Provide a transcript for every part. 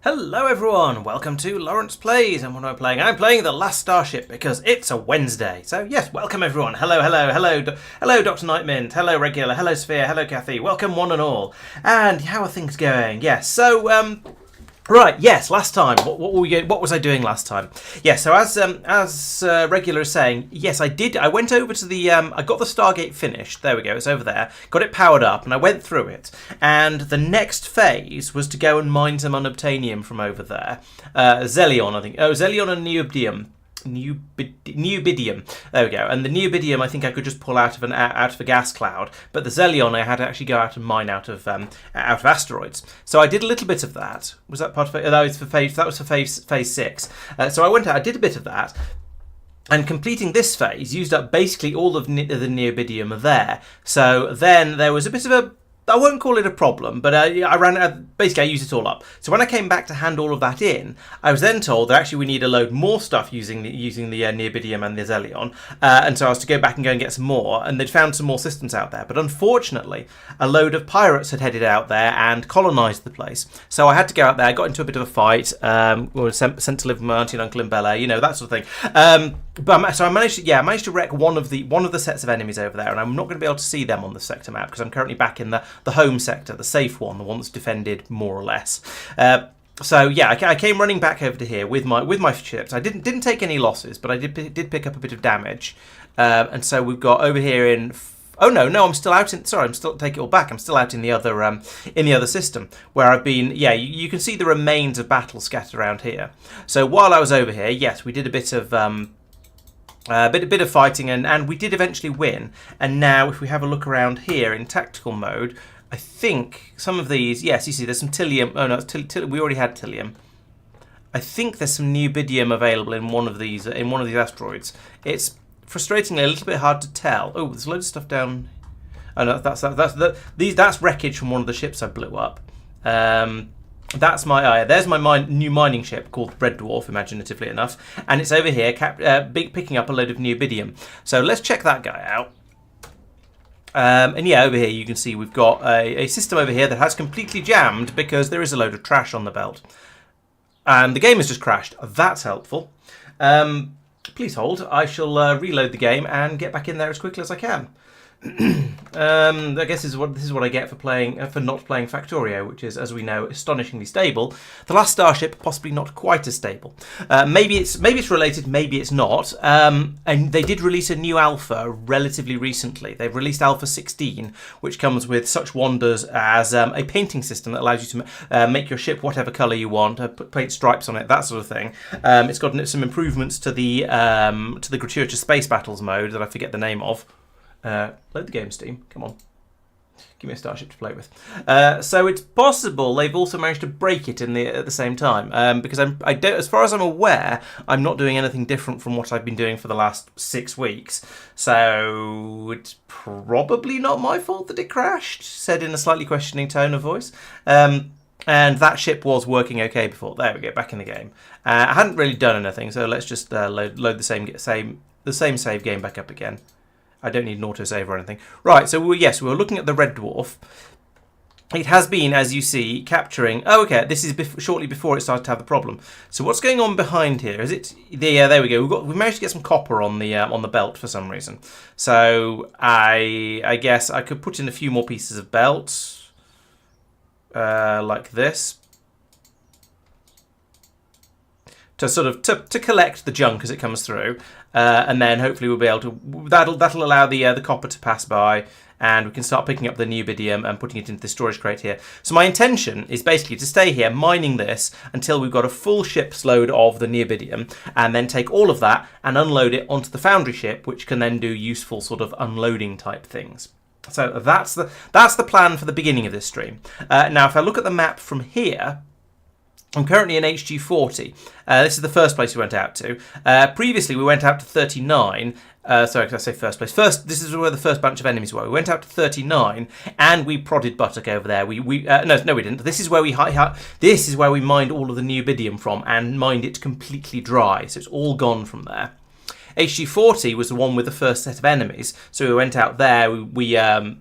Hello everyone, welcome to Laurence Plays, and what am I playing? I'm playing The Last Starship because it's a Wednesday. So yes, welcome everyone. Hello, hello Dr. Nightmint, hello Regular, hello Sphere, hello Kathy, welcome one and all. And how are things going? Yes, so right, yes, last time, what was I doing last time? Yeah, so as Regular is saying, yes, I went over to the, I got the Stargate finished, there we go, it's over there, got it powered up, and I went through it, and the next phase was to go and mine some unobtainium from over there, Zelion, I think, Zelion and Neobidium. There we go. And the Neobidium, I think I could just pull out of a gas cloud, but the Zelion I had to actually go out and mine out of asteroids. So I did a little bit of that. Was that part of it? That was for phase 6. So I went out. I did a bit of that. And completing this phase used up basically all of the Neobidium there. So then there was a bit of a, I won't call it a problem, but basically I used it all up. So when I came back to hand all of that in, I was then told that actually we need a load more stuff using the Neobidium and the Zelion, and so I was to go back and go and get some more, and they'd found some more systems out there. But unfortunately, a load of pirates had headed out there and colonised the place. So I had to go out there, I got into a bit of a fight, was sent to live with my auntie and uncle in Bel Air, you know, that sort of thing. So I managed to wreck one of the sets of enemies over there, and I'm not going to be able to see them on the sector map because I'm currently back in the home sector, the safe one, the one that's defended more or less. So yeah, I came running back over to here with my ships. I didn't take any losses, but I did pick up a bit of damage. And so we've got over here in. Oh no, I'm still out in. Sorry, I'm still take it all back. I'm still out in the other system where I've been. Yeah, you can see the remains of battle scattered around here. So while I was over here, yes, we did a bit of. A bit of fighting, and we did eventually win. And now, if we have a look around here in tactical mode, I think some of these, yes, you see there's some Tillium. Oh no, we already had Tillium. I think there's some Neobidium available in one of these asteroids. It's frustratingly a little bit hard to tell. Oh, there's loads of stuff down. Oh no, that's wreckage from one of the ships I blew up. That's there's my new mining ship called Red Dwarf, imaginatively enough, and it's over here picking up a load of Neobidium. So let's check that guy out. And yeah, over here you can see we've got a system over here that has completely jammed because there is a load of trash on the belt. And the game has just crashed. That's helpful. Please hold. I shall reload the game and get back in there as quickly as I can. I guess this is what I get for not playing Factorio, which is, as we know, astonishingly stable. The Last Starship possibly not quite as stable. Maybe it's related, maybe it's not. And they did release a new alpha relatively recently. They've released Alpha 16, which comes with such wonders as a painting system that allows you to make your ship whatever colour you want, paint stripes on it, that sort of thing. It's got some improvements to the gratuitous space battles mode that I forget the name of. Load the game, Steam. Come on. Give me a Starship to play with. So it's possible they've also managed to break it at the same time. Because I don't, as far as I'm aware, I'm not doing anything different from what I've been doing for the last 6 weeks. So it's probably not my fault that it crashed, said in a slightly questioning tone of voice. And that ship was working okay before. There we go, back in the game. I hadn't really done anything, so let's just load the same save game back up again. I don't need an autosave or anything. Right, so we were looking at the Red Dwarf. It has been, as you see, capturing. Oh, okay. This is shortly before it started to have the problem. So what's going on behind here? Is it? Yeah, there we go. We managed to get some copper on the belt for some reason. So I guess I could put in a few more pieces of belt, like this, to sort of to collect the junk as it comes through, and then hopefully we'll be able to that'll allow the copper to pass by, and we can start picking up the Neobidium and putting it into the storage crate here. So my intention is basically to stay here mining this until we've got a full ship's load of the Neobidium, and then take all of that and unload it onto the foundry ship, which can then do useful sort of unloading type things. So that's the plan for the beginning of this stream. Now, if I look at the map from here, I'm currently in HG40. This is the first place we went out to. Previously, we went out to 39. Sorry, I say first place. This is where the first bunch of enemies were. We went out to 39, and we prodded buttock over there. No, we didn't. This is where we mined all of the Neobidium from, and mined it completely dry. So it's all gone from there. HG40 was the one with the first set of enemies, so we went out there, we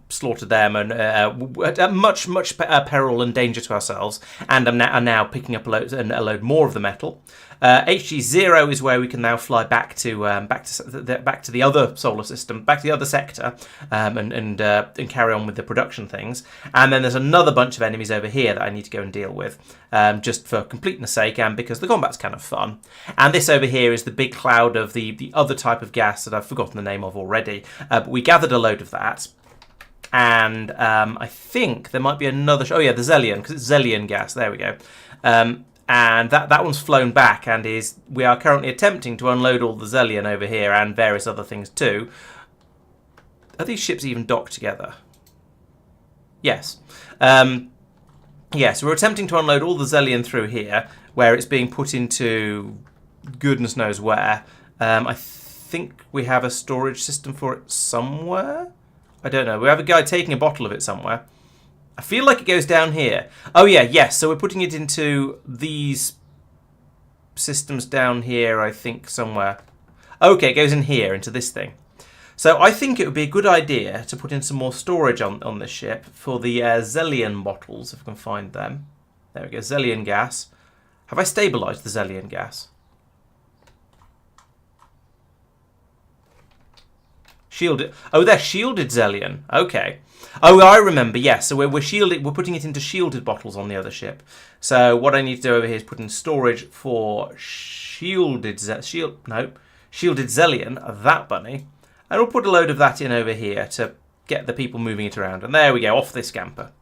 slaughtered them and at much peril and danger to ourselves, and are now picking up a load more of the metal. HG0 is where we can now fly back to the other solar system, back to the other sector, and carry on with the production things. And then there's another bunch of enemies over here that I need to go and deal with, just for completeness sake and because the combat's kind of fun. And this over here is the big cloud of the other type of gas that I've forgotten the name of already. But we gathered a load of that. And I think there might be another... Oh yeah, the Zellion, because it's Zellion gas. There we go. And that one's flown back, and we are currently attempting to unload all the Zellion over here and various other things too. Are these ships even docked together? Yes. Yes, we're attempting to unload all the Zellion through here, where it's being put into goodness knows where. I think we have a storage system for it somewhere. I don't know. We have a guy taking a bottle of it somewhere. I feel like it goes down here. Oh yeah, yes. So we're putting it into these systems down here, I think, somewhere. Okay, it goes in here, into this thing. So I think it would be a good idea to put in some more storage on this ship for the Zellion bottles, if I can find them. There we go, Zellion gas. Have I stabilised the Zellion gas? Shielded. Oh, they're shielded Zellion. Okay. Oh, I remember. Yes. So we're shielded. We're putting it into shielded bottles on the other ship. So what I need to do over here is put in storage for shielded Zellion. That bunny, and we'll put a load of that in over here to get the people moving it around. And there we go. Off they scamper.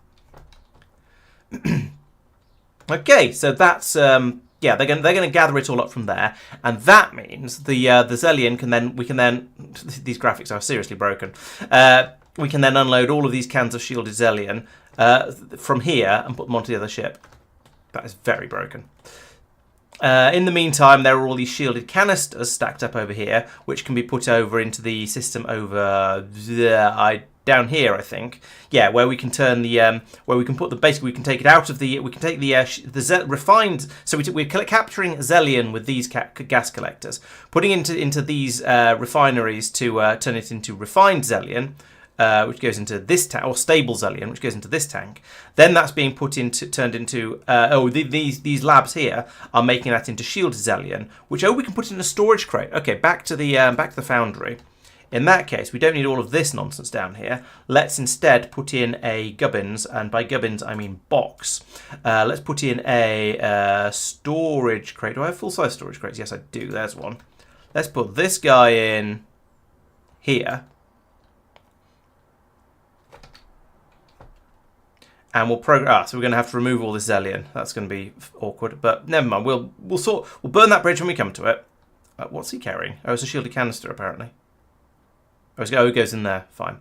Okay. So that's yeah. They're going to gather it all up from there, and that means the Zellion we can then these graphics are seriously broken. We can then unload all of these cans of shielded Zellion from here and put them onto the other ship. That is very broken. In the meantime, there are all these shielded canisters stacked up over here, which can be put over into the system over down here, I think. Yeah, where we can turn the where we can put the basically we can take it out of the we can take the refined. So we're capturing Zellion with these gas collectors, putting into these refineries to turn it into refined Zellion. Which goes into this tank, or stable Zellion, which goes into this tank. Then that's being turned into. These labs here are making that into shielded Zellion, which we can put in a storage crate. Okay, back to the foundry. In that case, we don't need all of this nonsense down here. Let's instead put in a gubbins, and by gubbins I mean box. Let's put in a storage crate. Do I have full-size storage crates? Yes, I do. There's one. Let's put this guy in here. And we'll so we're going to have to remove all this Zellion. That's going to be awkward, but never mind. We'll burn that bridge when we come to it. What's he carrying? Oh, it's a shielded canister apparently. Oh, it goes in there. Fine.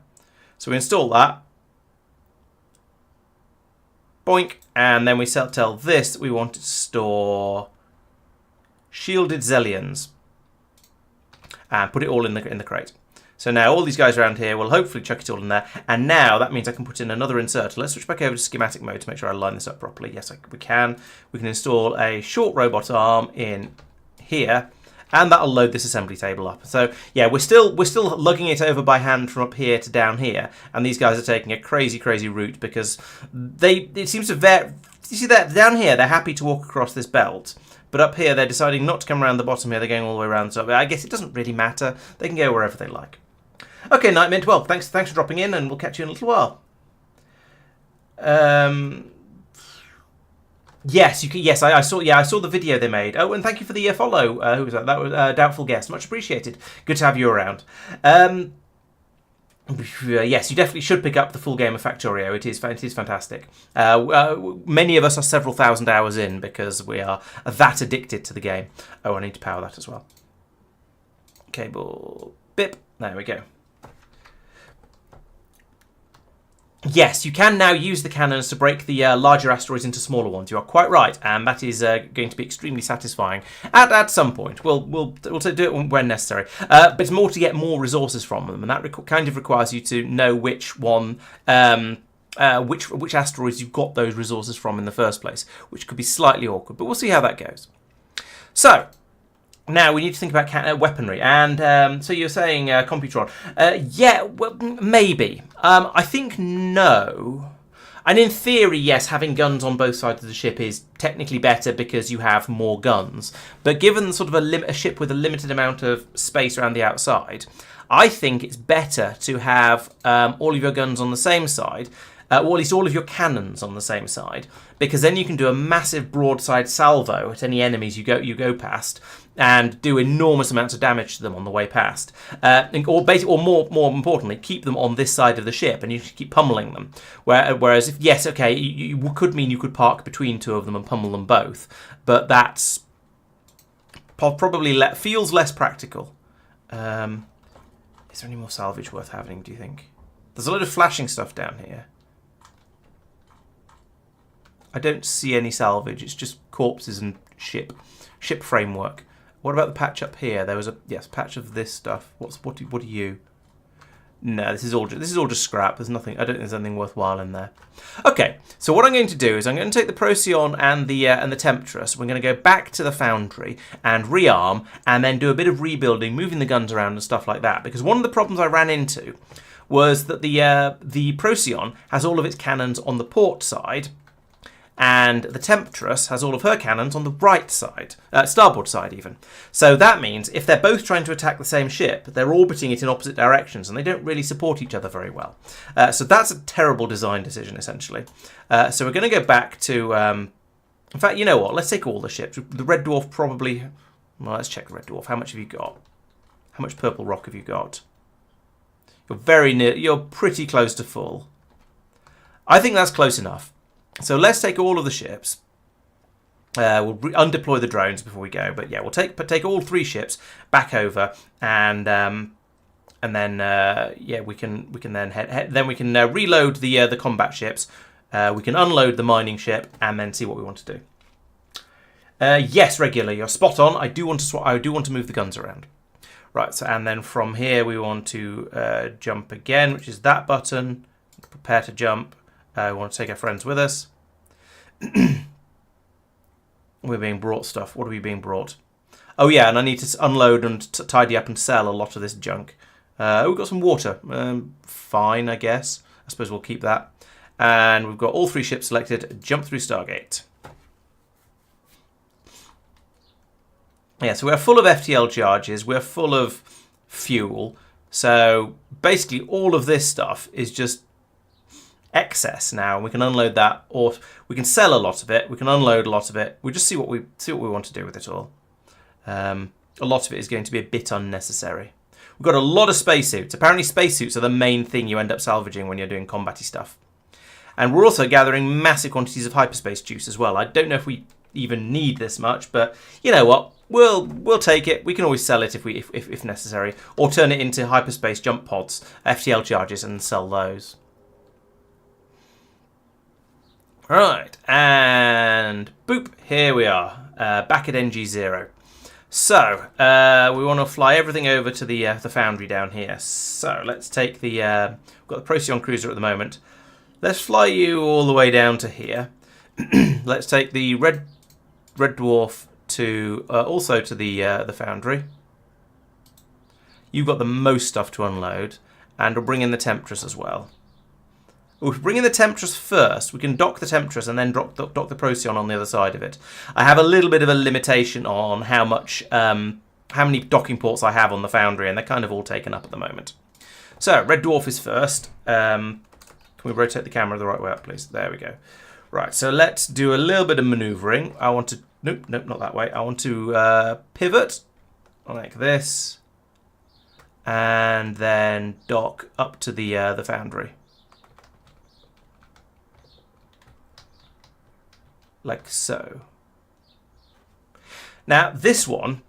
So we install that. Boink, and then we tell this that we want to store shielded Zellions, and put it all in the crate. So now all these guys around here will hopefully chuck it all in there. And now that means I can put in another inserter. Let's switch back over to schematic mode to make sure I line this up properly. Yes, we can. We can install a short robot arm in here, and that'll load this assembly table up. So yeah, we're still lugging it over by hand from up here to down here, and these guys are taking a crazy route because it seems to you see that down here they're happy to walk across this belt. But up here, they're deciding not to come around the bottom here. They're going all the way around. So I guess it doesn't really matter. They can go wherever they like. Okay, Nightmint. Well, thanks for dropping in, and we'll catch you in a little while. Yes, you can. Yes, I saw. Yeah, I saw the video they made. Oh, and thank you for the follow. Who was that? That was Doubtful Guest. Much appreciated. Good to have you around. Yes, you definitely should pick up the full game of Factorio. It is fantastic. Many of us are several thousand hours in because we are that addicted to the game. Oh, I need to power that as well. Cable. Bip. There we go. Yes, you can now use the cannons to break the larger asteroids into smaller ones. You are quite right, and that is going to be extremely satisfying at some point. We'll do it when necessary, but it's more to get more resources from them, and that kind of requires you to know which one, which asteroids you've got those resources from in the first place, which could be slightly awkward. But we'll see how that goes. So, Now we need to think about weaponry, and so you're saying Computron. Yeah, well, maybe. I think no. And in theory, yes, having guns on both sides of the ship is technically better because you have more guns. But given sort of a ship with a limited amount of space around the outside, I think it's better to have all of your guns on the same side, or at least all of your cannons on the same side, because then you can do a massive broadside salvo at any enemies you go past, and do enormous amounts of damage to them on the way past, or more importantly, keep them on this side of the ship, and you keep pummeling them. Whereas, if yes, okay, you could mean you could park between two of them and pummel them both, but that's probably feels less practical. Is there any more salvage worth having? Do you think? There's a lot of flashing stuff down here. I don't see any salvage. It's just corpses and ship framework. What about the patch up here? There was a patch of this stuff. What are you? No, this is all just scrap. There's nothing. I don't think there's anything worthwhile in there. Okay, so what I'm going to do is I'm going to take the Procyon and the Temptress. We're going to go back to the foundry and rearm, and then do a bit of rebuilding, moving the guns around and stuff like that. Because one of the problems I ran into was that the Procyon has all of its cannons on the port side, and the Temptress has all of her cannons on the right side, starboard side even. So that means if they're both trying to attack the same ship, they're orbiting it in opposite directions, and they don't really support each other very well. So that's a terrible design decision, essentially. So we're going to go back to... in fact, you know what? Let's take all the ships. The Red Dwarf probably... Well, let's check the Red Dwarf. How much have you got? How much purple rock have you got? You're very near... You're pretty close to full. I think that's close enough. So let's take all of the ships. We'll undeploy the drones before we go, but yeah, we'll take all 3 ships back over, and then we can then we can reload the combat ships. We can unload the mining ship, and then see what we want to do. Yes, regular, you're spot on. I do want to move the guns around. Right, so and then from here we want to jump again, which is that button. Prepare to jump. We want to take our friends with us. We're being brought stuff. What are we being brought? Oh yeah, and I need to unload and tidy up and sell a lot of this junk. We've got some water. Fine, I guess. I suppose we'll keep that. And we've got all 3 ships selected. Jump through Stargate. Yeah, so we're full of FTL charges. We're full of fuel. So basically all of this stuff is just excess now. We can unload that, or we can sell a lot of it. We can unload a lot of it. We'll just see what we want to do with it all. A lot of it is going to be a bit unnecessary. We've got a lot of spacesuits. Apparently spacesuits are the main thing you end up salvaging when you're doing combat-y stuff. And we're also gathering massive quantities of hyperspace juice as well. I don't know if we even need this much, but you know what? We'll take it. We can always sell it if necessary, or turn it into hyperspace jump pods, FTL charges, and sell those. Right, and boop, here we are, back at NG0. So, we want to fly everything over to the foundry down here. So, let's take the, we've got the Procyon cruiser at the moment. Let's fly you all the way down to here. Let's take the Red Dwarf to, also to the foundry. You've got the most stuff to unload, and we'll bring in the Temptress as well. If we bring in the Temptress first, we can dock the Temptress and then dock the Procyon on the other side of it. I have a little bit of a limitation on how many docking ports I have on the foundry, and they're kind of all taken up at the moment. So, Red Dwarf is first. Can we rotate the camera the right way up, please? There we go. Right, so let's do a little bit of manoeuvring. I want to... Nope, not that way. I want to pivot like this, and then dock up to the foundry. Like so. Now, this one,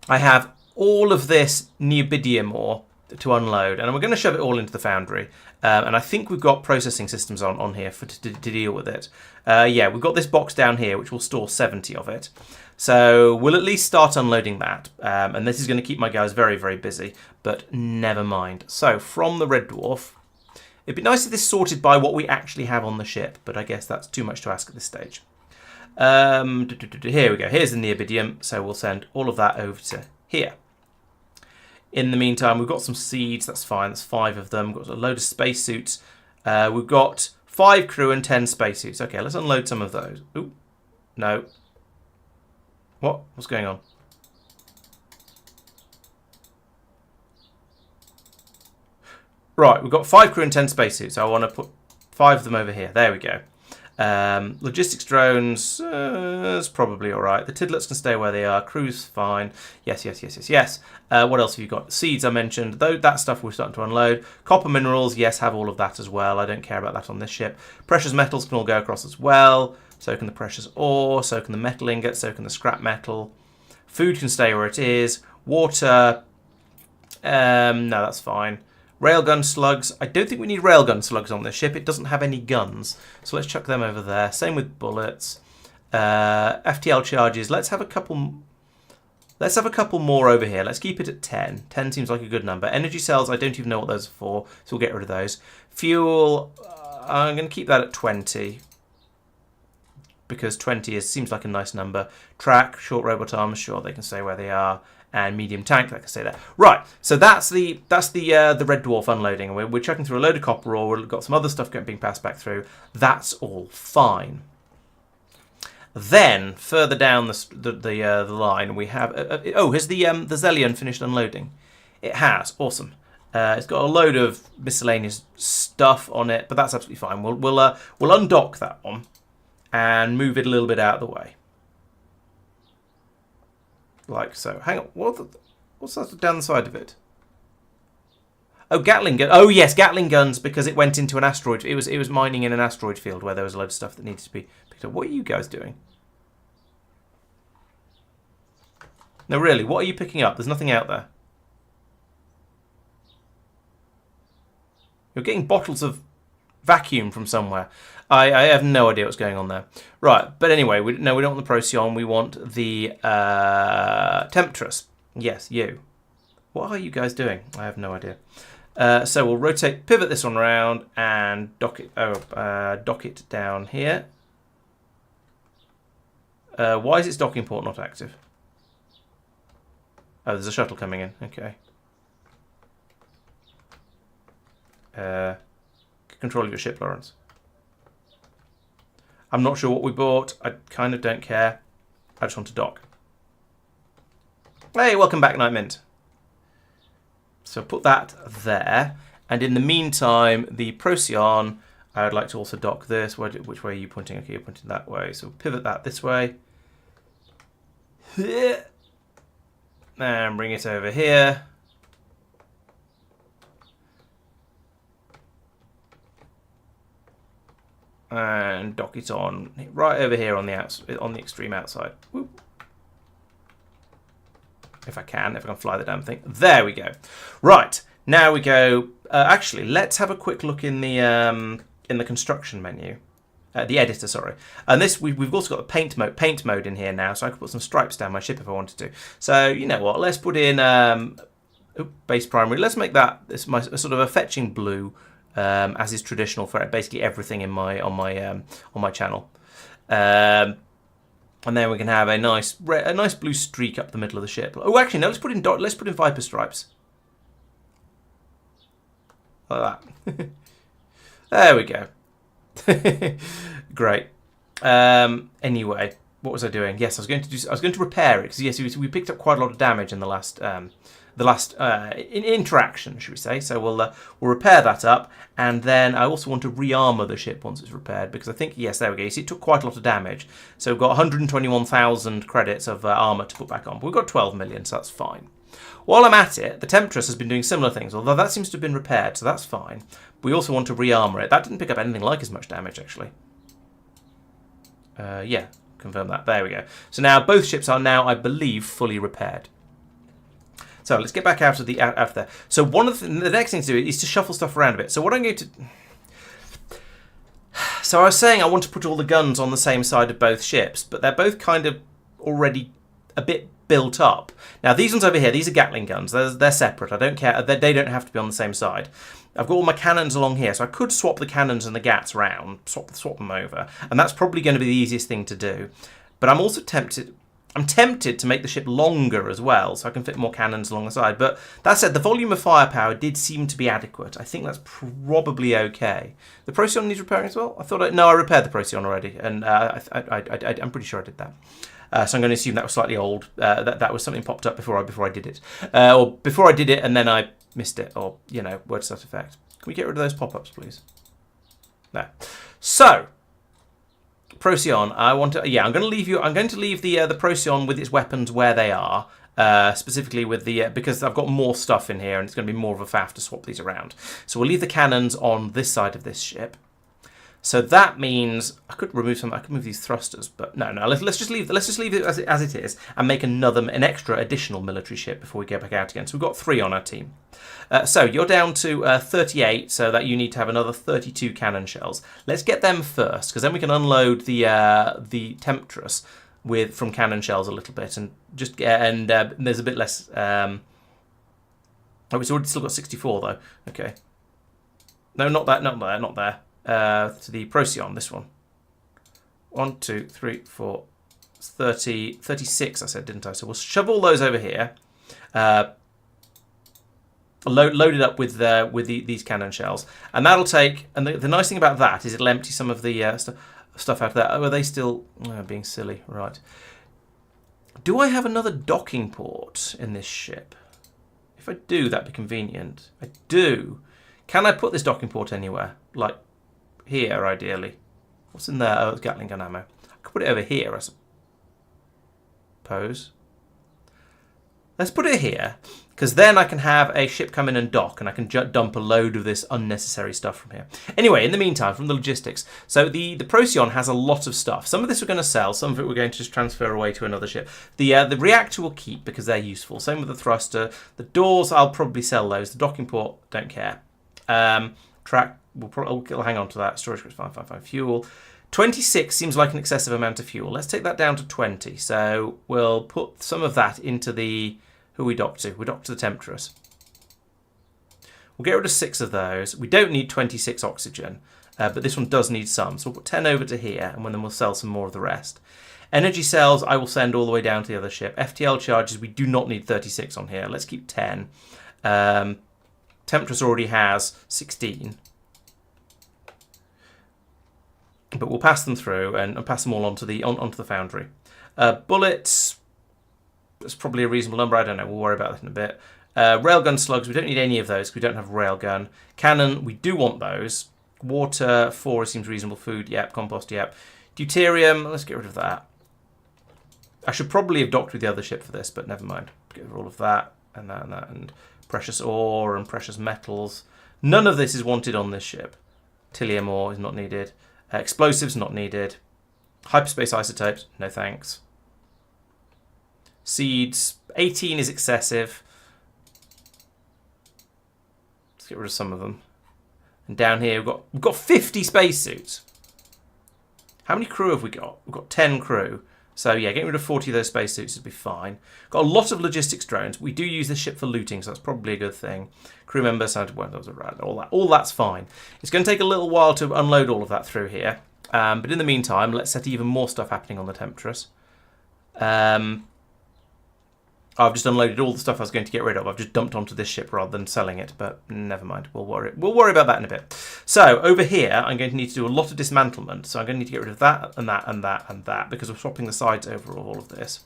I have all of this neobidium ore to unload, and we're going to shove it all into the foundry. And I think we've got processing systems on here to deal with it. Yeah, we've got this box down here, which will store 70 of it. So we'll at least start unloading that. And this is going to keep my guys very, very busy, but never mind. So from the Red Dwarf, it'd be nice if this sorted by what we actually have on the ship, but I guess that's too much to ask at this stage. Here we go. Here's the Neobidium. So we'll send all of that over to here. In the meantime, we've got some seeds. That's fine. That's 5 of them. We've got a load of spacesuits. We've got 5 crew and 10 spacesuits. Okay, let's unload some of those. Ooh, no. What? What's going on? Right, we've got 5 crew and 10 spacesuits. So I want to put 5 of them over here. There we go. Logistics drones is probably all right. The Tidlets can stay where they are. Crew's fine. Yes. What else have you got? Seeds I mentioned. Though that stuff we're starting to unload. Copper minerals, yes, have all of that as well. I don't care about that on this ship. Precious metals can all go across as well. So can the precious ore. So can the metal ingot. So can the scrap metal. Food can stay where it is. Water. No, that's fine. Railgun slugs. I don't think we need railgun slugs on this ship. It doesn't have any guns. So let's chuck them over there. Same with bullets. FTL charges. Let's have a couple more over here. Let's keep it at 10. 10 seems like a good number. Energy cells, I don't even know what those are for. So we'll get rid of those. Fuel, I'm going to keep that at 20. Because 20 seems like a nice number. Track, short robot arms, sure, they can stay where they are. And medium tank, like I say there. Right, so that's the Red Dwarf unloading. We're chucking through a load of copper ore. We've got some other stuff being passed back through. That's all fine. Then further down the line, we have has the Zelion finished unloading? It has. Awesome. It's got a load of miscellaneous stuff on it, but that's absolutely fine. We'll undock that one and move it a little bit out of the way. Like so. Hang on. What's that down the side of it? Oh, Gatling gun. Oh, yes, Gatling guns because it went into an asteroid. It was mining in an asteroid field where there was a load of stuff that needed to be picked up. What are you guys doing? No, really, what are you picking up? There's nothing out there. You're getting bottles of vacuum from somewhere. I have no idea what's going on there. Right, but anyway, we don't want the Procyon. We want the Temptress. Yes, you. What are you guys doing? I have no idea. So we'll pivot this one around and dock it down here. Why is its docking port not active? Oh, there's a shuttle coming in. Okay. Control of your ship, Laurence. I'm not sure what we bought. I kind of don't care. I just want to dock. Hey, welcome back, Night Mint. So put that there. And in the meantime, the Procyon, I would like to also dock this. Which way are you pointing? Okay, you're pointing that way. So pivot that this way. And bring it over here. And dock it on right over here on the extreme outside. Whoop. If I can fly the damn thing. There we go. Right, now we go. Actually, let's have a quick look in the construction menu, the editor. Sorry, and this we've also got the paint mode in here now, so I can put some stripes down my ship if I wanted to. So you know what? Let's put in base primary. Let's make that my sort of a fetching blue. As is traditional for basically everything in on my channel, and then we can have a nice blue streak up the middle of the ship. Oh, actually, no. Let's put in Viper stripes, like that. There we go. Great. Anyway, what was I doing? Yes, I was going to repair it because yes, we picked up quite a lot of damage in the last interaction, should we say. So we'll repair that up, and then I also want to re-armour the ship once it's repaired, because I think, yes, there we go. You see, it took quite a lot of damage. So we've got 121,000 credits of armour to put back on, but we've got 12 million, so that's fine. While I'm at it, the Temptress has been doing similar things, although that seems to have been repaired, so that's fine. We also want to re-armour it. That didn't pick up anything like as much damage, actually. Yeah, confirm that. There we go. So now both ships are now, I believe, fully repaired. So let's get back out of there. So one of the next thing to do is to shuffle stuff around a bit. So what I'm going to... So I was saying I want to put all the guns on the same side of both ships, but they're both kind of already a bit built up. Now, these ones over here, these are Gatling guns. They're separate. I don't care. They don't have to be on the same side. I've got all my cannons along here, so I could swap the cannons and the Gats around, swap them over, and that's probably going to be the easiest thing to do. But I'm also tempted. I'm tempted to make the ship longer as well, so I can fit more cannons along the side. But that said, the volume of firepower did seem to be adequate. I think that's probably okay. The Procyon needs repairing as well? No, I repaired the Procyon already, and I'm pretty sure I did that. So I'm going to assume that was slightly old. That was something popped up before I did it, or before I did it and then I missed it, or word to that effect. Can we get rid of those pop-ups, please? No. So. Procyon, I'm going to leave you. I'm going to leave the Procyon with its weapons where they are, specifically with the because I've got more stuff in here, and it's going to be more of a faff to swap these around. So we'll leave the cannons on this side of this ship. So that means I could remove some. I could move these thrusters, but no. Let's just leave it as it is, and make an extra additional military ship before we go back out again. So we've got 3 on our team. So you're down to 38, so that you need to have another 32 cannon shells. Let's get them first, because then we can unload the Temptress from cannon shells a little bit, and just there's a bit less. Oh, it's already still got 64 though. Okay. No, not there. To the Procyon, this one. 1, 2, 3, 4, 30, 36, I said, didn't I? So we'll shove all those over here. Load it up with these cannon shells. And that'll take... And the nice thing about that is it'll empty some of the stuff out of that. Oh, are they still... being silly. Right. Do I have another docking port in this ship? If I do, that'd be convenient. I do. Can I put this docking port anywhere? Like... here, ideally. What's in there? Oh, it's Gatling gun ammo. I could put it over here, I suppose. Let's put it here, because then I can have a ship come in and dock, and I can dump a load of this unnecessary stuff from here. Anyway, in the meantime, from the logistics. So the Procyon has a lot of stuff. Some of this we're going to sell. Some of it we're going to just transfer away to another ship. The reactor we'll keep, because they're useful. Same with the thruster. The doors, I'll probably sell those. The docking port, don't care. Track. We'll hang on to that. Storage is fine. Fuel. 26 seems like an excessive amount of fuel. Let's take that down to 20. So we'll put some of that into the... Who we dock to? We dock to the Temptress. We'll get rid of 6 of those. We don't need 26 oxygen, but this one does need some. So we'll put 10 over to here, and then we'll sell some more of the rest. Energy cells I will send all the way down to the other ship. FTL charges, we do not need 36 on here. Let's keep 10. Temptress already has 16. But we'll pass them through and pass them all onto the foundry. Bullets, that's probably a reasonable number. I don't know. We'll worry about that in a bit. Railgun slugs, we don't need any of those because we don't have railgun. Cannon, we do want those. Water, 4 seems reasonable. Food, yep. Compost, yep. Deuterium, let's get rid of that. I should probably have docked with the other ship for this, but never mind. Get rid of all of that and that and that. And precious ore and precious metals. None of this is wanted on this ship. Tilium ore is not needed. Explosives, not needed. Hyperspace isotopes, no thanks. Seeds, 18 is excessive. Let's get rid of some of them. And down here we've got 50 spacesuits. How many crew have we got? We've got 10 crew. So yeah, getting rid of 40 of those spacesuits would be fine. Got a lot of logistics drones. We do use this ship for looting, so that's probably a good thing. Crew members, all that's fine. It's going to take a little while to unload all of that through here. But in the meantime, let's set even more stuff happening on the Temptress. I've just unloaded all the stuff I was going to get rid of. I've just dumped onto this ship rather than selling it, but never mind. We'll worry about that in a bit. So over here, I'm going to need to do a lot of dismantlement. So I'm going to need to get rid of that and that and that and that because we're swapping the sides over of all of this.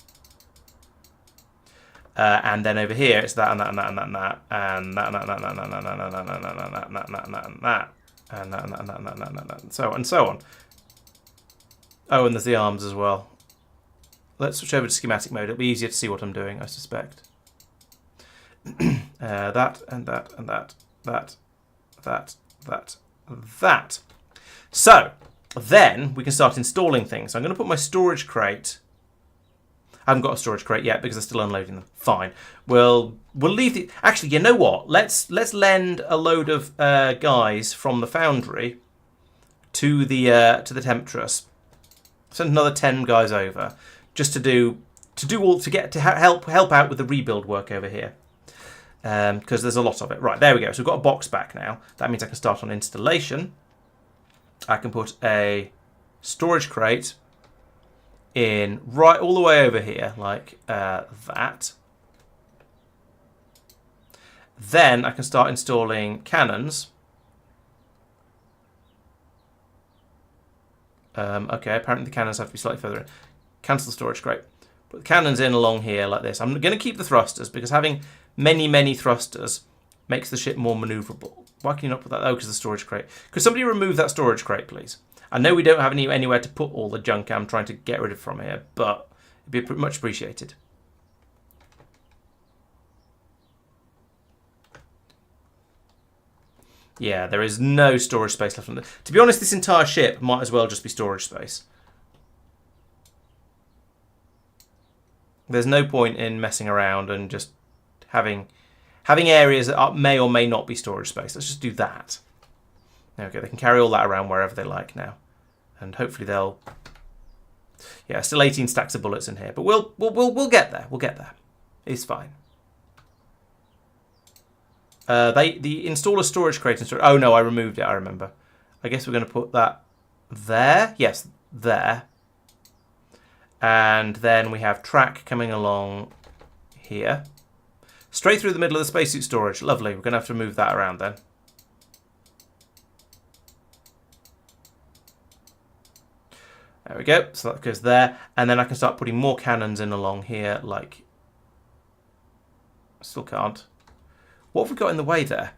And then over here, it's that and that and that and that and that and that and that and that and that and that and that and that and that and that and that and that and that and that and that and so on and so on. Oh, and there's the arms as well. Let's switch over to schematic mode. It'll be easier to see what I'm doing, I suspect. That and that and that, that. So then we can start installing things. So I'm going to put my storage crate. I haven't got a storage crate yet because I'm still unloading them. Fine. We'll leave the. Actually, you know what? Let's lend a load of guys from the foundry to the Temptress. Send another 10 guys over. Just to do help out with the rebuild work over here. Because there's a lot of it. Right, there we go. So we've got a box back now. That means I can start on installation. I can put a storage crate in right all the way over here, like that. Then I can start installing cannons. Okay, apparently the cannons have to be slightly further in. Cancel the storage crate. Put the cannons in along here like this. I'm going to keep the thrusters because having many thrusters makes the ship more manoeuvrable. Why can you not put that? Oh, because the storage crate. Could somebody remove that storage crate, please? I know we don't have anywhere to put all the junk I'm trying to get rid of from here, but it'd be much appreciated. Yeah, there is no storage space left on the... To be honest, this entire ship might as well just be storage space. There's no point in messing around and just having areas that may or may not be storage space. Let's just do that. Okay, they can carry all that around wherever they like now. And hopefully they'll... Yeah, still 18 stacks of bullets in here. But we'll get there. We'll get there. It's fine. The installer storage crate and storage... Oh, no, I removed it, I remember. I guess we're going to put that there. Yes, there. And then we have track coming along here. Straight through the middle of the spacesuit storage. Lovely. We're going to have to move that around then. There we go. So that goes there. And then I can start putting more cannons in along here, like... Still can't. What have we got in the way there?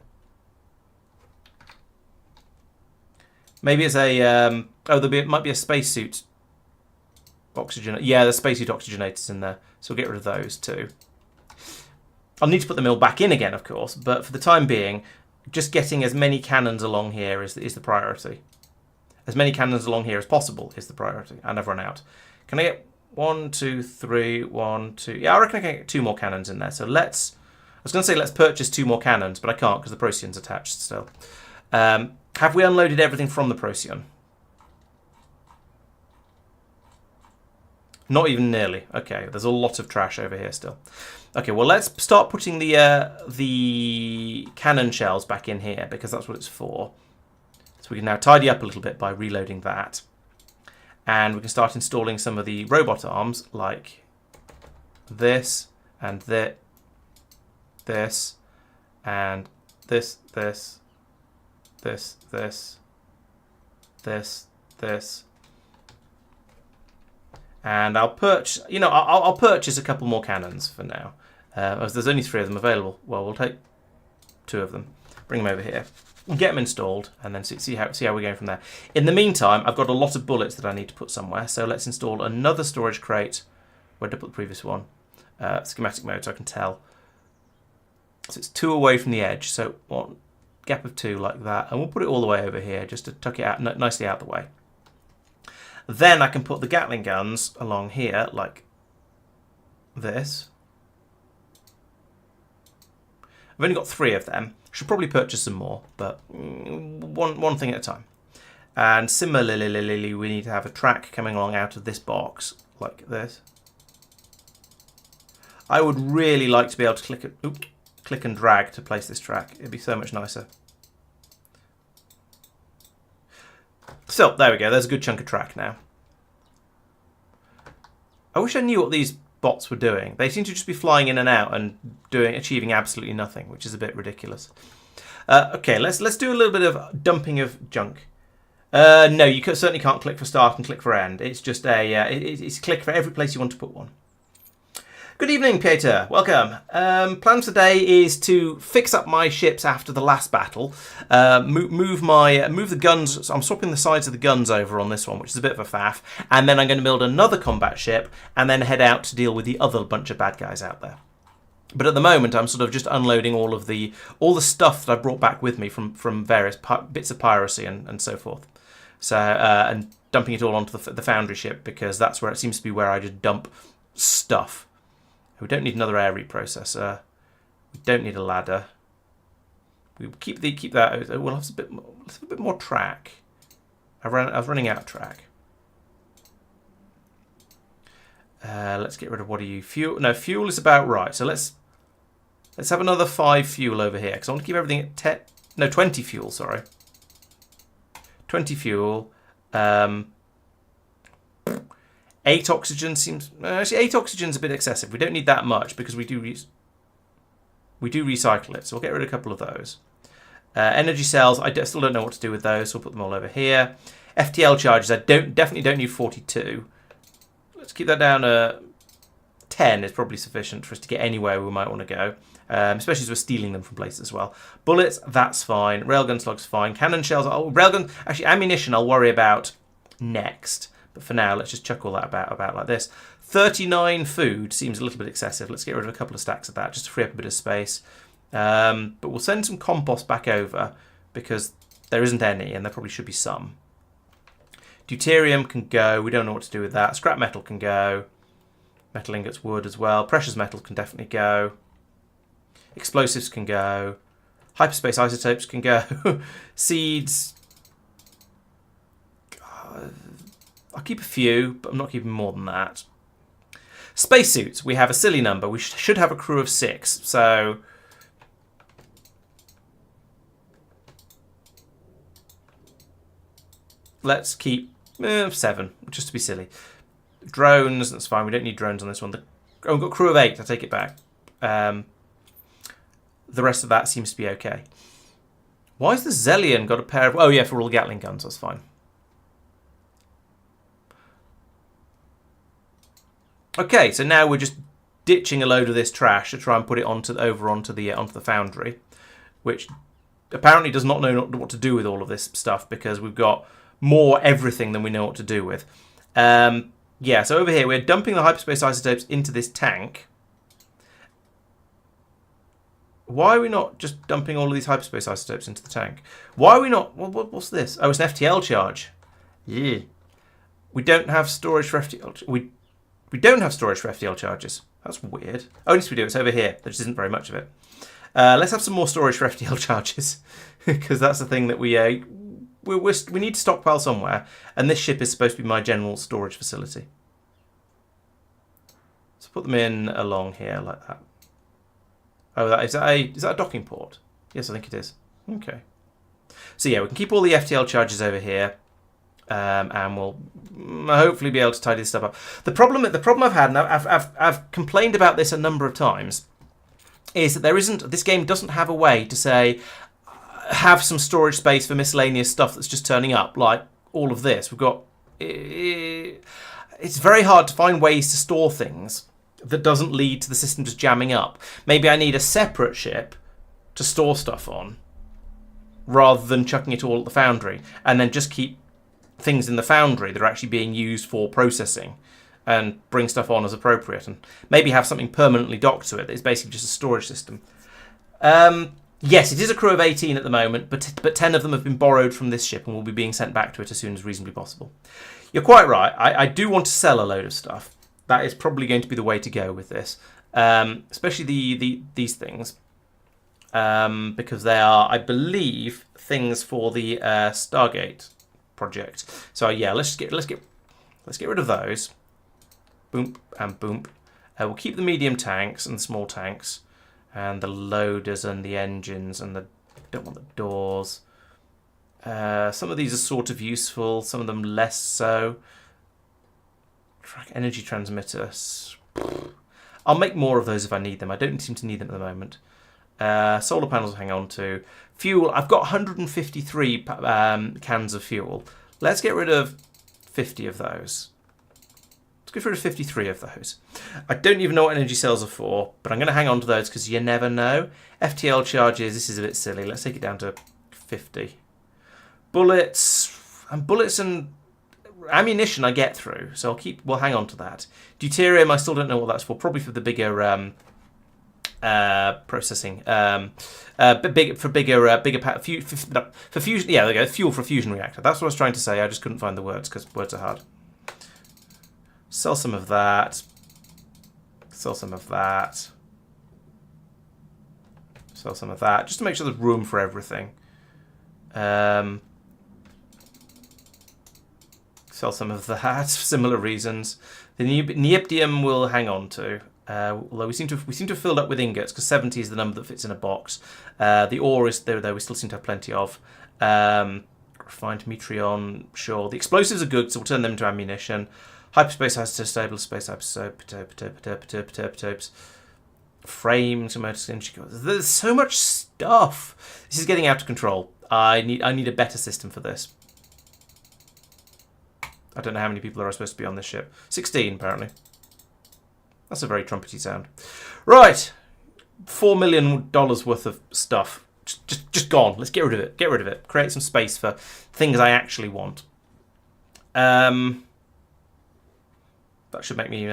Maybe it's a... it might be a spacesuit oxygen. Yeah, the spacesuit oxygenators in there. So we'll get rid of those too. I'll need to put the mill back in again, of course. But for the time being, just getting as many cannons along here is the priority. As many cannons along here as possible is the priority. And I've run out. Can I get 1, 2, 3, 1, 2... Yeah, I reckon I can get 2 more cannons in there. So let's... I was going to say let's purchase 2 more cannons, but I can't because the Procyon's attached still. Have we unloaded everything from the Procyon? Not even nearly. Okay, there's a lot of trash over here still. Okay, well let's start putting the cannon shells back in here because that's what it's for. So we can now tidy up a little bit by reloading that. And we can start installing some of the robot arms like this and this and this, and I'll purchase, I'll purchase a couple more cannons for now. As there's only 3 of them available. Well, we'll take 2 of them, bring them over here, get them installed, and then see how we're going from there. In the meantime, I've got a lot of bullets that I need to put somewhere, so let's install another storage crate. Where did I put the previous one? Schematic mode, so I can tell. So it's 2 away from the edge, so 1 gap of 2 like that, and we'll put it all the way over here just to tuck it out nicely out the way. Then I can put the Gatling guns along here like this. I've only got 3 of them. Should probably purchase some more, but one thing at a time. And similarly, we need to have a track coming along out of this box like this. I would really like to be able to click and drag to place this track. It'd be so much nicer. So, there we go. There's a good chunk of track now. I wish I knew what these bots were doing. They seem to just be flying in and out and achieving absolutely nothing, which is a bit ridiculous. Okay, let's do a little bit of dumping of junk. No, you certainly can't click for start and click for end. It's just it's click for every place you want to put one. Good evening, Peter. Welcome. Plans today is to fix up my ships after the last battle. Move the guns. So I'm swapping the sides of the guns over on this one, which is a bit of a faff. And then I'm going to build another combat ship and then head out to deal with the other bunch of bad guys out there. But at the moment, I'm sort of just unloading all the stuff that I brought back with me from various bits of piracy and so forth. So and dumping it all onto the foundry ship because that's where it seems to be where I just dump stuff. We don't need another air reprocessor. We don't need a ladder. We keep that. We'll have a bit more track. I was running out of track. Let's get rid of, what are you? Fuel? No, fuel is about right. So let's have another 5 fuel over here, because I want to keep everything at 10. No, 20 fuel. Sorry, 20 fuel. 8 oxygen seems actually 8 oxygen's a bit excessive. We don't need that much because we do recycle it. So we'll get rid of a couple of those. Energy cells. I still don't know what to do with those. So we'll put them all over here. FTL charges. I definitely don't need 42. Let's keep that down to 10 is probably sufficient for us to get anywhere we might want to go, especially as we're stealing them from places as well. Bullets, that's fine. Railgun slugs, fine. Cannon shells, railgun, actually ammunition I'll worry about next. But for now, let's just chuck all that about like this. 39 food seems a little bit excessive. Let's get rid of a couple of stacks of that just to free up a bit of space. But we'll send some compost back over because there isn't any and there probably should be some. Deuterium can go. We don't know what to do with that. Scrap metal can go. Metal ingots, wood as well. Precious metal can definitely go. Explosives can go. Hyperspace isotopes can go. Seeds. I'll keep a few, but I'm not keeping more than that. Spacesuits. We have a silly number. We should have a crew of 6. So let's keep 7, just to be silly. Drones, that's fine. We don't need drones on this one. We've got a crew of 8. I take it back. The rest of that seems to be okay. Why has the Zelion got a pair of... Oh, yeah, for all Gatling guns. That's fine. Okay, so now we're just ditching a load of this trash to try and put it onto the foundry, which apparently does not know what to do with all of this stuff because we've got more everything than we know what to do with. Yeah, so over here we're dumping the hyperspace isotopes into this tank. Why are we not just dumping all of these hyperspace isotopes into the tank? Why are we not... What's this? Oh, it's an FTL charge. Yeah. We don't have storage for FTL... We don't have storage for FTL charges. That's weird. Oh, yes, we do. It's over here. There just isn't very much of it. Let's have some more storage for FTL charges because that's the thing that we need to stockpile somewhere, and this ship is supposed to be my general storage facility. So put them in along here like that. Oh, is that a docking port? Yes, I think it is. Okay. So yeah, we can keep all the FTL charges over here, and we'll hopefully be able to tidy this stuff up. The problem I've had, and I've complained about this a number of times, is that this game doesn't have a way to say have some storage space for miscellaneous stuff that's just turning up, like all of this. We've got... It's very hard to find ways to store things that doesn't lead to the system just jamming up. Maybe I need a separate ship to store stuff on, rather than chucking it all at the foundry, and then just keep things in the foundry that are actually being used for processing, and bring stuff on as appropriate, and maybe have something permanently docked to it that is basically just a storage system. Yes, it is a crew of 18 at the moment, but 10 of them have been borrowed from this ship and will be being sent back to it as soon as reasonably possible. You're quite right. I do want to sell a load of stuff. That is probably going to be the way to go with this, especially these things, because they are, I believe, things for the Stargate project. So yeah, let's get rid of those. Boom and boom. We'll keep the medium tanks and the small tanks, and the loaders and the engines, and don't want the doors. Some of these are sort of useful, some of them less so. Track energy transmitters. I'll make more of those if I need them. I don't seem to need them at the moment. Solar panels I'll hang on to. Fuel, I've got 153 cans of fuel. Let's get rid of 50 of those. Let's get rid of 53 of those. I don't even know what energy cells are for, but I'm going to hang on to those because you never know. FTL charges, this is a bit silly. Let's take it down to 50. Bullets and ammunition I get through, so we'll hang on to that. Deuterium, I still don't know what that's for. Probably for the bigger processing, for fusion. Yeah, there we go. Fuel for a fusion reactor. That's what I was trying to say. I just couldn't find the words because words are hard. Sell some of that. Sell some of that. Sell some of that, just to make sure there's room for everything. Sell some of that for similar reasons. The neodymium we'll hang on to. Although we seem to have filled up with ingots because 70 is the number that fits in a box. The ore is there. We still seem to have plenty of. Refined metrion, sure. The explosives are good, so we'll turn them into ammunition. Hyperspace stable space isotopes. Frames, there's so much stuff. This is getting out of control. I need a better system for this. I don't know how many people are supposed to be on this ship. 16 apparently. That's a very trumpety sound. Right, $4 million worth of stuff. Just gone. Let's get rid of it. Get rid of it. Create some space for things I actually want. That should make me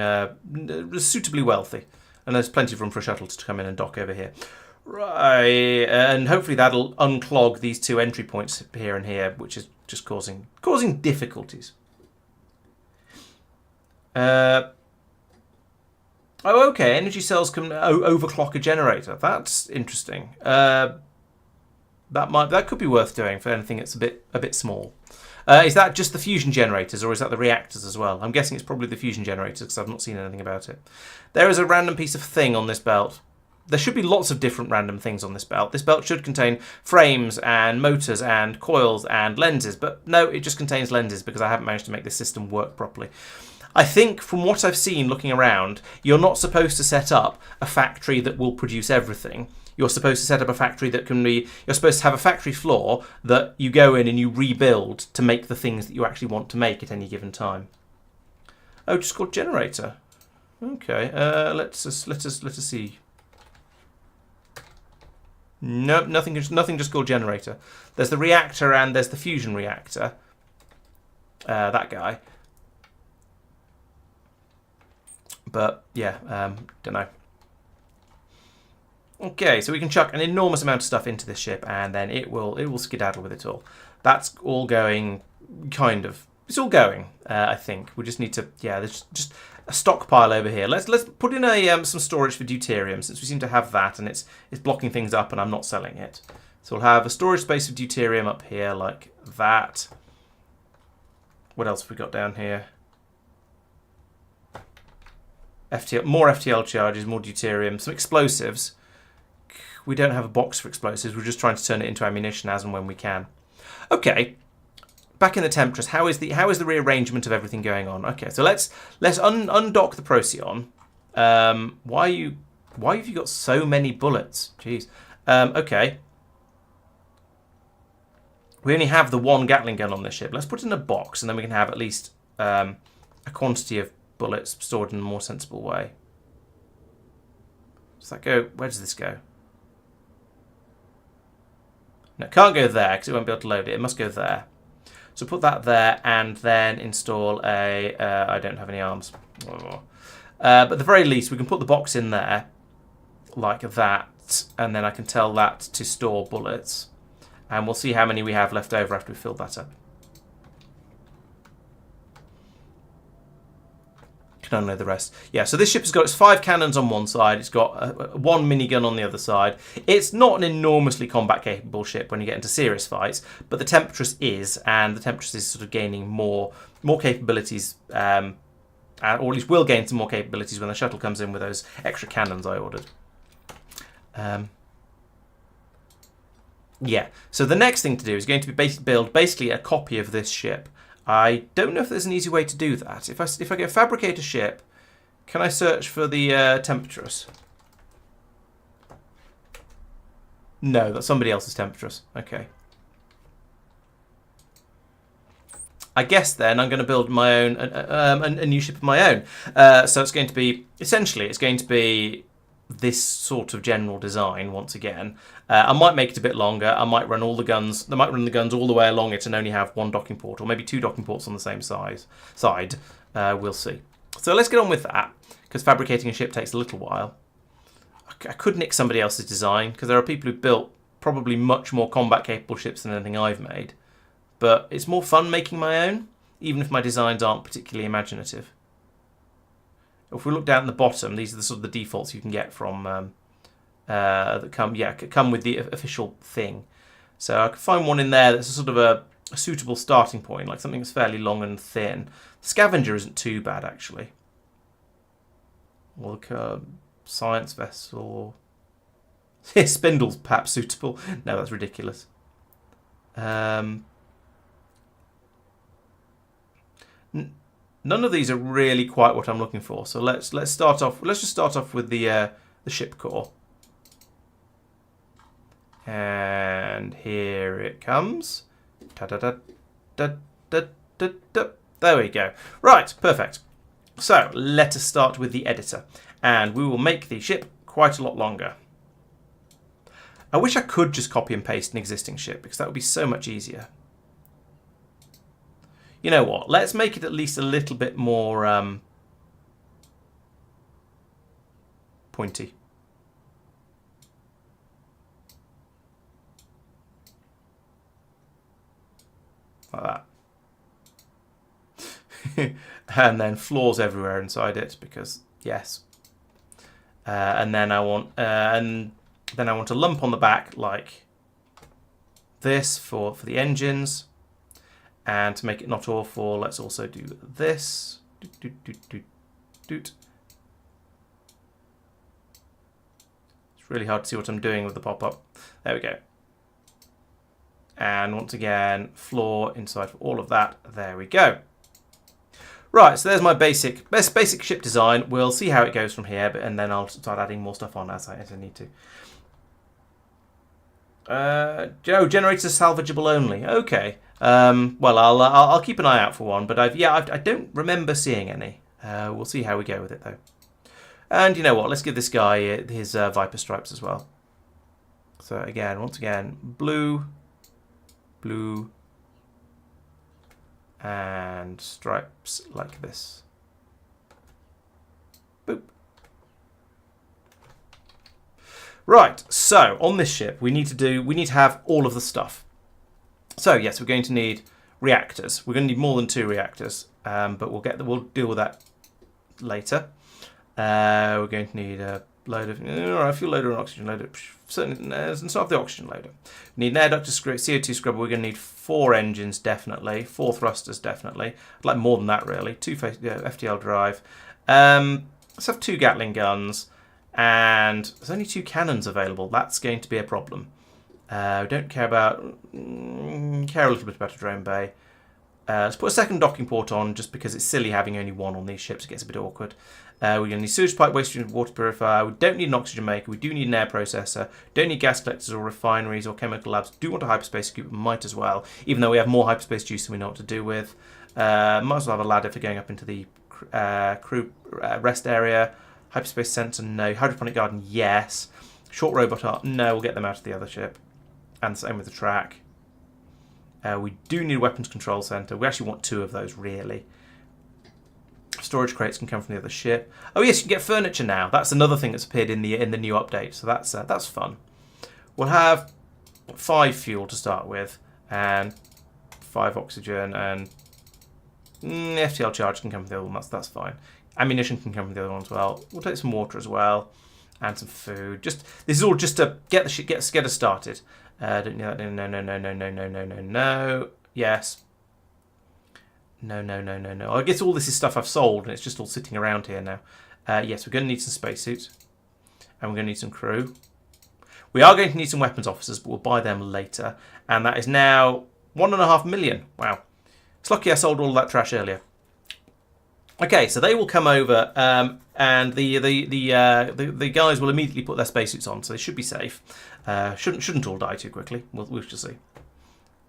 suitably wealthy. And there's plenty of room for a shuttle to come in and dock over here. Right, and hopefully that'll unclog these two entry points here and here, which is just causing difficulties. Oh, okay. Energy cells can overclock a generator. That's interesting. That could be worth doing for anything that's a bit small. Is that just the fusion generators, or is that the reactors as well? I'm guessing it's probably the fusion generators because I've not seen anything about it. There is a random piece of thing on this belt. There should be lots of different random things on this belt. This belt should contain frames and motors and coils and lenses, but no, it just contains lenses because I haven't managed to make this system work properly. I think from what I've seen looking around, you're not supposed to set up a factory that will produce everything. You're supposed to set up a factory that can be... You're supposed to have a factory floor that you go in and you rebuild to make the things that you actually want to make at any given time. Oh, just called generator. Okay, let us see. No, nothing just called generator. There's the reactor and there's the fusion reactor. That guy. But yeah, don't know. Okay, so we can chuck an enormous amount of stuff into this ship, and then it will skedaddle with it all. That's all going, kind of. It's all going. I think we just need to. Yeah, there's just a stockpile over here. Let's put in some storage for deuterium, since we seem to have that, and it's blocking things up, and I'm not selling it. So we'll have a storage space of deuterium up here like that. What else have we got down here? More FTL charges, more deuterium, some explosives. We don't have a box for explosives. We're just trying to turn it into ammunition as and when we can. Okay, back in the Temptress. How is the rearrangement of everything going on? Okay, so let's undock the Procyon. Why have you got so many bullets? Jeez. Okay. We only have the one Gatling gun on this ship. Let's put it in a box, and then we can have at least a quantity of bullets stored in a more sensible way. Does that go? Where does this go? No, it can't go there because it won't be able to load it. It must go there. So put that there and then install a... I don't have any arms. But at the very least, we can put the box in there like that, and then I can tell that to store bullets. And we'll see how many we have left over after we've filled that up. Can only know the rest. Yeah, so this ship has got its 5 cannons on one side. It's got one minigun on the other side. It's not an enormously combat capable ship when you get into serious fights, but the Temptress is, and the Temptress is sort of gaining more capabilities, or at least will gain some more capabilities when the shuttle comes in with those extra cannons I ordered. Yeah, so the next thing to do is going to be build basically a copy of this ship. I don't know if there's an easy way to do that. If I go fabricate a ship, can I search for the Temptress? No, that's somebody else's Temptress. Okay. I guess then I'm going to build my own a new ship of my own. So it's going to be essentially this sort of general design once again. I might make it a bit longer. I might run all the guns. I might run the guns all the way along it and only have one docking port, or maybe 2 docking ports on the same side. We'll see. So let's get on with that, because fabricating a ship takes a little while. I could nick somebody else's design, because there are people who've built probably much more combat capable ships than anything I've made. But it's more fun making my own, even if my designs aren't particularly imaginative. If we look down at the bottom, these are the sort of the defaults you can get from that come with the official thing. So I could find one in there that's a sort of a suitable starting point, like something that's fairly long and thin. The Scavenger isn't too bad actually. Or science vessel. Spindle's perhaps suitable. No, that's ridiculous. None of these are really quite what I'm looking for. So let's start off. Let's just start off with the ship core. And here it comes. Da, da, da, da, da, da, da. There we go. Right, perfect. So let us start with the editor, and we will make the ship quite a lot longer. I wish I could just copy and paste an existing ship, because that would be so much easier. You know what? Let's make it at least a little bit more pointy. Like that. And then floors everywhere inside it, because yes. And then I want a lump on the back like this for the engines. And to make it not awful, let's also do this. It's really hard to see what I'm doing with the pop-up. There we go. And once again, floor inside for all of that. There we go. Right, so there's my basic ship design. We'll see how it goes from here, and then I'll start adding more stuff on as I need to. Joe, generators salvageable only. Okay. Well, I'll keep an eye out for one, but I don't remember seeing any. We'll see how we go with it though. And you know what? Let's give this guy his Viper stripes as well. So again, once again, blue, blue, and stripes like this. Boop. Right. So on this ship, we need to have all of the stuff. So yes, we're going to need reactors. We're going to need more than 2 reactors, but we'll deal with that later. We're going to need a load of a fuel loader and oxygen loader. Certainly, let's start with the oxygen loader. We need an air duct, CO2 scrubber. We're going to need 4 engines definitely, 4 thrusters definitely. I'd like more than that really. 2 FTL drive. Let's have 2 Gatling guns, and there's only 2 cannons available. That's going to be a problem. We don't care a little bit about a drone bay. Let's put a second docking port on, just because it's silly having only 1 on these ships. It gets a bit awkward. We're going to need sewage pipe, waste stream, water purifier. We don't need an oxygen maker. We do need an air processor. Don't need gas collectors or refineries or chemical labs. Do want a hyperspace cube? Might as well, even though we have more hyperspace juice than we know what to do with. Might as well have a ladder for going up into the crew rest area. Hyperspace sensor, no. Hydroponic garden, yes. Short robot art, no. We'll get them out of the other ship. And the same with the track. We do need a weapons control center. We actually want 2 of those, really. Storage crates can come from the other ship. Oh yes, you can get furniture now. That's another thing that's appeared in the new update. So that's fun. We'll have 5 fuel to start with, and 5 oxygen, and FTL charge can come from the other one. That's fine. Ammunition can come from the other one as well. We'll take some water as well, and some food. This is all just to get us started. Don't need that. No. Yes. No. I guess all this is stuff I've sold, and it's just all sitting around here now. Yes, we're going to need some spacesuits, and we're going to need some crew. We are going to need some weapons officers, but we'll buy them later. And that is now 1.5 million. Wow. It's lucky I sold all that trash earlier. Okay, so they will come over, and the guys will immediately put their spacesuits on, so they should be safe. Shouldn't all die too quickly. We'll just see.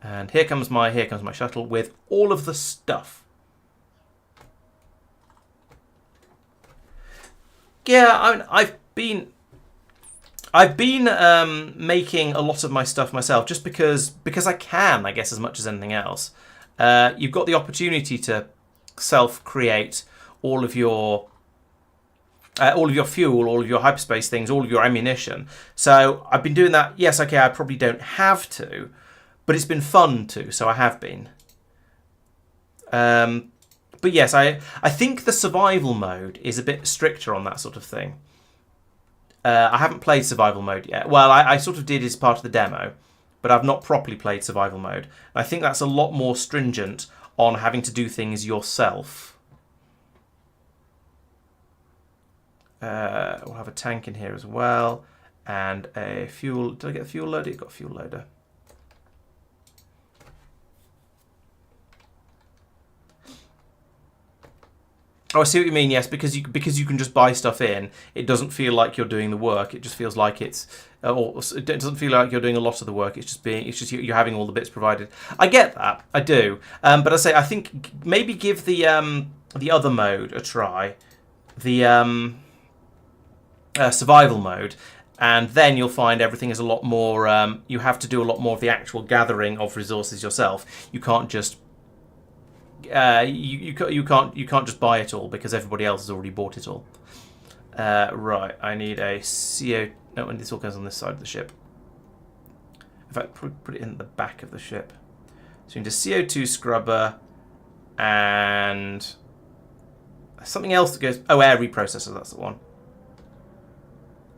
And here comes my shuttle with all of the stuff. Yeah, I've been making a lot of my stuff myself, just because I can, I guess, as much as anything else. You've got the opportunity to self-create all of your fuel, all of your hyperspace things, all of your ammunition. So I've been doing that. Yes, okay, I probably don't have to, but it's been fun to, so I have been. But yes, I think the survival mode is a bit stricter on that sort of thing. I haven't played survival mode yet. Well, I sort of did as part of the demo, but I've not properly played survival mode. And I think that's a lot more stringent on having to do things yourself. We'll have a tank in here as well. And a fuel... Did I get a fuel loader? It got a fuel loader. Oh, I see what you mean. Yes, because you can just buy stuff in. It doesn't feel like you're doing the work. It just feels like it's, or it doesn't feel like you're doing a lot of the work. It's just you're having all the bits provided. I get that. I do. But I think maybe give the other mode a try, the survival mode, and then you'll find everything is a lot more. You have to do a lot more of the actual gathering of resources yourself. You can't just you can't just buy it all because everybody else has already bought it all. Right, I need a CO. No, and this all goes on this side of the ship. In fact, put it in the back of the ship. So you need a CO2 scrubber and something else that goes. Oh, air reprocessor. That's the one.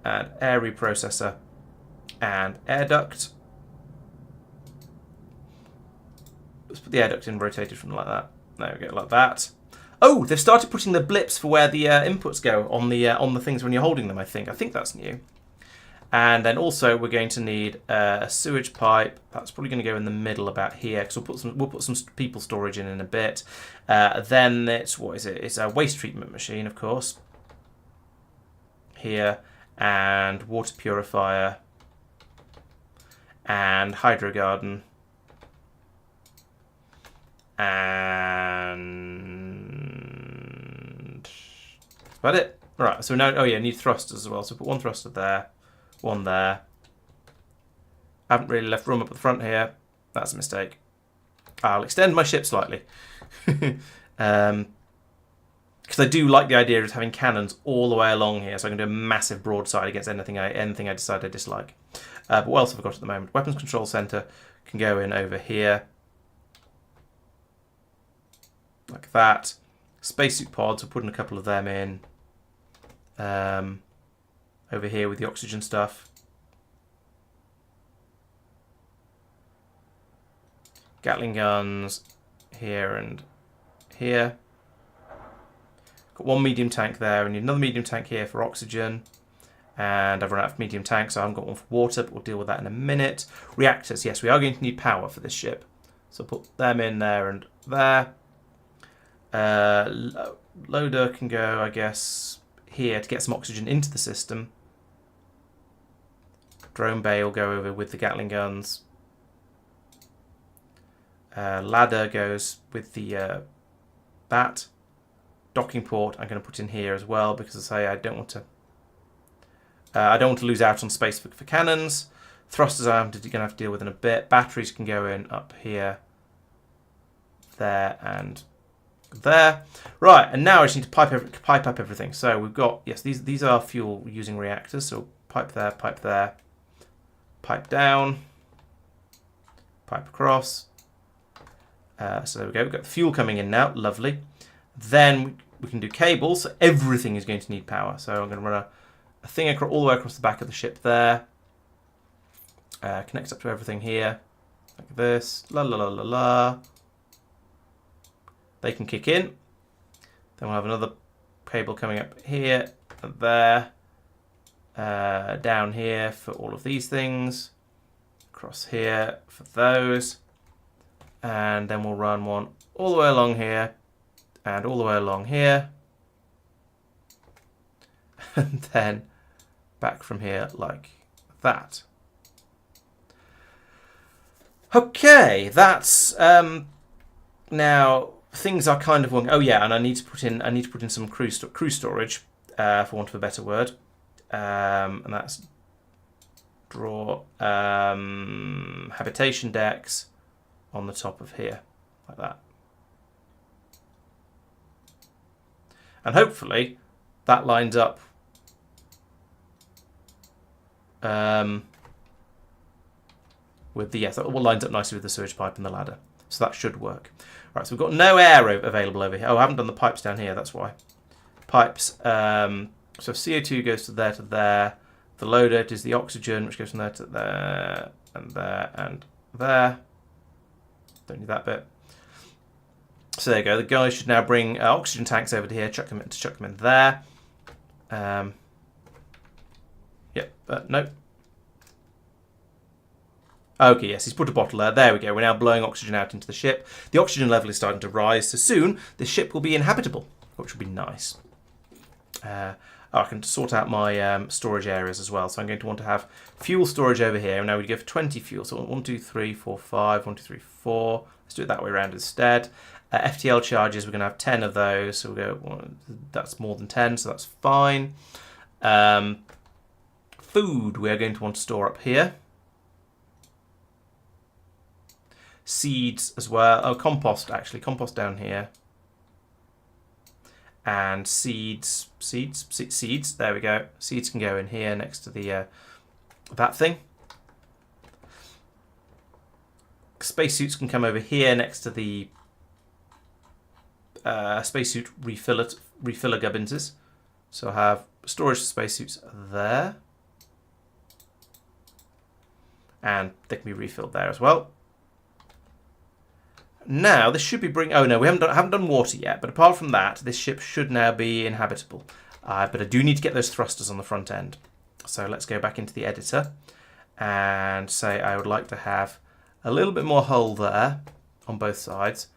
And air reprocessor and air duct. Let's put the air duct in rotated from like that. There we go, like that. Oh, they've started putting the blips for where the inputs go on the things when you're holding them. I think that's new. And then also we're going to need a sewage pipe. That's probably going to go in the middle about here because we'll put some people storage in a bit. Then it's what is it? It's a waste treatment machine, of course. Here and water purifier and hydro garden. And that's about it. Right, so now, oh yeah, need thrusters as well. So put one thruster there, one there. I haven't really left room up at the front here. That's a mistake. I'll extend my ship slightly. Because I do like the idea of having cannons all the way along here, so I can do a massive broadside against anything I decide I dislike. But what else have I got at the moment? Weapons Control Center can go in over here. Like that. Spacesuit pods, we're putting a couple of them in. Over here with the oxygen stuff. Gatling guns here and here. Got one medium tank there. We need another medium tank here for oxygen. And I've run out of medium tanks, so I haven't got one for water, but we'll deal with that in a minute. Reactors, yes, we are going to need power for this ship. So put them in there and there. Loader can go, I guess, here to get some oxygen into the system. Drone bay will go over with the Gatling guns. Ladder goes with the bat. Docking port I'm going to put in here as well because I say I don't want to lose out on space for cannons. Thrusters I'm going to have to deal with in a bit. Batteries can go in up here, there, and there. Right, and now I just need to pipe up everything. So we've got, yes, these are fuel using reactors. So pipe there, pipe down, pipe across. So there we go. We've got fuel coming in now. Lovely. Then we can do cables. So everything is going to need power. So I'm going to run a thing all the way across the back of the ship there. Connects up to everything here. Like this. La la la la la. They can kick in. Then we'll have another cable coming up here and there. Down here for all of these things. Across here for those. And then we'll run one all the way along here. And all the way along here. And then back from here like that. Okay, that's now things are kind of wrong. Oh yeah, and I need to put in some crew storage, for want of a better word, and that's draw habitation decks on the top of here like that, and hopefully that lines up. With the, yes, that all lines up nicely with the sewage pipe and the ladder. So that should work. Right, so we've got no air available over here. Oh, I haven't done the pipes down here, that's why. Pipes, so CO2 goes to there, The loader does the oxygen, which goes from there to there, and there, and there. Don't need that bit. So there you go. The guys should now bring oxygen tanks over to here, chuck them in there. Yep, no. Okay, yes, he's put a bottle there. There we go. We're now blowing oxygen out into the ship. The oxygen level is starting to rise, so soon the ship will be inhabitable, which will be nice. I can sort out my storage areas as well. So I'm going to want to have fuel storage over here. And now we go for 20 fuel. So 1, 2, 3, 4, 5, 1, 2, 3, 4. Let's do it that way around instead. FTL charges, we're going to have 10 of those. So we'll go, well, that's more than 10, so that's fine. Food, we're going to want to store up here. Seeds as well. Oh, compost, actually. Compost down here. And seeds. There we go. Seeds can go in here next to the that thing. Spacesuits can come over here next to the spacesuit refiller gubbinses. So I have storage spacesuits there. And they can be refilled there as well. Now, this should be oh no, we haven't done water yet, but apart from that, this ship should now be inhabitable. But I do need to get those thrusters on the front end. So let's go back into the editor and say I would like to have a little bit more hull there on both sides,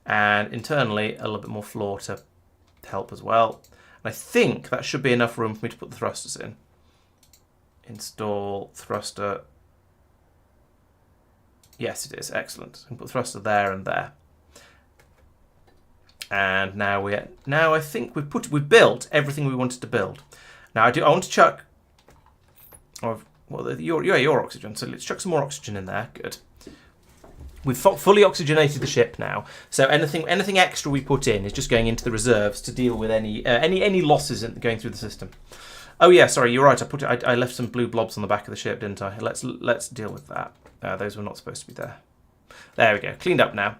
and internally a little bit more floor to help as well. And I think that should be enough room for me to put the thrusters in. Install thruster. Yes, it is. Excellent. I can put thruster there and there. And now I think we've built everything we wanted to build. Now I want to chuck your oxygen. So let's chuck some more oxygen in there. Good. We've fully oxygenated the ship now. So anything extra we put in is just going into the reserves to deal with any losses going through the system. Oh yeah, sorry, you're right. I left some blue blobs on the back of the ship, didn't I? Let's deal with that. Those were not supposed to be there. There we go. Cleaned up now.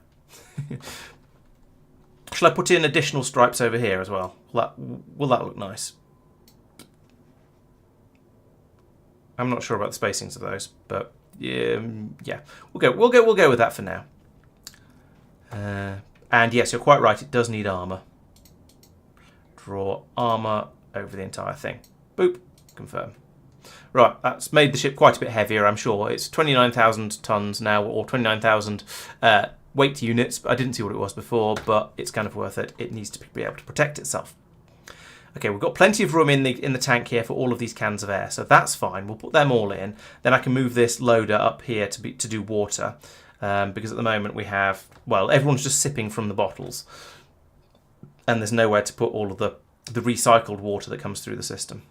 Shall I put in additional stripes over here as well? Will that look nice? I'm not sure about the spacings of those, but yeah, we'll go with that for now. And yes, you're quite right. It does need armor. Draw armor over the entire thing. Boop. Confirm. Right, that's made the ship quite a bit heavier, I'm sure. It's 29,000 tons now, or 29,000 weight units. I didn't see what it was before, but it's kind of worth it. It needs to be able to protect itself. Okay, we've got plenty of room in the tank here for all of these cans of air, so that's fine. We'll put them all in. Then I can move this loader up here to do water, because at the moment we have, well, everyone's just sipping from the bottles, and there's nowhere to put all of the recycled water that comes through the system.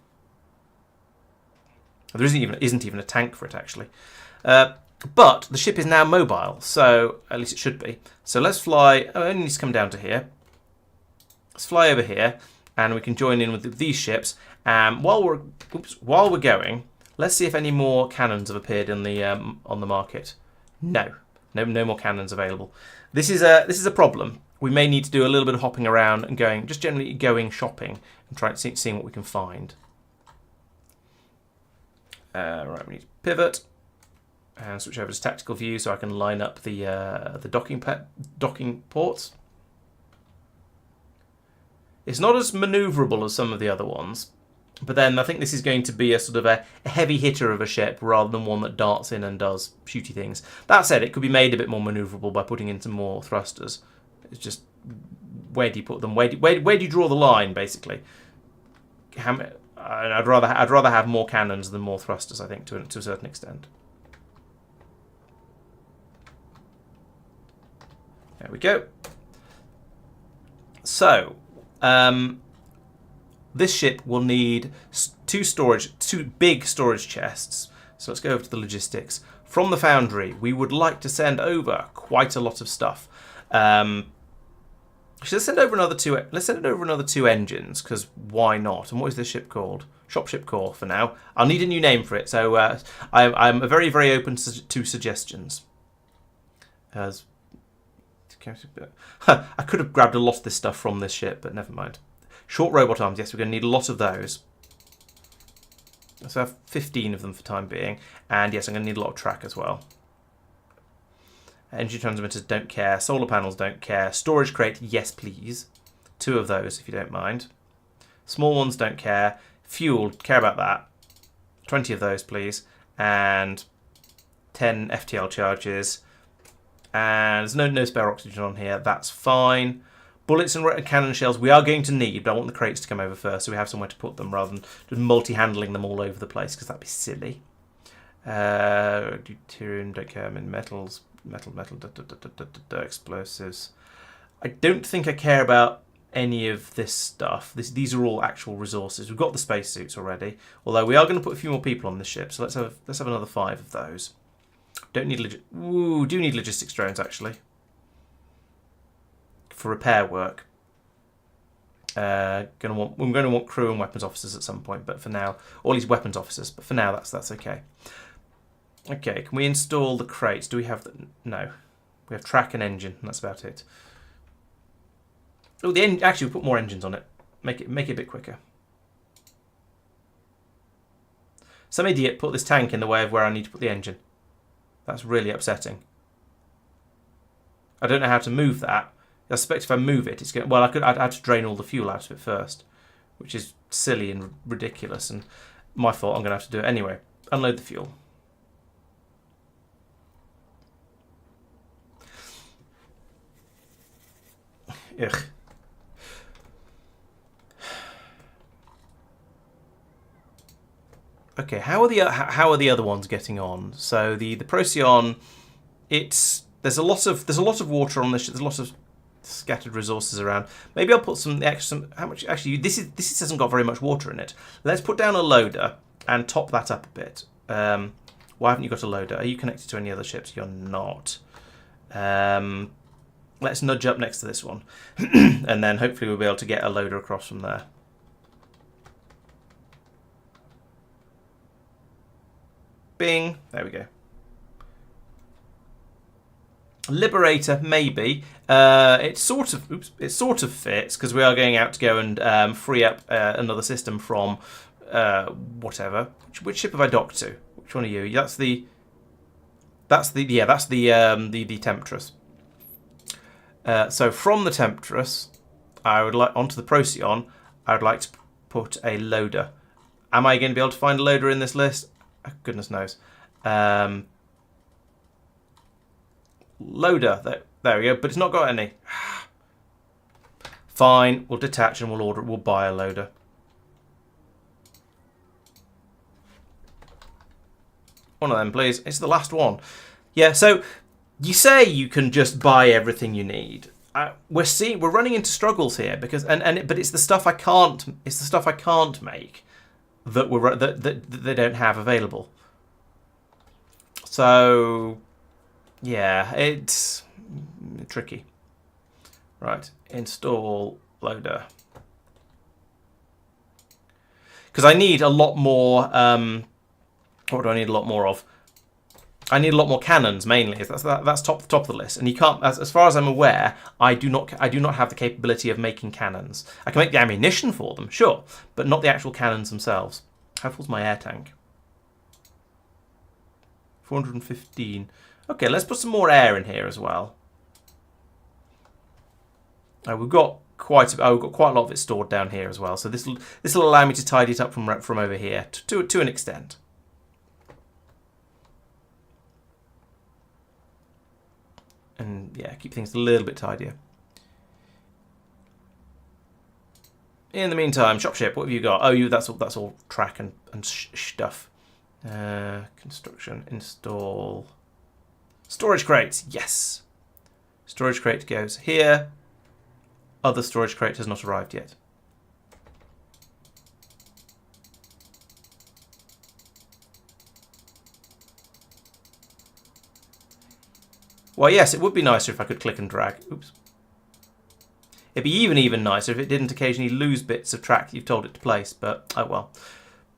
There isn't even a tank for it, actually. But the ship is now mobile, so at least it should be. So let's fly. Oh, it only needs to come down to here. Let's fly over here, and we can join in with these ships. While we're going, let's see if any more cannons have appeared in the on the market. No more cannons available. This is a problem. We may need to do a little bit of hopping around and generally going shopping and trying to seeing what we can find. Right, we need to pivot and switch over to tactical view so I can line up the docking ports. It's not as manoeuvrable as some of the other ones, but then I think this is going to be a sort of a heavy hitter of a ship rather than one that darts in and does shooty things. That said, it could be made a bit more manoeuvrable by putting in some more thrusters. It's just, where do you put them? Where do you draw the line, basically? I'd rather have more cannons than more thrusters, I think, to a certain extent. There we go. So, this ship will need two big storage chests. So let's go over to the logistics. From the foundry, we would like to send over quite a lot of stuff. Let's send over another two. Let's send it over another 2 engines, because why not? And what is this ship called? Shopship Core for now. I'll need a new name for it, so I'm very, very open to suggestions. I could have grabbed a lot of this stuff from this ship, but never mind. Short robot arms. Yes, we're going to need a lot of those. So I have 15 of them for time being, and yes, I'm going to need a lot of track as well. Energy transmitters don't care. Solar panels don't care. Storage crate, yes please. 2 of those if you don't mind. Small ones don't care. Fuel, care about that. 20 of those, please. And 10 FTL charges. And there's no spare oxygen on here. That's fine. Bullets and cannon shells we are going to need, but I want the crates to come over first so we have somewhere to put them rather than just multi-handling them all over the place, because that'd be silly. Deuterium, don't care, metals, metal, explosives. I don't think I care about any of this stuff. These are all actual resources. We've got the spacesuits already, although we are going to put a few more people on this ship, so let's have another 5 of those. Don't need do need logistics drones actually for repair work. We're going to want crew and weapons officers at some point, but for now, all these weapons officers. But for now, that's okay. Okay, can we install the crates? Do we have the? No, we have track and engine. And that's about it. Oh, actually, we'll put more engines on it. Make it a bit quicker. Some idiot put this tank in the way of where I need to put the engine. That's really upsetting. I don't know how to move that. I suspect if I move it, it's going. Well, I'd have to drain all the fuel out of it first, which is silly and ridiculous, and my fault. I'm going to have to do it anyway. Unload the fuel. Ugh. Okay, how are the other ones getting on? So the Procyon, there's a lot of water on this. There's a lot of scattered resources around. Maybe I'll put some how much actually this hasn't got very much water in it. Let's put down a loader and top that up a bit. Why haven't you got a loader? Are you connected to any other ships? You're not. Let's nudge up next to this one and then hopefully we'll be able to get a loader across from there. Bing, there we go. Liberator, maybe. It sort of fits because we are going out to go and free up another system from whatever. Which ship have I docked to? Which one are you? That's the Temptress. So from the Temptress, I would like onto the Procyon. I would like to put a loader. Am I going to be able to find a loader in this list? Oh, goodness knows. Loader. There we go. But it's not got any. Fine. We'll detach and we'll buy a loader. One of them, please. It's the last one. Yeah. So you say you can just buy everything you need. We're running into struggles here because but it's the stuff I can't. It's the stuff I can't make that they don't have available. So yeah, it's tricky. Right, install loader. Because I need a lot more. What do I need a lot more of? I need a lot more cannons mainly. That's top of the list, and you can't. As far as I'm aware, I do not have the capability of making cannons. I can make the ammunition for them, sure, but not the actual cannons themselves. How full's my air tank? 415. Okay, let's put some more air in here as well. We've got quite a lot of it stored down here as well. So this will allow me to tidy it up from over here to an extent. And yeah, keep things a little bit tidier. In the meantime, shopship, what have you got? Oh, that's all track and stuff. Construction, install, storage crates. Yes, storage crate goes here. Other storage crate has not arrived yet. Well, yes, it would be nicer if I could click and drag. Oops. It'd be even nicer if it didn't occasionally lose bits of track that you've told it to place, but oh well.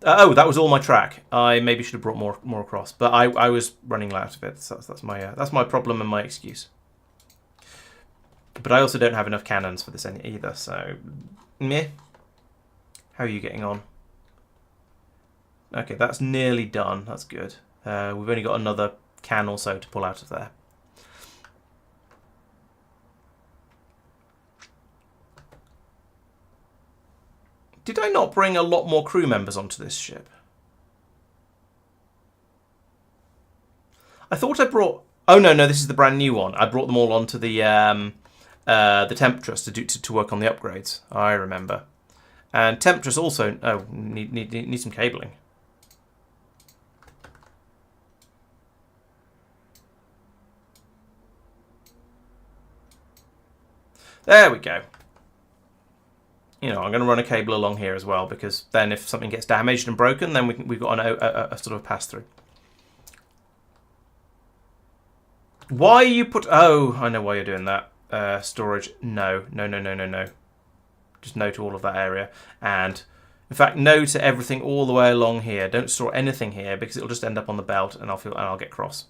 Oh, that was all my track. I maybe should have brought more across, but I was running out of it. So that's my problem and my excuse. But I also don't have enough cannons for this either, so meh. How are you getting on? Okay, that's nearly done. That's good. We've only got another can or so to pull out of there. Did I not bring a lot more crew members onto this ship? I thought I brought... Oh, no, this is the brand new one. I brought them all onto the Temptress to work on the upgrades. I remember. And Temptress also... Oh, need some cabling. There we go. You know, I'm going to run a cable along here as well, because then if something gets damaged and broken, then we've got a sort of pass-through. Why you put... Oh, I know why you're doing that. Storage. No. Just no to all of that area. And, in fact, no to everything all the way along here. Don't store anything here, because it'll just end up on the belt, and I'll get cross.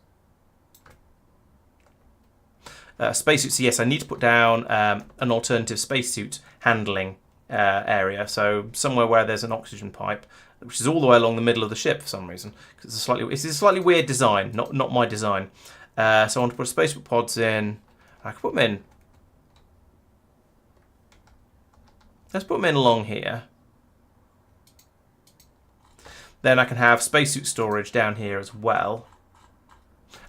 Spacesuits, yes, I need to put down an alternative spacesuit handling area. So somewhere where there's an oxygen pipe, which is all the way along the middle of the ship for some reason. It's a slightly weird design, not my design. So I want to put spacesuit pods in. I can put them in. Let's put them in along here. Then I can have spacesuit storage down here as well.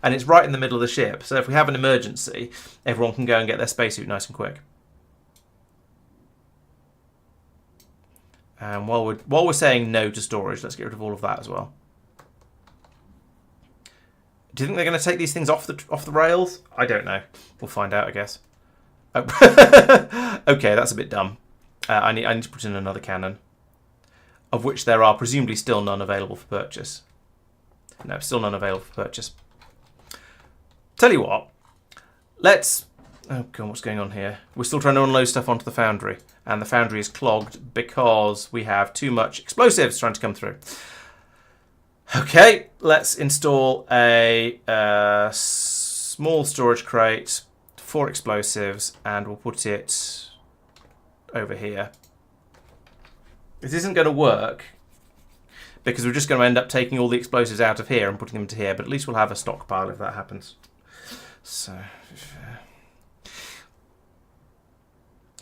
And it's right in the middle of the ship, so if we have an emergency, everyone can go and get their spacesuit nice and quick. And while we're saying no to storage, let's get rid of all of that as well. Do you think they're going to take these things off the rails? I don't know. We'll find out, I guess. Oh. Okay, that's a bit dumb. I need to put in another cannon, of which there are presumably still none available for purchase. No, still none available for purchase. Tell you what, let's... Oh, God, what's going on here? We're still trying to unload stuff onto the foundry, and the foundry is clogged because we have too much explosives trying to come through. Okay, let's install a small storage crate, 4 explosives, and we'll put it over here. This isn't going to work, because we're just going to end up taking all the explosives out of here and putting them into here, but at least we'll have a stockpile if that happens. So,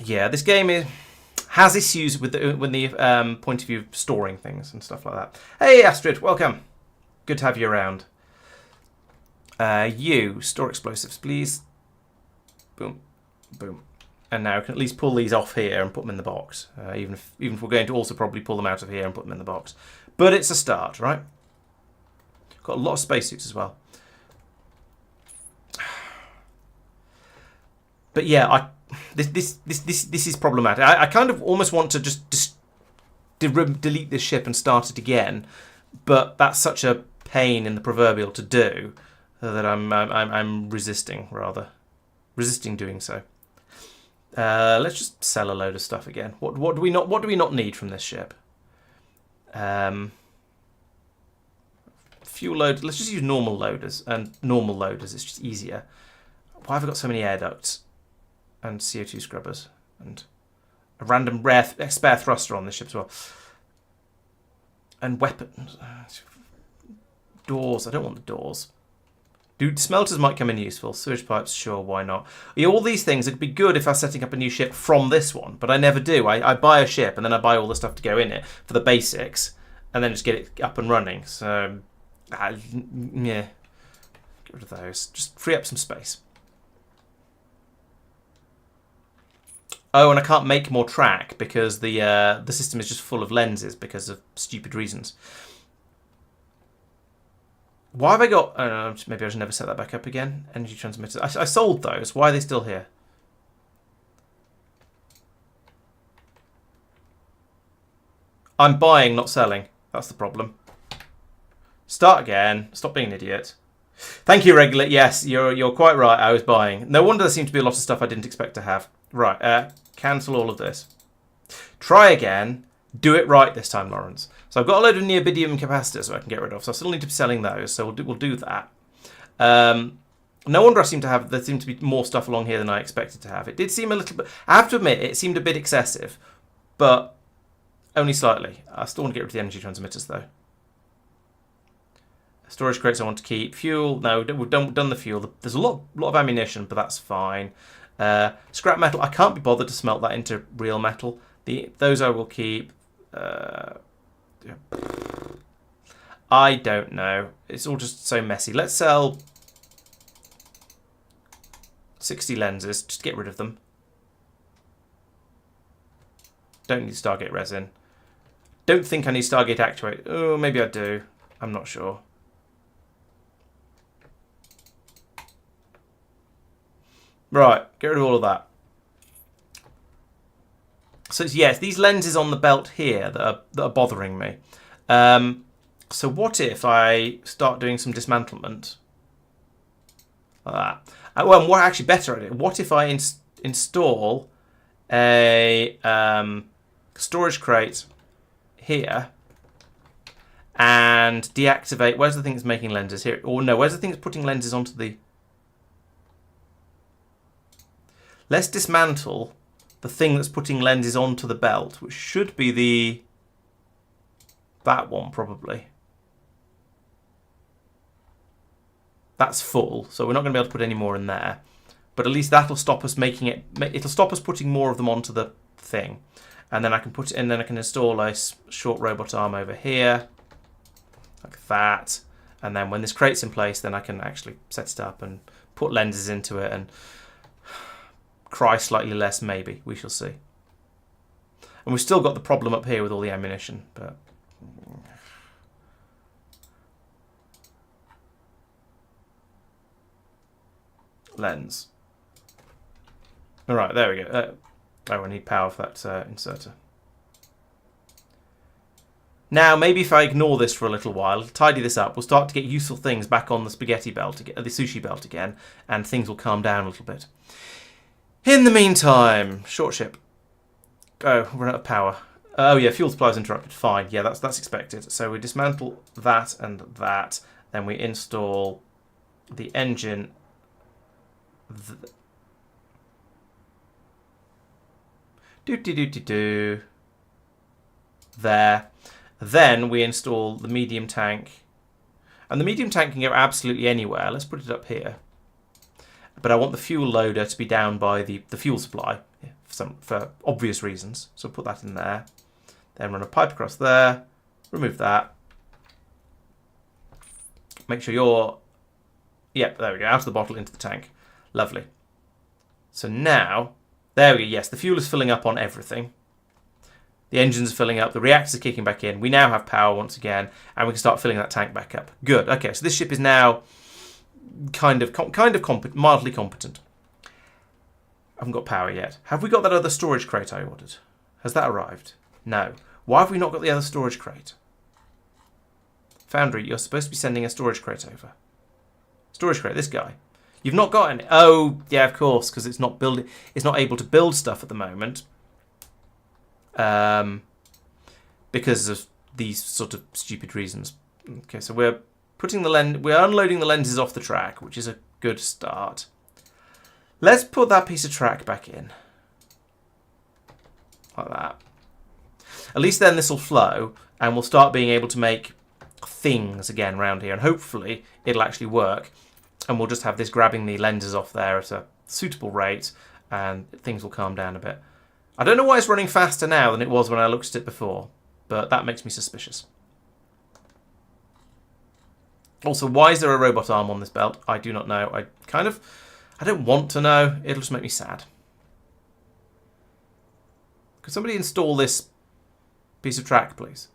yeah, this game has issues with the point of view of storing things and stuff like that. Hey, Astrid, welcome. Good to have you around. You, store explosives, please. Boom, boom. And now we can at least pull these off here and put them in the box. Even if we're going to also probably pull them out of here and put them in the box. But it's a start, right? Got a lot of spacesuits as well. But yeah, this is problematic. I kind of almost want to just delete this ship and start it again, but that's such a pain in the proverbial to do that I'm resisting doing so. Let's just sell a load of stuff again. What do we not need from this ship? Fuel load. Let's just use normal loaders, and normal loaders. It's just easier. Why have I got so many air ducts? And CO2 scrubbers, and a random rare spare thruster on this ship as well. And weapons. Doors. I don't want the doors. Dude, smelters might come in useful. Sewage pipes, sure, why not? Yeah, all these things, it'd be good if I was setting up a new ship from this one, but I never do. I buy a ship, and then I buy all the stuff to go in it for the basics, and then just get it up and running. So, yeah. Get rid of those. Just free up some space. Oh, and I can't make more track because the system is just full of lenses because of stupid reasons. Why have I got... maybe I should never set that back up again. Energy transmitters. I sold those. Why are they still here? I'm buying, not selling. That's the problem. Start again. Stop being an idiot. Thank you, Regulate. Yes, you're quite right. I was buying. No wonder there seemed to be a lot of stuff I didn't expect to have. Right. Cancel all of this. Try again. Do it right this time, Laurence. So I've got a load of neobidium capacitors I can get rid of. So I still need to be selling those. So we'll do that. No wonder there seemed to be more stuff along here than I expected to have. It did seem a little bit... I have to admit, it seemed a bit excessive. But only slightly. I still want to get rid of the energy transmitters, though. Storage crates I want to keep. Fuel. No, we've done the fuel. There's a lot of ammunition, but that's fine. Scrap metal. I can't be bothered to smelt that into real metal. Those I will keep. I don't know. It's all just so messy. Let's sell 60 lenses. Just get rid of them. Don't need Stargate resin. Don't think I need Stargate actuator. Oh, maybe I do. I'm not sure. Right, get rid of all of that. So yes, these lenses on the belt here that are bothering me. So what if I start doing some dismantlement? Like that. Well, what actually better at it? What if I install a storage crate here and deactivate? Where's the thing that's making lenses here? Or no, where's the thing that's putting lenses onto the? Let's dismantle the thing that's putting lenses onto the belt, which should be that one probably. That's full, so we're not going to be able to put any more in there. But at least that'll stop us making it. It'll stop us putting more of them onto the thing, and then I can put it in. Then I can install a short robot arm over here, like that. And then when this crate's in place, then I can actually set it up and put lenses into it and cry slightly less. Maybe we shall see. And we've still got the problem up here with all the ammunition, but. Lens. All right, there we go. Oh, I need power for that inserter. Now, maybe if I ignore this for a little while, tidy this up, we'll start to get useful things back on the spaghetti belt, the sushi belt again, and things will calm down a little bit. In the meantime, short ship. Oh, we're out of power. Oh yeah, fuel supply is interrupted. Fine, yeah, that's expected. So we dismantle that and that, then we install the engine. There. Then we install the medium tank. And the medium tank can go absolutely anywhere. Let's put it up here. But I want the fuel loader to be down by the fuel supply for obvious reasons. So put that in there. Then run a pipe across there. Remove that. Make sure you're... Yep, there we go. Out of the bottle, into the tank. Lovely. So now, there we go. Yes, the fuel is filling up on everything. The engine's filling up. The reactor's kicking back in. We now have power once again, and we can start filling that tank back up. Good. Okay, so this ship is now kind of competent, mildly competent. I haven't got power yet. Have we got that other storage crate I ordered? Has that arrived? No. Why have we not got the other storage crate? Foundry, you're supposed to be sending a storage crate over. Storage crate, this guy. You've not got any. Oh, yeah, of course, because it's not building. It's not able to build stuff at the moment, because of these sort of stupid reasons. Okay, so we're unloading the lenses off the track, which is a good start. Let's put that piece of track back in, like that. At least then this will flow, and we'll start being able to make things again around here, and hopefully it'll actually work. And we'll just have this grabbing the lenses off there at a suitable rate, and things will calm down a bit. I don't know why it's running faster now than it was when I looked at it before, but that makes me suspicious. Also, why is there a robot arm on this belt? I do not know. I don't want to know. It'll just make me sad. Could somebody install this piece of track, please?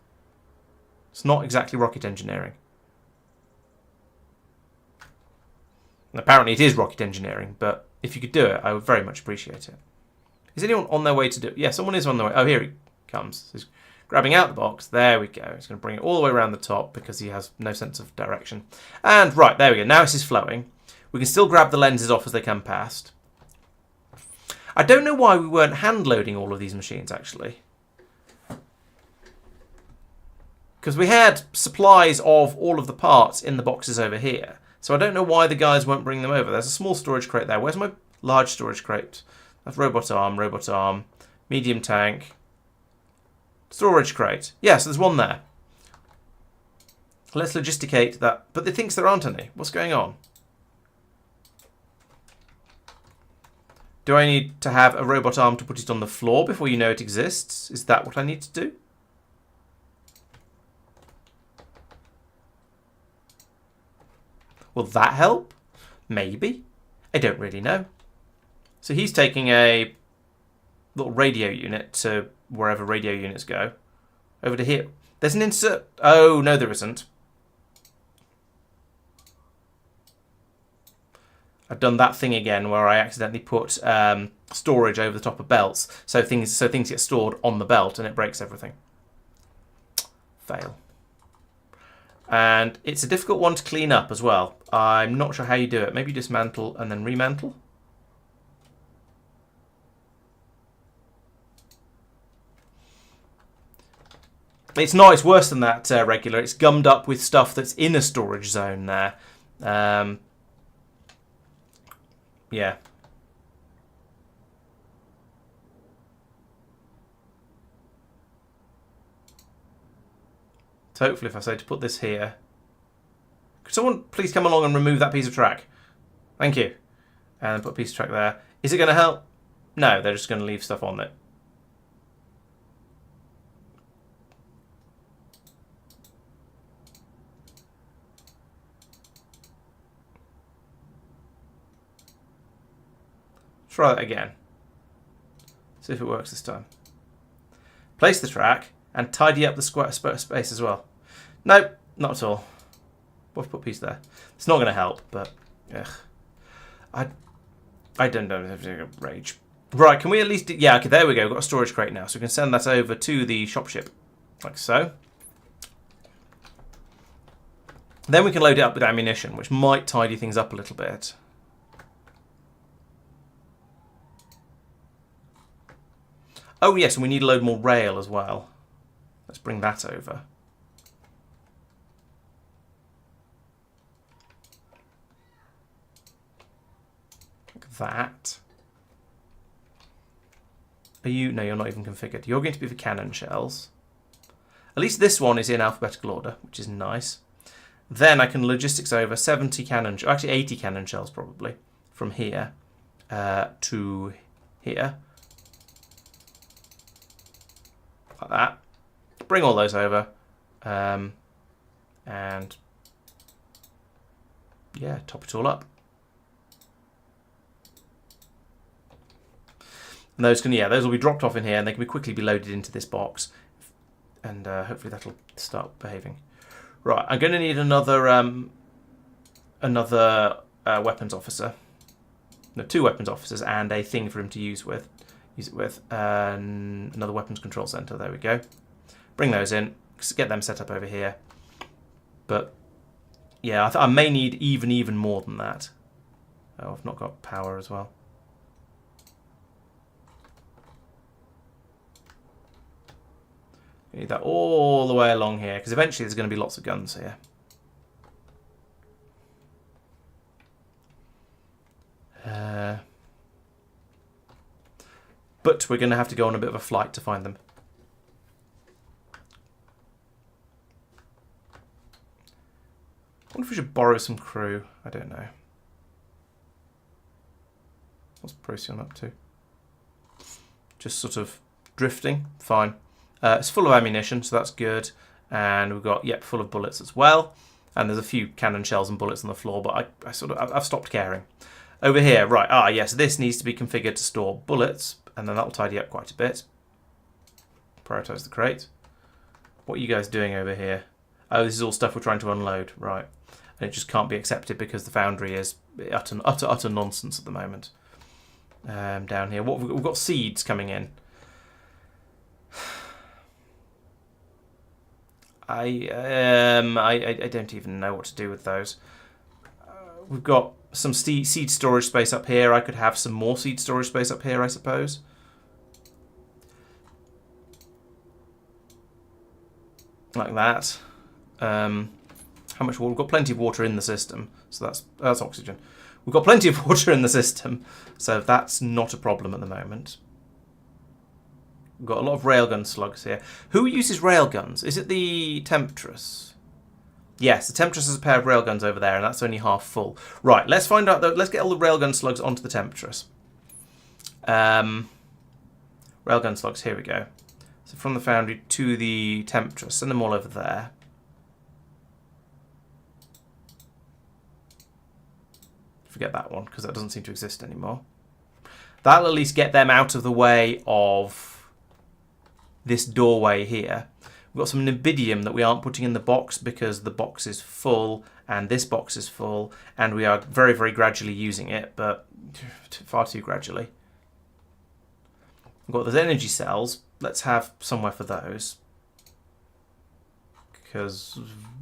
It's not exactly rocket engineering. Apparently it is rocket engineering, but if you could do it, I would very much appreciate it. Is anyone on their way to do it? Yeah, someone is on their way. Oh, here he comes. He's grabbing out the box. There we go. He's going to bring it all the way around the top because he has no sense of direction. And right, there we go. Now this is flowing. We can still grab the lenses off as they come past. I don't know why we weren't hand-loading all of these machines, actually. Because we had supplies of all of the parts in the boxes over here. So I don't know why the guys won't bring them over. There's a small storage crate there. Where's my large storage crate? That's robot arm, medium tank, storage crate. Yes, there's one there. Let's logisticate that. But it thinks there aren't any. What's going on? Do I need to have a robot arm to put it on the floor before you know it exists? Is that what I need to do? Will that help? Maybe. I don't really know. So he's taking a little radio unit to wherever radio units go. Over to here. There's an insert. Oh, no, there isn't. I've done that thing again where I accidentally put storage over the top of belts, so things get stored on the belt and it breaks everything. Fail. And it's a difficult one to clean up as well. I'm not sure how you do it. Maybe dismantle and then remantle. It's not. It's worse than that, regular. It's gummed up with stuff that's in a storage zone there. Yeah. So hopefully if I say to put this here... Could someone please come along and remove that piece of track? Thank you. And put a piece of track there. Is it going to help? No, they're just going to leave stuff on it. Try that again. See if it works this time. Place the track and tidy up the square space as well. Nope, not at all. What if I put a piece there? It's not going to help, but ugh. I don't know if I'm rage. Right, can we at least... Yeah, okay, there we go. We've got a storage crate now, so we can send that over to the shop ship. Like so. Then we can load it up with ammunition, which might tidy things up a little bit. Oh yes, and we need a load more rail as well. Let's bring that over. Like that. Are you? No, you're not even configured. You're going to be for cannon shells. At least this one is in alphabetical order, which is nice. Then I can logistics over 70 cannon, actually 80 cannon shells probably, from here to here. Like that. Bring all those over. And yeah, top it all up. And those can, those will be dropped off in here and they can quickly be loaded into this box. And hopefully that'll start behaving. Right, I'm going to need another weapons officer. No, 2 weapons officers and a thing for him to use it with. Another weapons control center. There we go. Bring those in. Get them set up over here. But yeah, I may need even more than that. Oh, I've not got power as well. I need that all the way along here because eventually there's going to be lots of guns here. But we're going to have to go on a bit of a flight to find them. I wonder if we should borrow some crew. I don't know. What's Procyon up to? Just sort of drifting. Fine. It's full of ammunition, so that's good. And we've got, full of bullets as well. And there's a few cannon shells and bullets on the floor, but I've stopped caring. Over here, right, yes, this needs to be configured to store bullets, and then that'll tidy up quite a bit. Prioritize the crate. What are you guys doing over here? Oh, this is all stuff we're trying to unload, right. And it just can't be accepted because the foundry is utter nonsense at the moment. Down here, we've got seeds coming in. I don't even know what to do with those. We've got some seed storage space up here. I could have some more seed storage space up here, I suppose. Like that. How much water? We've got plenty of water in the system, so that's oxygen. We've got plenty of water in the system, so that's not a problem at the moment. We've got a lot of railgun slugs here. Who uses railguns? Is it the Temptress? Yes, the Temptress has a pair of railguns over there, and that's only half full. Right, let's find out. Let's get all the railgun slugs onto the Temptress. Railgun slugs, here we go. So from the foundry to the Temptress, send them all over there. forget that one because that doesn't seem to exist anymore. That'll at least get them out of the way of this doorway here. We've got some Nibidium that we aren't putting in the box because the box is full and this box is full, and we are very, very gradually using it, but far too gradually. We've got those energy cells. Let's have somewhere for those. Because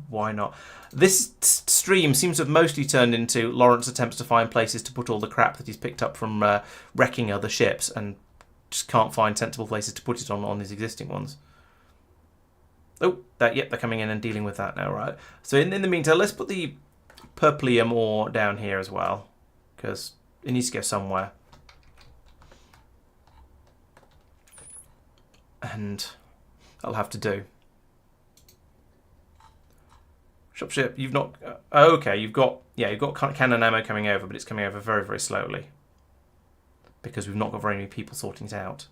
why not? This stream seems to have mostly turned into Laurence attempts to find places to put all the crap that he's picked up from wrecking other ships and just can't find sensible places to put it on his existing ones. Oh, yep, they're coming in and dealing with that now, right? So in the meantime, let's put the purplium ore down here as well, because it needs to go somewhere. And that'll have to do. Shopship, you've not... okay, you've got cannon ammo coming over, but it's coming over very, very slowly. Because we've not got very many people sorting it out.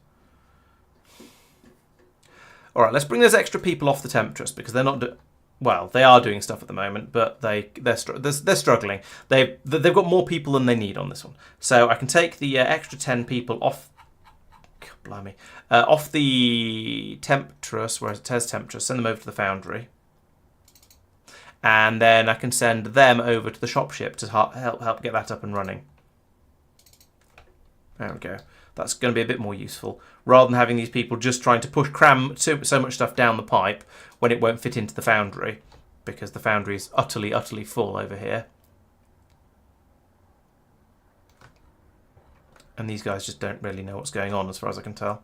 Alright, let's bring those extra people off the Temptress, because they're not... well, they are doing stuff at the moment, but they're struggling. They've got more people than they need on this one. So I can take the extra 10 people off... God, blimey. Off the Temptress, whereas it says Temptress, send them over to the Foundry. And then I can send them over to the Shopship to help get that up and running. There we go. That's going to be a bit more useful, rather than having these people just trying to cram so much stuff down the pipe when it won't fit into the Foundry, because the Foundry is utterly, utterly full over here. And these guys just don't really know what's going on, as far as I can tell.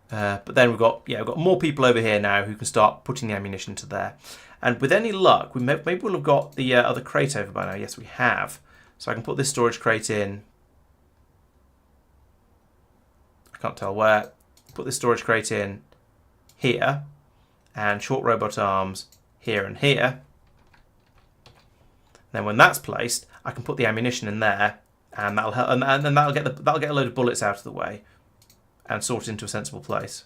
But then we've got more people over here now who can start putting the ammunition to there. And with any luck, maybe we'll have got the other crate over by now. Yes, we have. So I can put this storage crate in. I can't tell where. Put this storage crate in here. And short robot arms here and here. Then when that's placed, I can put the ammunition in there. And that'll help, and then that'll get a load of bullets out of the way. And sort it into a sensible place.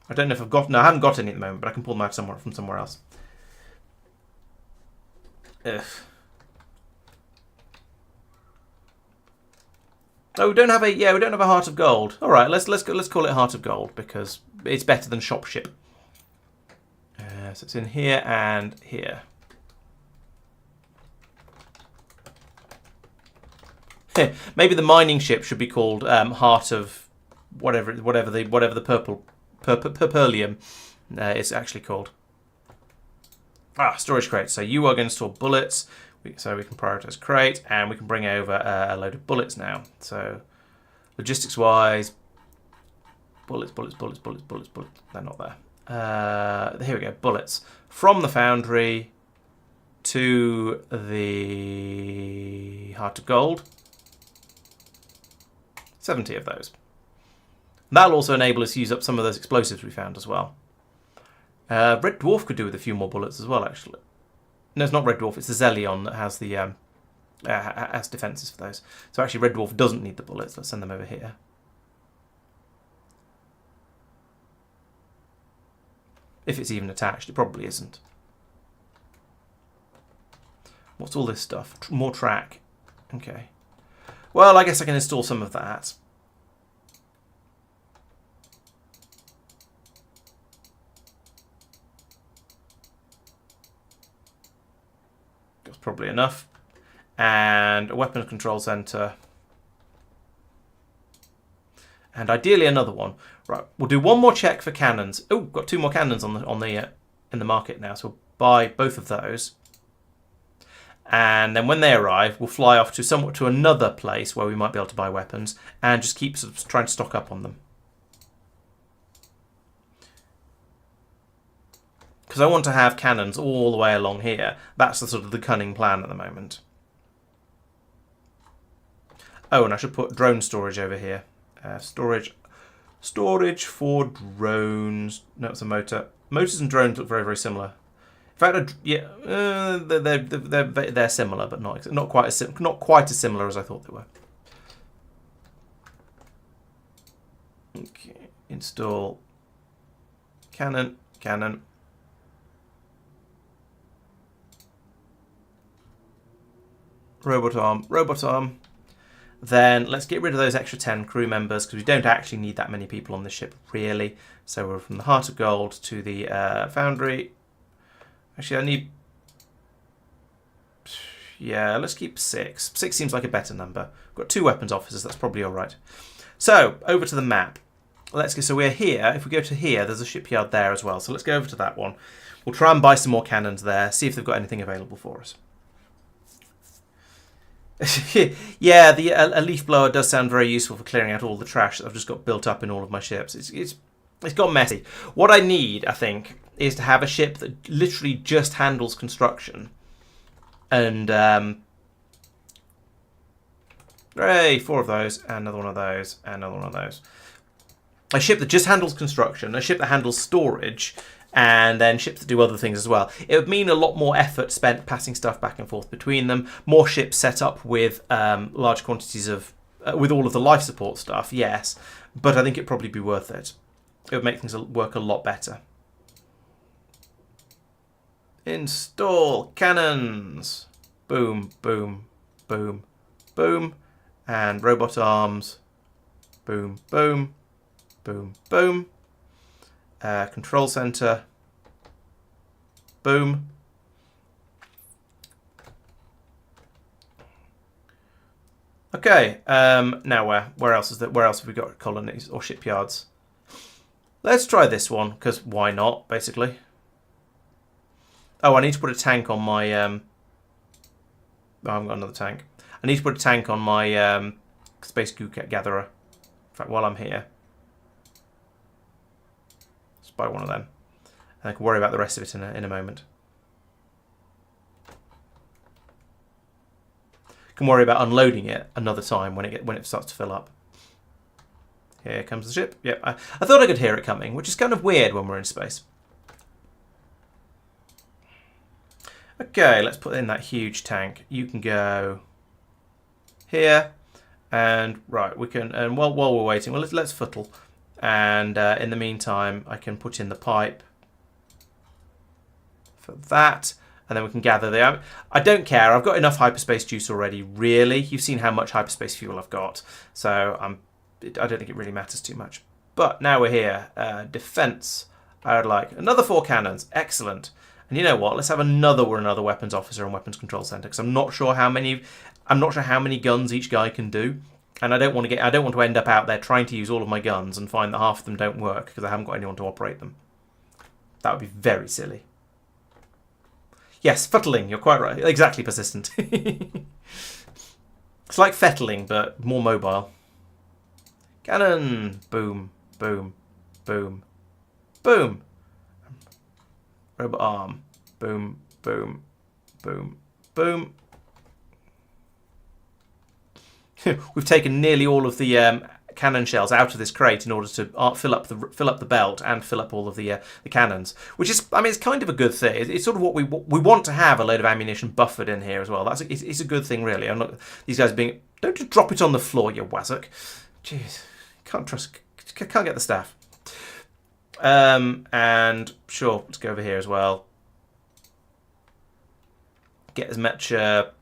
I don't know if I've got... no, I haven't got any at the moment, but I can pull them out from somewhere else. Ugh. Oh, we don't have a Heart of Gold. All right, let's call it Heart of Gold because it's better than Shopship. So it's in here and here. Maybe the mining ship should be called Heart of whatever the purplium is actually called. Storage crate. So you are going to store bullets. So we can prioritize crate, and we can bring over a load of bullets now. So logistics-wise, bullets. They're not there. Here we go. Bullets from the Foundry to the Heart of Gold. 70 of those. That'll also enable us to use up some of those explosives we found as well. Red Dwarf could do with a few more bullets as well, actually. No, it's not Red Dwarf, it's the Zelion that has the has defences for those. So actually Red Dwarf doesn't need the bullets. Let's send them over here. If it's even attached, it probably isn't. What's all this stuff? More track. Okay. Well, I guess I can install some of that. That's probably enough. And a weapons control center. And ideally another one. Right, we'll do one more check for cannons. Oh, got 2 more cannons in the market now, so we'll buy both of those. And then when they arrive, we'll fly off to another place where we might be able to buy weapons and just keep sort of trying to stock up on them. Because I want to have cannons all the way along here. That's the sort of the cunning plan at the moment. Oh, and I should put drone storage over here. Storage for drones. No, it's a motor. Motors and drones look very, very similar. In fact, they're similar, but not quite as similar as I thought they were. Okay, install cannon. robot arm, robot arm. Then let's get rid of those extra 10 crew members because we don't actually need that many people on the ship, really. So we're from the Heart of Gold to the Foundry. Actually, I need... Yeah, let's keep 6. 6 seems like a better number. We've got 2 weapons officers, that's probably all right. So, over to the map. Let's go. So we're here. If we go to here, there's a shipyard there as well. So let's go over to that one. We'll try and buy some more cannons there, see if they've got anything available for us. Yeah, a leaf blower does sound very useful for clearing out all the trash that I've just got built up in all of my ships. It's got messy. What I need, I think, is to have a ship that literally just handles construction. And, hooray, 4 of those, and another one of those, and another one of those. A ship that just handles construction, a ship that handles storage, and then ships that do other things as well. It would mean a lot more effort spent passing stuff back and forth between them. More ships set up with large quantities of, with all of the life support stuff, yes. But I think it'd probably be worth it. It would make things work a lot better. Install cannons. Boom, boom, boom, boom. And robot arms. Boom, boom, boom, boom. Control center. Boom. Okay. Now where else is that? Where else have we got colonies or shipyards? Let's try this one because why not? Basically. Oh, I need to put a tank on my. Oh, I haven't got another tank. I need to put a tank on my space goo gatherer. In fact, while I'm here. Buy one of them, and I can worry about the rest of it in a moment. Can worry about unloading it another time when it starts to fill up. Here comes the ship. Yep, I thought I could hear it coming, which is kind of weird when we're in space. Okay, let's put in that huge tank. You can go here, and right, we can. And while we're waiting, well, let's futtle. And in the meantime, I can put in the pipe for that, and then we can gather the... I don't care. I've got enough hyperspace juice already, really. You've seen how much hyperspace fuel I've got, so I don't think it really matters too much. But now we're here. Defense. I would like another 4 cannons. Excellent. And you know what? Let's have another weapons officer and weapons control center, because I'm not sure how many guns each guy can do. And I don't want to end up out there trying to use all of my guns and find that half of them don't work because I haven't got anyone to operate them. That would be very silly. Yes, futtling, you're quite right. Exactly, persistent. It's like fettling, but more mobile. Cannon! Boom, boom, boom, boom. Robot arm. Boom, boom, boom, boom. We've taken nearly all of the cannon shells out of this crate in order to fill up the belt and fill up all of the cannons, which is, I mean, it's kind of a good thing. It's sort of what we want to have a load of ammunition buffered in here as well. It's a good thing, really. I'm not these guys being. Don't just drop it on the floor, you wazzock. Jeez, can't get the staff. And sure, let's go over here as well. Get as much of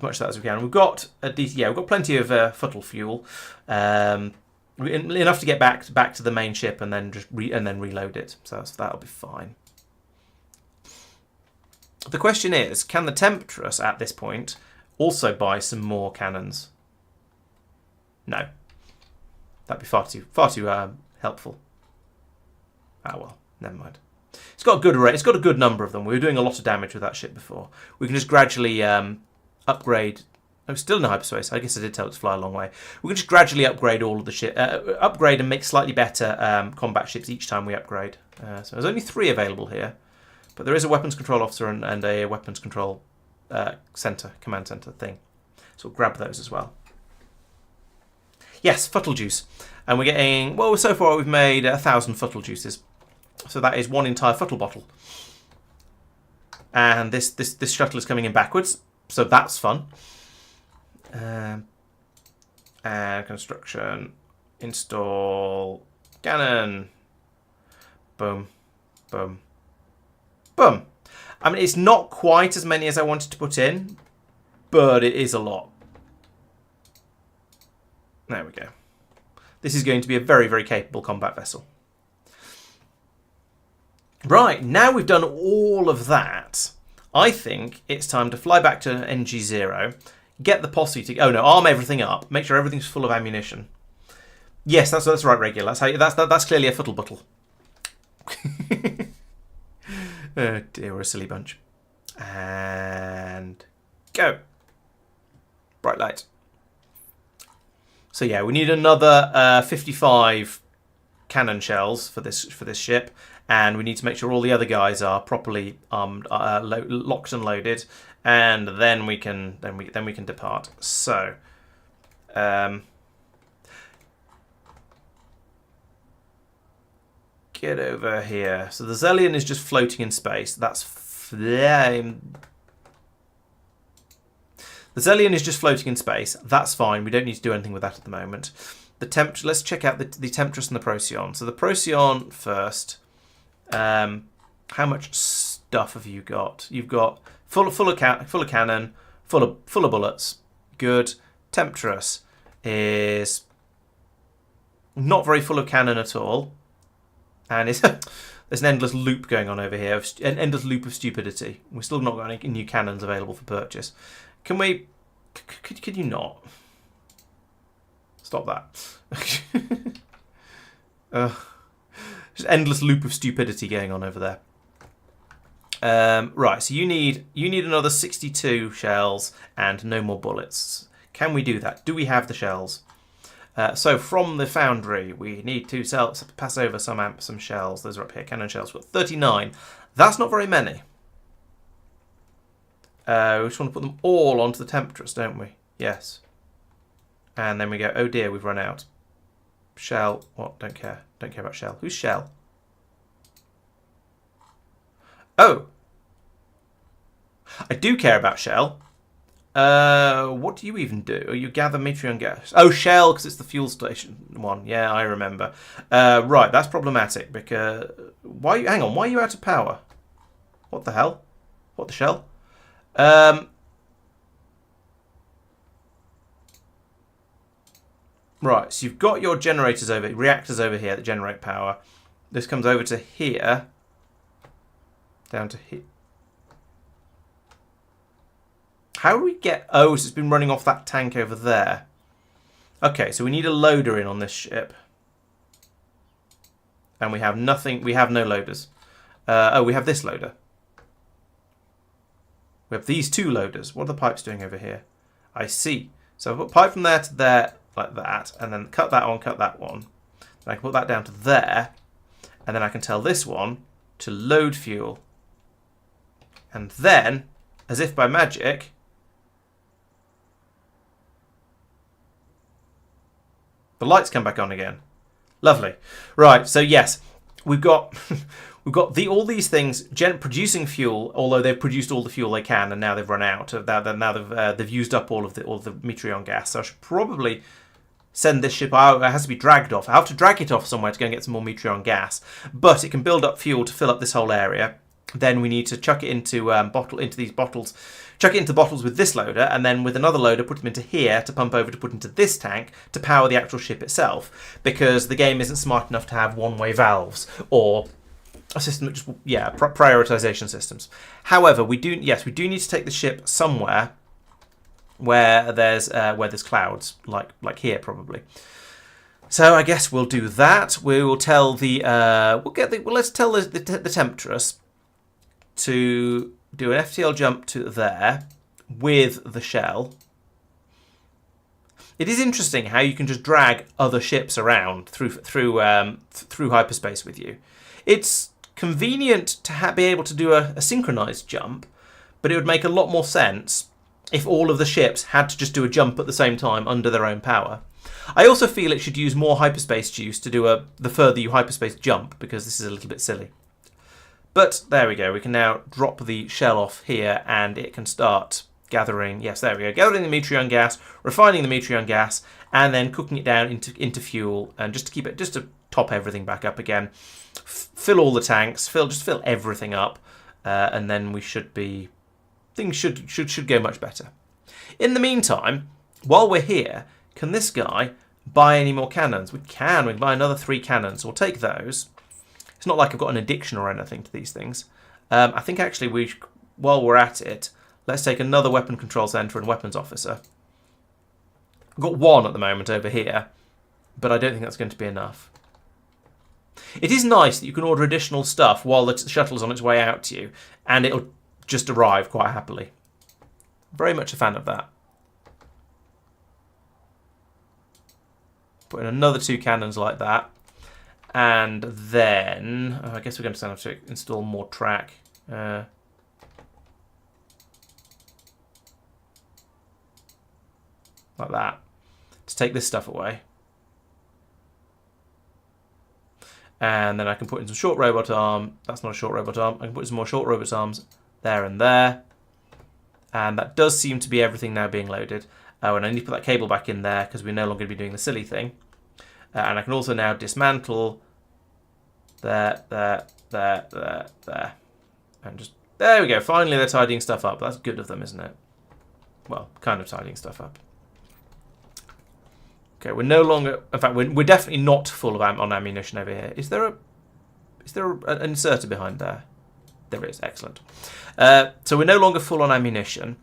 that as we can. We've got we've got plenty of futtle fuel, enough to get back to the main ship and then just reload it. So that'll be fine. The question is, can the Temptress at this point also buy some more cannons? No, that'd be far too helpful. Ah well, never mind. It's got a good rate. It's got a good number of them. We were doing a lot of damage with that ship before. We can just gradually upgrade. Oh, still in hyperspace. I guess I did tell it to fly a long way. We can just gradually upgrade all of the ship, upgrade and make slightly better combat ships each time we upgrade. So there's only 3 available here, but there is a weapons control officer and a weapons control command center thing. So we'll grab those as well. Yes, futtle juice, and we're getting. Well, so far we've made 1,000 futtle juices, so that is 1 entire futtle bottle. And this shuttle is coming in backwards. So that's fun. And construction. Install. Cannon. Boom. Boom. Boom. I mean, it's not quite as many as I wanted to put in. but it is a lot. There we go. This is going to be a very, very capable combat vessel. Right, now we've done all of that, I think it's time to fly back to NG0, get the posse to... Oh no, arm everything up, make sure everything's full of ammunition. Yes, that's right, Regular. That's clearly a futtle-buttle. Oh dear, we're a silly bunch. And go. Bright light. So yeah, we need another 55 cannon shells for this ship, and we need to make sure all the other guys are properly locked and loaded, and then we can depart. So, get over here. So the Zelion is just floating in space. That's flame. The Zelion is just floating in space. That's fine. We don't need to do anything with that at the moment. Let's check out the Temptress and the Procyon. So the Procyon first. How much stuff have you got? You've got full of cannon, full of bullets. Good. Temptress is not very full of cannon at all, and it's there's an endless loop going on over here, an endless loop of stupidity. We're still not got any new cannons available for purchase. Can we? Could you not stop that? Just endless loop of stupidity going on over there. Right, so you need another 62 shells and no more bullets. Can we do that? Do we have the shells? So from the foundry, we need to pass over some shells. Those are up here, cannon shells. We've got 39. That's not very many. We just want to put them all onto the Temptress, don't we? Yes. And then we go, oh dear, we've run out. Shell. What? Don't care. Don't care about Shell. Who's Shell? Oh. I do care about Shell. What do you even do? Oh, you gather Metreon gas. Oh, Shell, because it's the fuel station one. Yeah, I remember. Right, that's problematic because... Hang on, why are you out of power? What the hell? What the shell? Right, so you've got your reactors over here that generate power. This comes over to here. Down to here. How do we get... Oh, so it's been running off that tank over there. Okay, so we need a loader in on this ship. And we have nothing... We have no loaders. Oh, we have this loader. We have these two loaders. What are the pipes doing over here? I see. So I've put pipe from there to there, like that. And then cut that one. Then I can put that down to there. And then I can tell this one to load fuel. And then, as if by magic... The lights come back on again. Lovely. Right, so yes, we've got all these things producing fuel, although they've produced all the fuel they can, and now they've run out. Now they've used up all of the Metreon gas. So I should probably send this ship out. It has to be dragged off. I have to drag it off somewhere to go and get some more Metreon gas. But it can build up fuel to fill up this whole area. Then we need to chuck it into these bottles. Chuck it into bottles with this loader, and then with another loader put them into here to pump over to put into this tank to power the actual ship itself, because the game isn't smart enough to have one-way valves or a system that just prioritization systems. However, we do need to take the ship somewhere where there's clouds, like here probably. So I guess we'll do that. We will tell let's tell the Temptress to do an FTL jump to there with the shell. It is interesting how you can just drag other ships around through hyperspace with you. It's convenient to be able to do a synchronized jump, but it would make a lot more sense if all of the ships had to just do a jump at the same time under their own power. I also feel it should use more hyperspace juice to do the further you hyperspace jump, because this is a little bit silly. But there we go. We can now drop the shell off here, and it can start gathering. Yes, there we go. Gathering the Metreon gas, refining the Metreon gas, and then cooking it down into fuel, and just to top everything back up again. Fill all the tanks. Just fill everything up, and then we should be. Things should go much better. In the meantime, while we're here, can this guy buy any more cannons? We can. We can buy another 3 cannons. We'll take those. It's not like I've got an addiction or anything to these things. I think actually while we're at it, let's take another weapon control centre and weapons officer. I've got 1 at the moment over here, but I don't think that's going to be enough. It is nice that you can order additional stuff while the shuttle is on its way out to you, and it'll just arrive quite happily. Very much a fan of that. Put in another 2 cannons like that. And then, I guess we're going to have to install more track. Like that. To take this stuff away. And then I can put in some short robot arm. That's not a short robot arm. I can put in some more short robot arms there and there. And that does seem to be everything now being loaded. And I need to put that cable back in there because we're no longer going to be doing the silly thing. And I can also now dismantle there. And just, there we go. Finally they're tidying stuff up. That's good of them, isn't it? Well, kind of tidying stuff up. Okay, we're no longer, in fact, we're definitely not full of on ammunition over here. Is there an inserter behind there? There is, excellent. So we're no longer full on ammunition.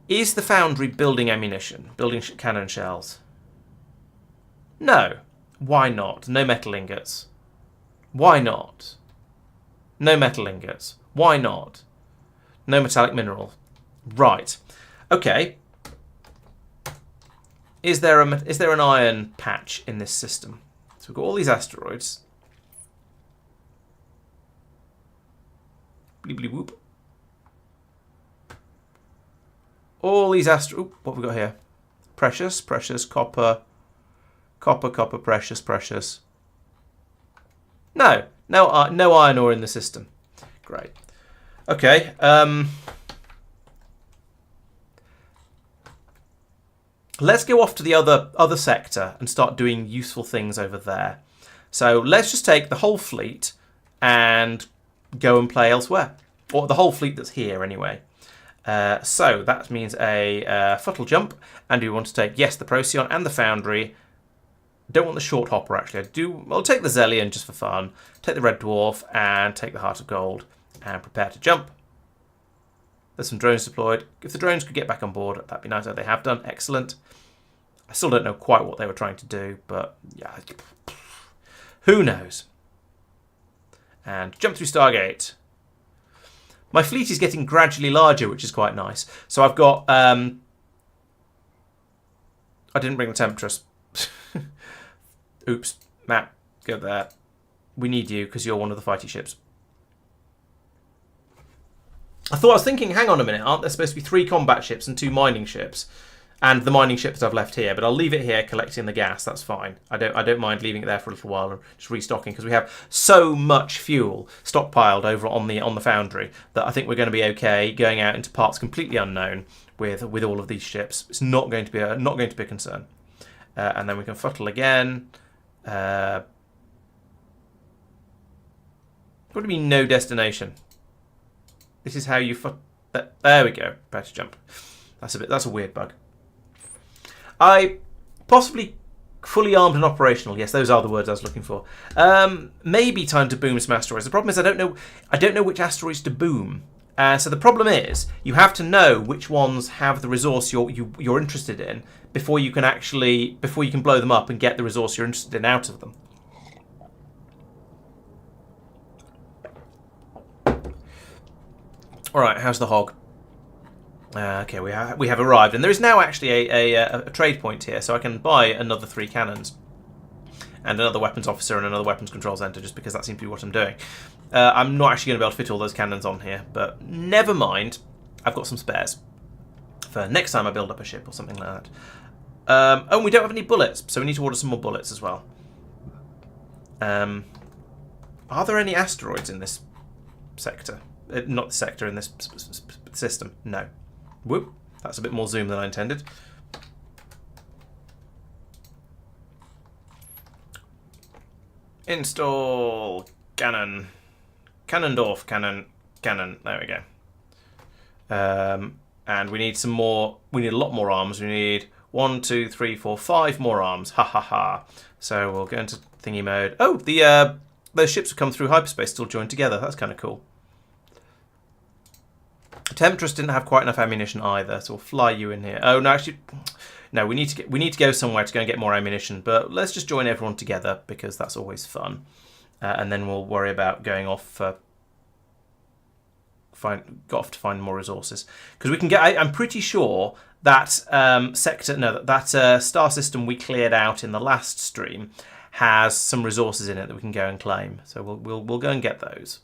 Is the foundry building ammunition, building cannon shells? No. Why not? No metal ingots. Why not? No metal ingots. Why not? No metallic mineral. Right. Okay. Is there an iron patch in this system? So we've got all these asteroids. Bleep bleep whoop. All these asteroids. What have we got here? Precious, precious, copper, copper, copper, precious, precious. No iron ore in the system. Great. Okay. Let's go off to the other sector and start doing useful things over there. So let's just take the whole fleet and go and play elsewhere. Or the whole fleet that's here anyway. So that means a futtle jump. And we want to take, yes, the Procyon and the Foundry. Don't want the short hopper actually. I'll take the Zelion just for fun. Take the Red Dwarf and take the Heart of Gold. And prepare to jump. There's some drones deployed. If the drones could get back on board, that'd be nice. Oh, they have done. Excellent. I still don't know quite what they were trying to do, but yeah, who knows? And jump through Stargate. My fleet is getting gradually larger, which is quite nice. So I've got... I didn't bring the Temptress. Oops. Matt, go there. We need you because you're one of the fighty ships. I was thinking, hang on a minute, aren't there supposed to be 3 combat ships and 2 mining ships? And the mining ships I've left here, but I'll leave it here collecting the gas, that's fine. I don't mind leaving it there for a little while and just restocking, because we have so much fuel stockpiled over on the foundry that I think we're going to be okay going out into parts completely unknown with all of these ships. It's not going to be a concern. And then we can futtle again. What do you mean no destination? This is how you there we go. Better jump. That's a weird bug. Possibly fully armed and operational. Yes, those are the words I was looking for. Maybe time to boom some asteroids. The problem is I don't know which asteroids to boom. So the problem is you have to know which ones have the resource you're interested in before you can blow them up and get the resource you're interested in out of them. All right, how's the hog? Okay, we have arrived, and there is now actually a trade point here, so I can buy another 3 cannons and another weapons officer and another weapons control center, just because that seems to be what I'm doing. I'm not actually going to be able to fit all those cannons on here, but never mind. I've got some spares for next time I build up a ship or something like that. Oh, we don't have any bullets, so we need to order some more bullets as well. Are there any asteroids in this sector? Not the sector, in this system. No. Whoop. That's a bit more zoom than I intended. Install cannon. Cannondorf cannon. Cannon. There we go. And we need some more. We need a lot more arms. We need 1, 2, 3, 4, 5 more arms. Ha ha ha. So we'll go into thingy mode. Oh, those ships have come through hyperspace, still joined together. That's kind of cool. Temptress didn't have quite enough ammunition either, so we'll fly you in here. Oh no, actually, no. We need to go somewhere to go and get more ammunition. But let's just join everyone together because that's always fun. And then we'll worry about going off. Got off to find more resources because we can get. I'm pretty sure that star system we cleared out in the last stream has some resources in it that we can go and claim. So we'll go and get those.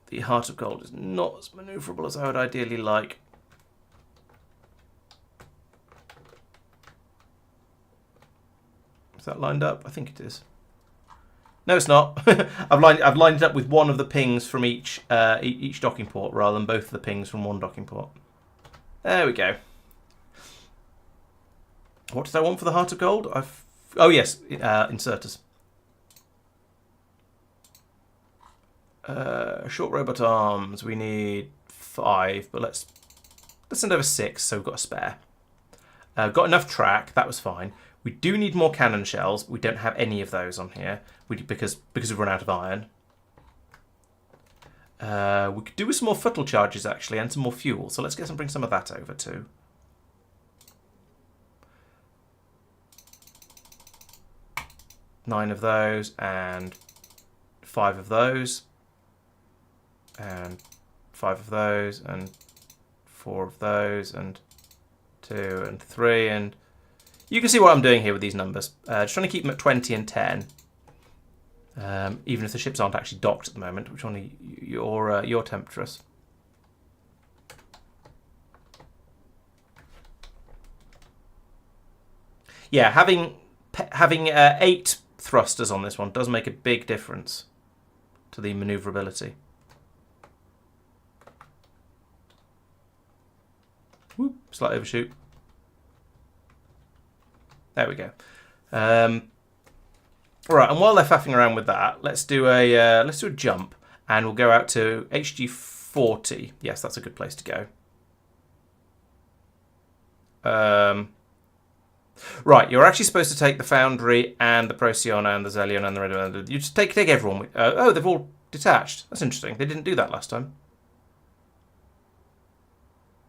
The Heart of Gold is not as manoeuvrable as I would ideally like. Is that lined up? I think it is. No, it's not. I've lined it up with one of the pings from each docking port rather than both of the pings from one docking port. There we go. What did I want for the Heart of Gold? Oh yes, inserters. Short robot arms. We need 5, but let's send over 6, so we've got a spare. Got enough track. That was fine. We do need more cannon shells. We don't have any of those on here because we've run out of iron. We could do with some more futtle charges actually and some more fuel. So let's bring some of that over too. Nine of those and 5 of those. And 5 of those, and 4 of those, and 2 and 3, and you can see what I'm doing here with these numbers. Just trying to keep them at 20 and 10, even if the ships aren't actually docked at the moment. Which one are your Temptress? Yeah, having 8 thrusters on this one does make a big difference to the manoeuvrability. Whoop, slight overshoot. There we go. Right, and while they're faffing around with that, let's do a jump, and we'll go out to HG40. Yes, that's a good place to go. Right, you're actually supposed to take the Foundry and the Procyon and the Zelion and the Red. You just take everyone. Oh, they've all detached. That's interesting. They didn't do that last time.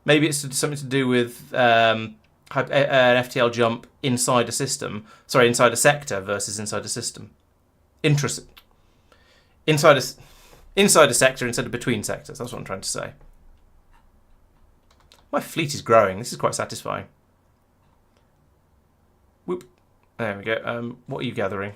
Maybe it's something to do with an FTL jump inside a system. Sorry, inside a sector versus inside a system. Interesting. Inside a sector instead of between sectors. That's what I'm trying to say. My fleet is growing. This is quite satisfying. Whoop. There we go. What are you gathering?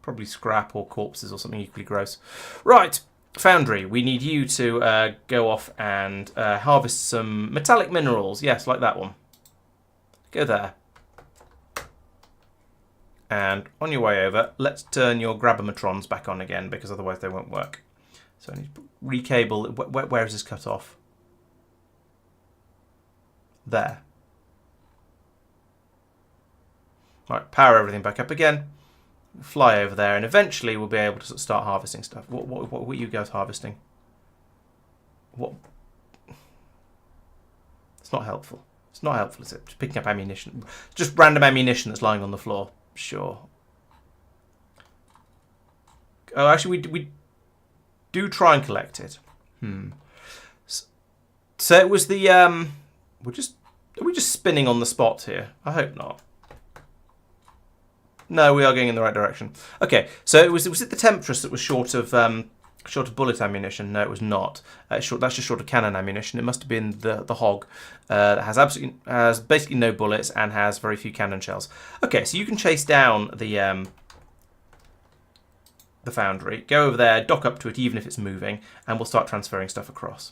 Probably scrap or corpses or something equally gross. Right. Foundry, we need you to go off and harvest some metallic minerals. Yes, like that one. Go there. And on your way over, let's turn your grabometrons back on again, because otherwise they won't work. So I need to recable. Where is this cut off? There. Right, power everything back up again. Fly over there, and eventually we'll be able to start harvesting stuff. What were you guys harvesting? What? It's not helpful. It's not helpful, is it? Just picking up ammunition. Just random ammunition that's lying on the floor. Sure. Oh, actually, we do try and collect it. So it was the are we just spinning on the spot here? I hope not. No, we are going in the right direction. Okay, so was it the Temptress that was short of bullet ammunition? No, it was not. That's just short of cannon ammunition. It must have been the Hog that has basically no bullets and has very few cannon shells. Okay, so you can chase down the Foundry, go over there, dock up to it even if it's moving, and we'll start transferring stuff across.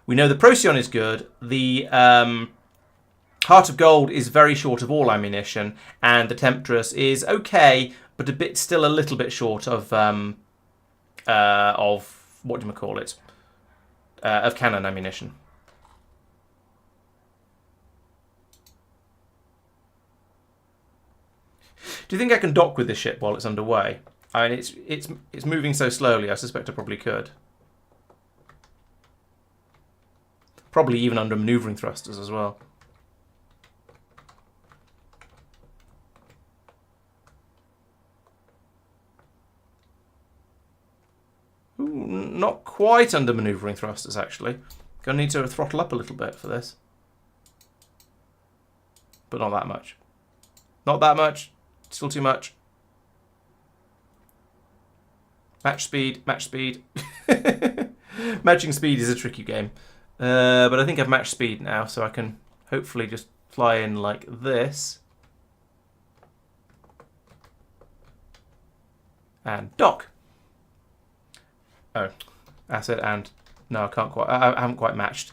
We know the Procyon is good. The Heart of Gold is very short of all ammunition, and the Temptress is okay, but still a little bit short of what do you call it? Of cannon ammunition. Do you think I can dock with this ship while it's underway? I mean, it's moving so slowly. I suspect I probably could. Probably even under manoeuvring thrusters as well. Ooh, not quite under manoeuvring thrusters, actually. Gonna need to throttle up a little bit for this. But not that much. Not that much. Still too much. Match speed, match speed. Matching speed is a tricky game. But I think I've matched speed now, so I can hopefully just fly in like this. And dock. Oh, that's it. And no, I can't quite. I haven't quite matched.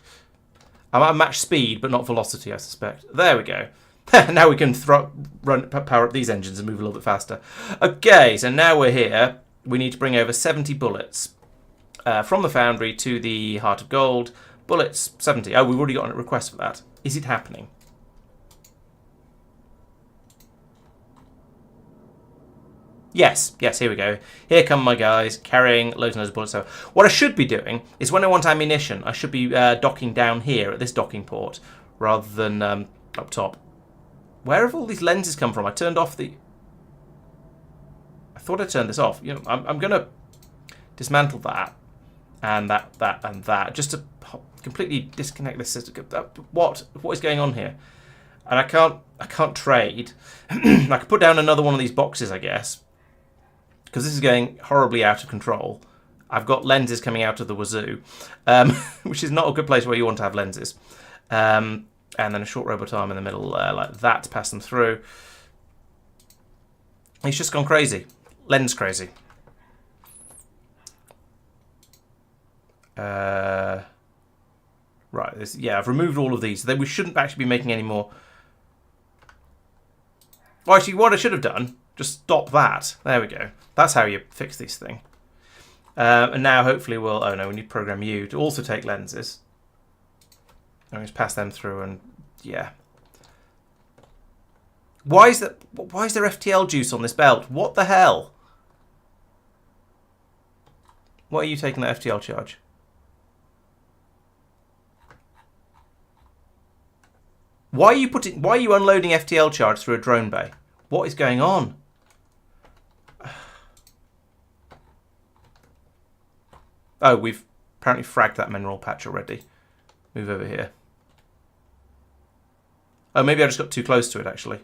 I might have matched speed, but not velocity, I suspect. There we go. Now we can power up these engines and move a little bit faster. Okay, so now we're here. We need to bring over 70 bullets from the foundry to the Heart of Gold. Bullets, 70. Oh, we've already got a request for that. Is it happening? Yes, here we go. Here come my guys carrying loads and loads of bullets. So what I should be doing is when I want ammunition, I should be docking down here at this docking port rather than up top. Where have all these lenses come from? I turned off the... I thought I turned this off. You know, I'm going to dismantle that and that and that just to completely disconnect this system. What is going on here? And I can't trade. I could put down another one of these boxes, I guess, because this is going horribly out of control. I've got lenses coming out of the wazoo, which is not a good place where you want to have lenses. And then a short robot arm in the middle like that to pass them through. He's just gone crazy. Lens crazy. Right, yeah, I've removed all of these. We shouldn't actually be making any more. Well, actually, what I should have done, just stop that. There we go. That's how you fix these things. And now hopefully we'll... Oh no, we need to program you to also take lenses. And just pass them through and... Yeah. Why is there FTL juice on this belt? What the hell? What are you taking that FTL charge? Why are you unloading FTL charge through a drone bay? What is going on? Oh, we've apparently fragged that mineral patch already. Move over here. Oh, maybe I just got too close to it, actually.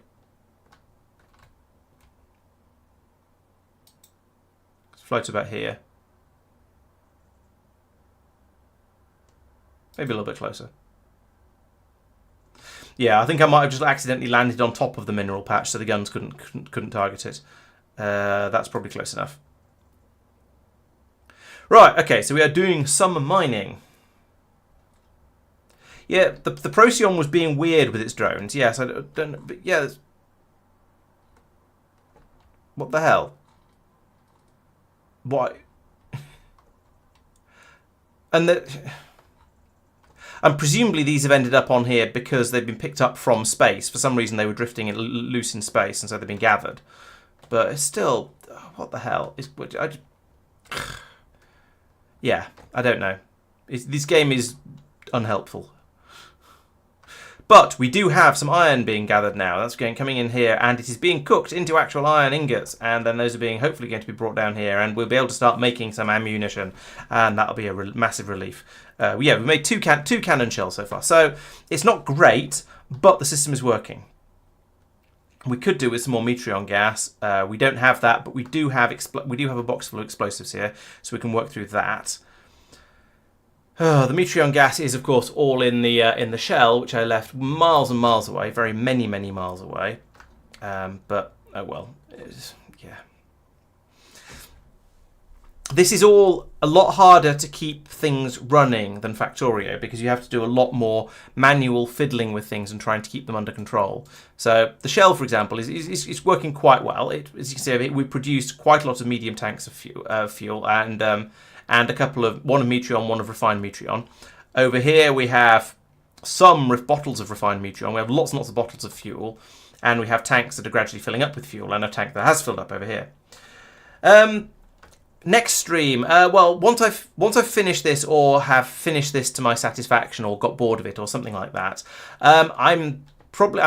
Let's float about here. Maybe a little bit closer. Yeah, I think I might have just accidentally landed on top of the mineral patch, so the guns couldn't target it. That's probably close enough. Right, okay, so we are doing some mining. Yeah, the Procyon was being weird with its drones. Yes, I don't know, but yeah. What the hell? Why? And presumably these have ended up on here because they've been picked up from space. For some reason they were drifting loose in space, and so they've been gathered. But it's still, what the hell? Yeah, I don't know. This game is unhelpful. But we do have some iron being gathered now. That's coming in here, and it is being cooked into actual iron ingots. And then those are being hopefully going to be brought down here, and we'll be able to start making some ammunition, and that'll be a massive relief. Yeah, we've made two cannon shells so far, so it's not great, but the system is working. We could do with some more Metreon gas. We don't have that, but we do have a box full of explosives here, so we can work through that. The Metreon gas is, of course, all in the shell, which I left miles and miles away, very many miles away. But oh well, yeah. This is all a lot harder to keep things running than Factorio because you have to do a lot more manual fiddling with things and trying to keep them under control. So the shell, for example, is working quite well. As you can see, we produced quite a lot of medium tanks of fuel and a couple of one of Metreon, one of refined Metreon. Over here we have some bottles of refined Metreon. We have lots and lots of bottles of fuel, and we have tanks that are gradually filling up with fuel, and a tank that has filled up over here. Next stream. Well, once I've finished this or have finished this to my satisfaction or got bored of it or something like that, I'm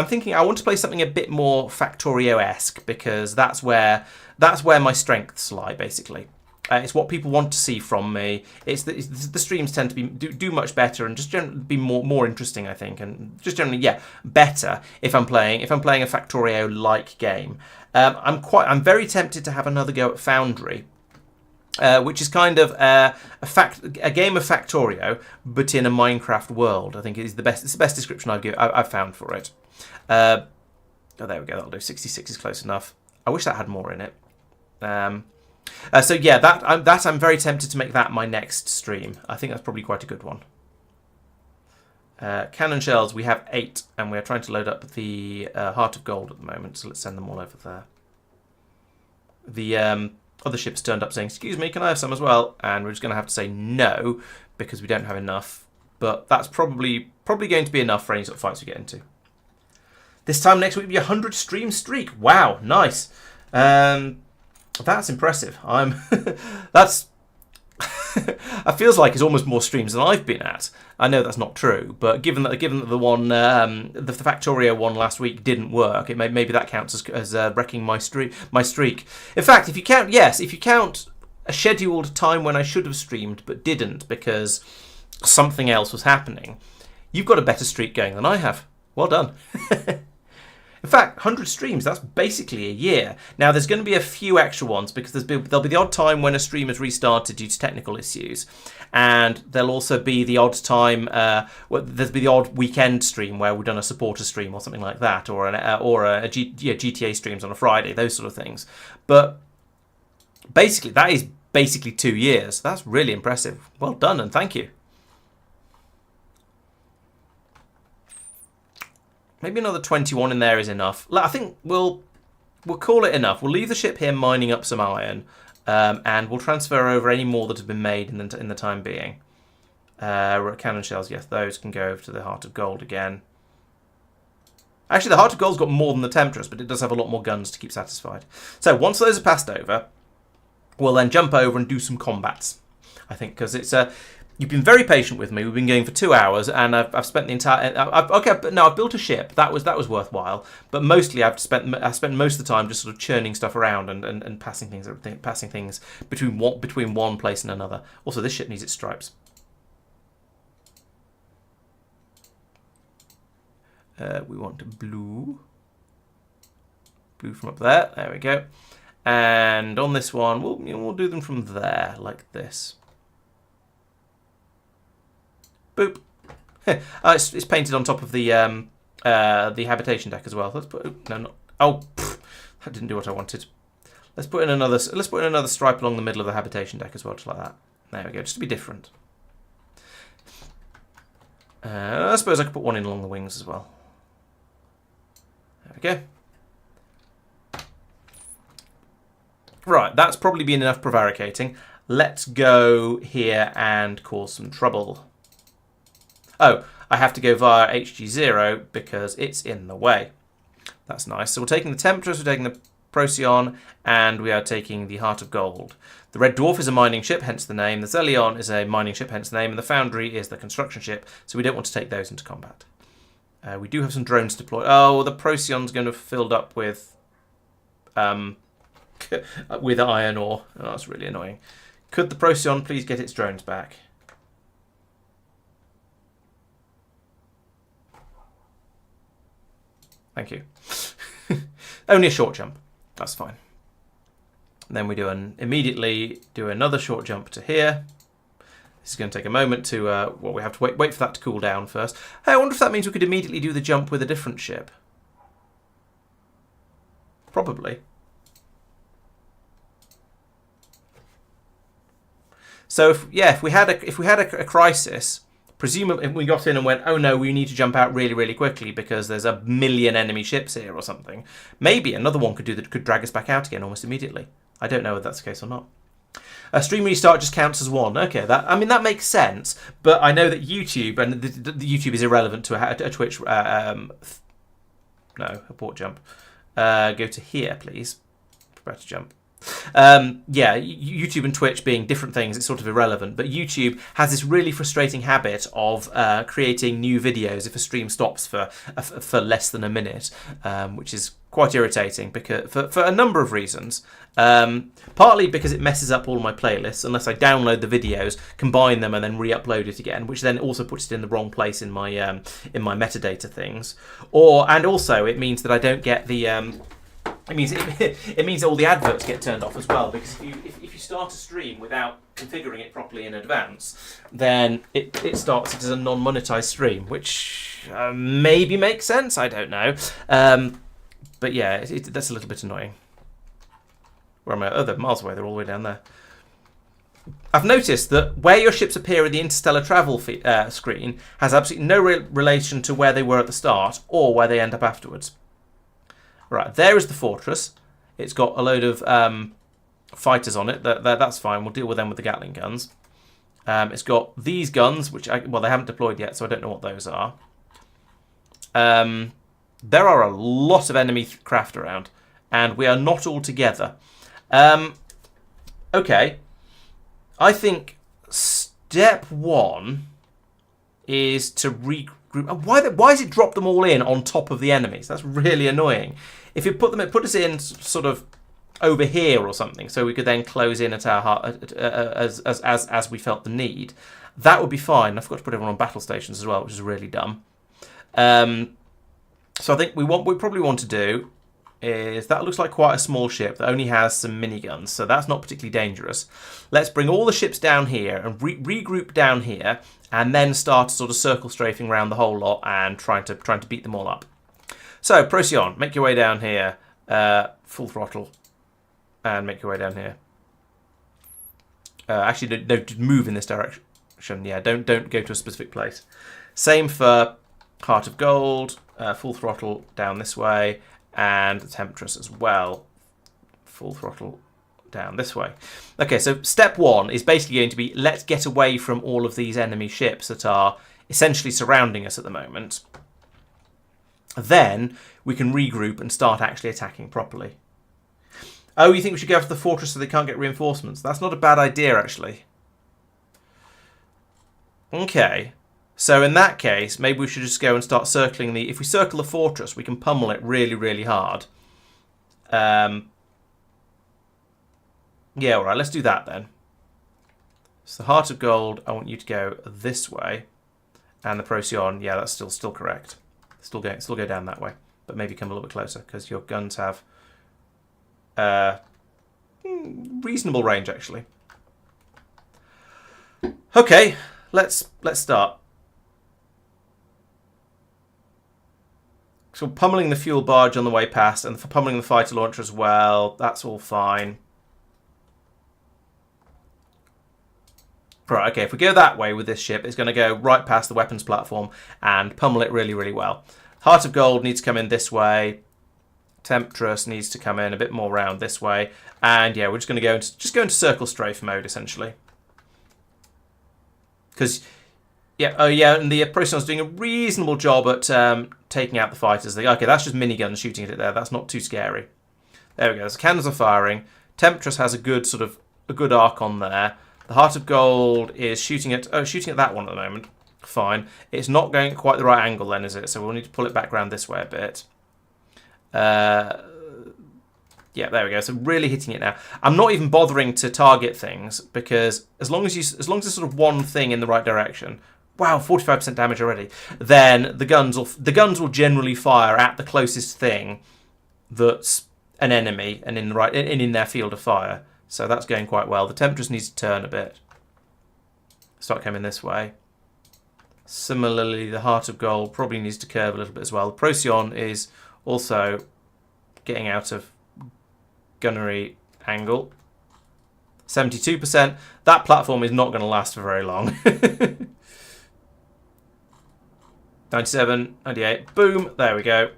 thinking I want to play something a bit more Factorio-esque because that's where my strengths lie basically. It's what people want to see from me. It's the streams tend to do much better and just generally be more interesting, I think, and just generally better if I'm playing a Factorio-like game. I'm very tempted to have another go at Foundry. Which is kind of a game of Factorio, but in a Minecraft world. I think it's the best description I've found for it. Oh, there we go. That'll do. 66 is close enough. I wish that had more in it. So yeah, I'm very tempted to make that my next stream. I think that's probably quite a good one. Cannon shells, we have 8, and we're trying to load up the Heart of Gold at the moment. So let's send them all over there. The other ships turned up saying, "Excuse me, can I have some as well?" And we're just going to have to say no because we don't have enough. But that's probably going to be enough for any sort of fights we get into. This time next week will be a 100 stream streak. Wow, nice. That's impressive. That's. It feels like it's almost more streams than I've been at. I know that's not true, but given that the one, the Factorio one last week didn't work, maybe that counts as wrecking my streak. In fact, if you count a scheduled time when I should have streamed but didn't because something else was happening, you've got a better streak going than I have. Well done. In fact, 100 streams, that's basically a year. Now, there's going to be a few extra ones because there'll be the odd time when a stream is restarted due to technical issues. And there'll also be the odd time, there'll be the odd weekend stream where we've done a supporter stream or something like that, or a GTA streams on a Friday, those sort of things. But basically, that is basically 2 years. That's really impressive. Well done, and thank you. Maybe another 21 in there is enough. I think we'll call it enough. We'll leave the ship here mining up some iron, and we'll transfer over any more that have been made in the time being. Cannon shells, yes, those can go over to the Heart of Gold again. Actually, the Heart of Gold's got more than the Temptress, but it does have a lot more guns to keep satisfied. So once those are passed over, we'll then jump over and do some combats. I think because it's you've been very patient with me. We've been going for 2 hours, and I've spent the entire. I've built a ship. That was worthwhile. But mostly, I spent most of the time just sort of churning stuff around and passing things between one place and another. Also, this ship needs its stripes. We want blue from up there. There we go. And on this one, we'll do them from there like this. Boop. It's painted on top of the habitation deck as well. Let's put that didn't do what I wanted. Let's put in another stripe along the middle of the habitation deck as well, just like that. There we go, just to be different. I suppose I could put one in along the wings as well. There we go. Right, that's probably been enough prevaricating. Let's go here and cause some trouble. Oh, I have to go via HG0 because it's in the way. That's nice. So we're taking the Temptress, we're taking the Procyon, and we are taking the Heart of Gold. The Red Dwarf is a mining ship, hence the name. The Zelion is a mining ship, hence the name. And the Foundry is the construction ship, so we don't want to take those into combat. We do have some drones deployed. Oh, the Procyon's going to have filled up with iron ore. Oh, that's really annoying. Could the Procyon please get its drones back? Thank you. Only a short jump. That's fine. And then we immediately do another short jump to here. This is going to take a moment to... we have to wait for that to cool down first. Hey, I wonder if that means we could immediately do the jump with a different ship. Probably. So if we had a crisis, presumably if we got in and went, oh no, we need to jump out really, really quickly because there's a million enemy ships here or something, maybe another one could drag us back out again almost immediately. I don't know whether that's the case or not. A stream restart just counts as one. Okay, that makes sense, but I know that YouTube, and the YouTube is irrelevant to a Twitch. No, a port jump. Go to here, please. Prepare to jump. Yeah, YouTube and Twitch being different things, it's sort of irrelevant. But YouTube has this really frustrating habit of creating new videos if a stream stops for less than a minute, which is quite irritating because for a number of reasons. Partly because it messes up all my playlists unless I download the videos, combine them, and then re-upload it again, which then also puts it in the wrong place in my metadata things. And also it means that I don't get the it means all the adverts get turned off as well, because if you start a stream without configuring it properly in advance, then it starts it as a non-monetized stream, which maybe makes sense. I don't know, but yeah, that's a little bit annoying. Where am I? Oh, they're miles away. They're all the way down there. I've noticed that where your ships appear in the interstellar travel screen has absolutely no relation to where they were at the start or where they end up afterwards. Right, there is the fortress. It's got a load of fighters on it. That's fine. We'll deal with them with the Gatling guns. It's got these guns, which they haven't deployed yet, so I don't know what those are. There are a lot of enemy craft around, and we are not all together. Okay. I think step one is to regroup. Why does it drop them all in on top of the enemies? That's really annoying. If you put us in sort of over here or something, so we could then close in at our heart as we felt the need, that would be fine. I forgot to put everyone on battle stations as well, which is really dumb. So I think we probably want to do is that looks like quite a small ship that only has some miniguns, so that's not particularly dangerous. Let's bring all the ships down here and regroup down here, and then start sort of circle strafing around the whole lot and trying to beat them all up. So Procyon, make your way down here, full throttle, and make your way down here. Actually, no, move in this direction. Yeah, don't go to a specific place. Same for Heart of Gold, full throttle down this way. And the Temptress as well, full throttle down this way. Okay, so step one is basically going to be, let's get away from all of these enemy ships that are essentially surrounding us at the moment. Then we can regroup and start actually attacking properly. Oh, you think we should go after the fortress so they can't get reinforcements? That's not a bad idea, actually. Okay. So in that case, maybe we should just go and start circling if we circle the fortress, we can pummel it really, really hard. Yeah, all right, let's do that then. So the Heart of Gold, I want you to go this way. And the Procyon, yeah, that's still correct. Still go down that way. But maybe come a little bit closer, because your guns have reasonable range, actually. Okay, let's start. So pummeling the fuel barge on the way past, and for pummeling the fighter launcher as well. That's all fine. Right, okay, if we go that way with this ship, it's going to go right past the weapons platform and pummel it really, really well. Heart of Gold needs to come in this way. Temptress needs to come in a bit more round this way. And yeah, we're just going to go into circle strafe mode, essentially. Because... yeah, oh yeah, and the Procyon's doing a reasonable job at taking out the fighters. Okay, that's just miniguns shooting at it there. That's not too scary. There we go. So cannons are firing. Temptress has a good arc on there. The Heart of Gold is shooting at that one at the moment. Fine. It's not going at quite the right angle then, is it? So we'll need to pull it back around this way a bit. Yeah, there we go. So really hitting it now. I'm not even bothering to target things because as long as there's sort of one thing in the right direction. Wow, 45% damage already. Then the guns will generally fire at the closest thing that's an enemy and in their field of fire. So that's going quite well. The Temptress needs to turn a bit. Start coming this way. Similarly, the Heart of Gold probably needs to curve a little bit as well. The Procyon is also getting out of gunnery angle. 72%. That platform is not going to last for very long. 97, 98, boom, there we go.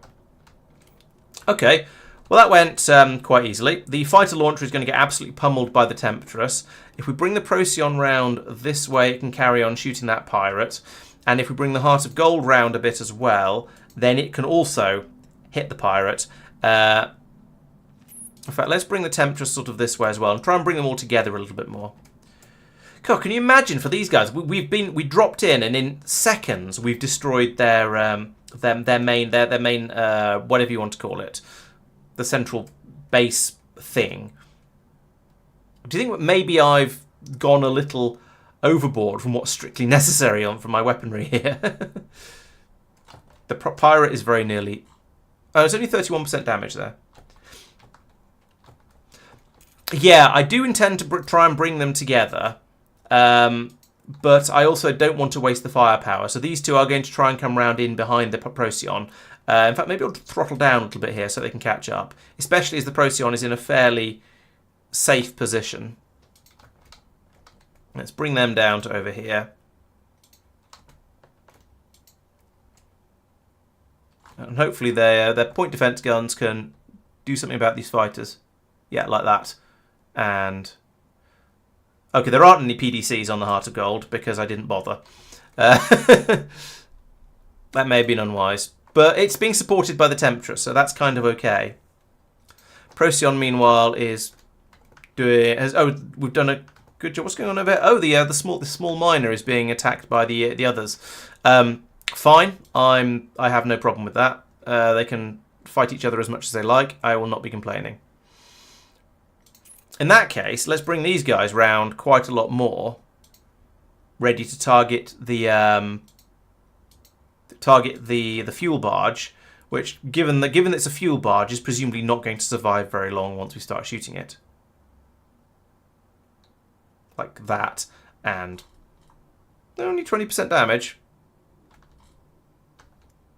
Okay, well that went quite easily. The fighter launcher is going to get absolutely pummeled by the Temptress. If we bring the Procyon round this way, it can carry on shooting that pirate. And if we bring the Heart of Gold round a bit as well, then it can also hit the pirate. In fact, let's bring the Temptress sort of this way as well and try and bring them all together a little bit more. God, can you imagine for these guys? We dropped in and in seconds we've destroyed their main whatever you want to call it, the central base thing. Do you think maybe I've gone a little overboard from what's strictly necessary from my weaponry here? The pirate is very nearly... Oh, it's only 31% damage there. Yeah, I do intend to try and bring them together. But I also don't want to waste the firepower. So these two are going to try and come round in behind the Procyon. In fact, maybe I'll throttle down a little bit here so they can catch up. Especially as the Procyon is in a fairly safe position. Let's bring them down to over here. And hopefully their point defense guns can do something about these fighters. Yeah, like that. And... Okay, there aren't any PDCs on the Heart of Gold because I didn't bother. That may have been unwise. But it's being supported by the Temptress, so that's kind of okay. Procyon, meanwhile, is doing... we've done a good job. What's going on over here? Oh, the small miner is being attacked by the others. Fine. I have no problem with that. They can fight each other as much as they like. I will not be complaining. In that case, let's bring these guys round quite a lot more, ready to target the fuel barge, which, given it's a fuel barge, is presumably not going to survive very long once we start shooting it. Like that, and only 20% damage.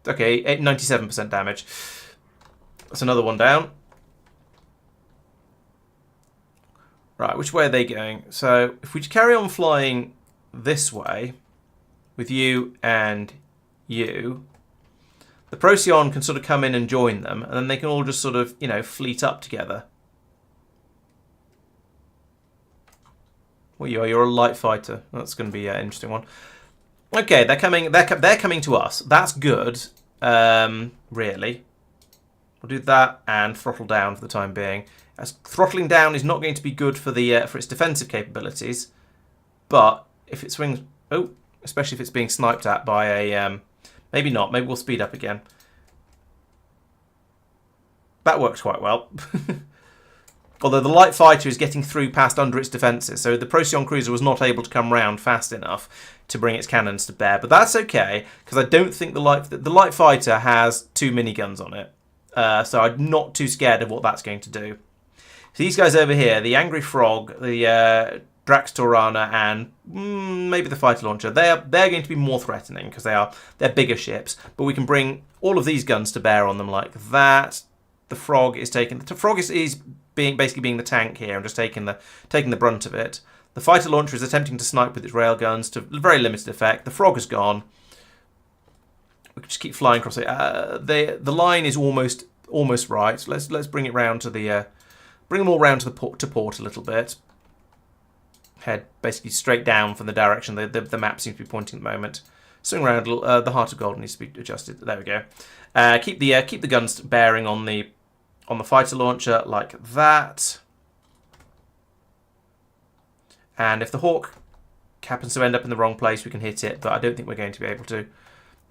Okay, 97% damage. That's another one down. Right, which way are they going? So, if we carry on flying this way, with you and you, the Procyon can sort of come in and join them, and then they can all just sort of, fleet up together. Well, you're a light fighter. That's going to be an interesting one. Okay, they're coming to us. That's good, really. We'll do that and throttle down for the time being. As throttling down is not going to be good for its defensive capabilities, but if it swings, especially if it's being sniped at by a, maybe not. Maybe we'll speed up again. That worked quite well. Although the light fighter is getting through past under its defences, so the Procyon cruiser was not able to come round fast enough to bring its cannons to bear. But that's okay, because I don't think the light fighter has 2 miniguns on it. So I'm not too scared of what that's going to do. So these guys over here, the Angry Frog, the Drax Taurana, and maybe the fighter launcher, they're going to be more threatening because they're bigger ships. But we can bring all of these guns to bear on them like that. The Frog is basically being the tank here and just taking the brunt of it. The fighter launcher is attempting to snipe with its railguns to very limited effect. The Frog is gone. We can just keep flying across it. The line is almost right. Let's bring it round to the bring them all round to port a little bit. Head basically straight down from the direction the map seems to be pointing at the moment. Swing around. The Heart of Gold needs to be adjusted. There we go. Keep the guns bearing on the fighter launcher like that. And if the Hawk happens to end up in the wrong place, we can hit it, but I don't think we're going to be able to.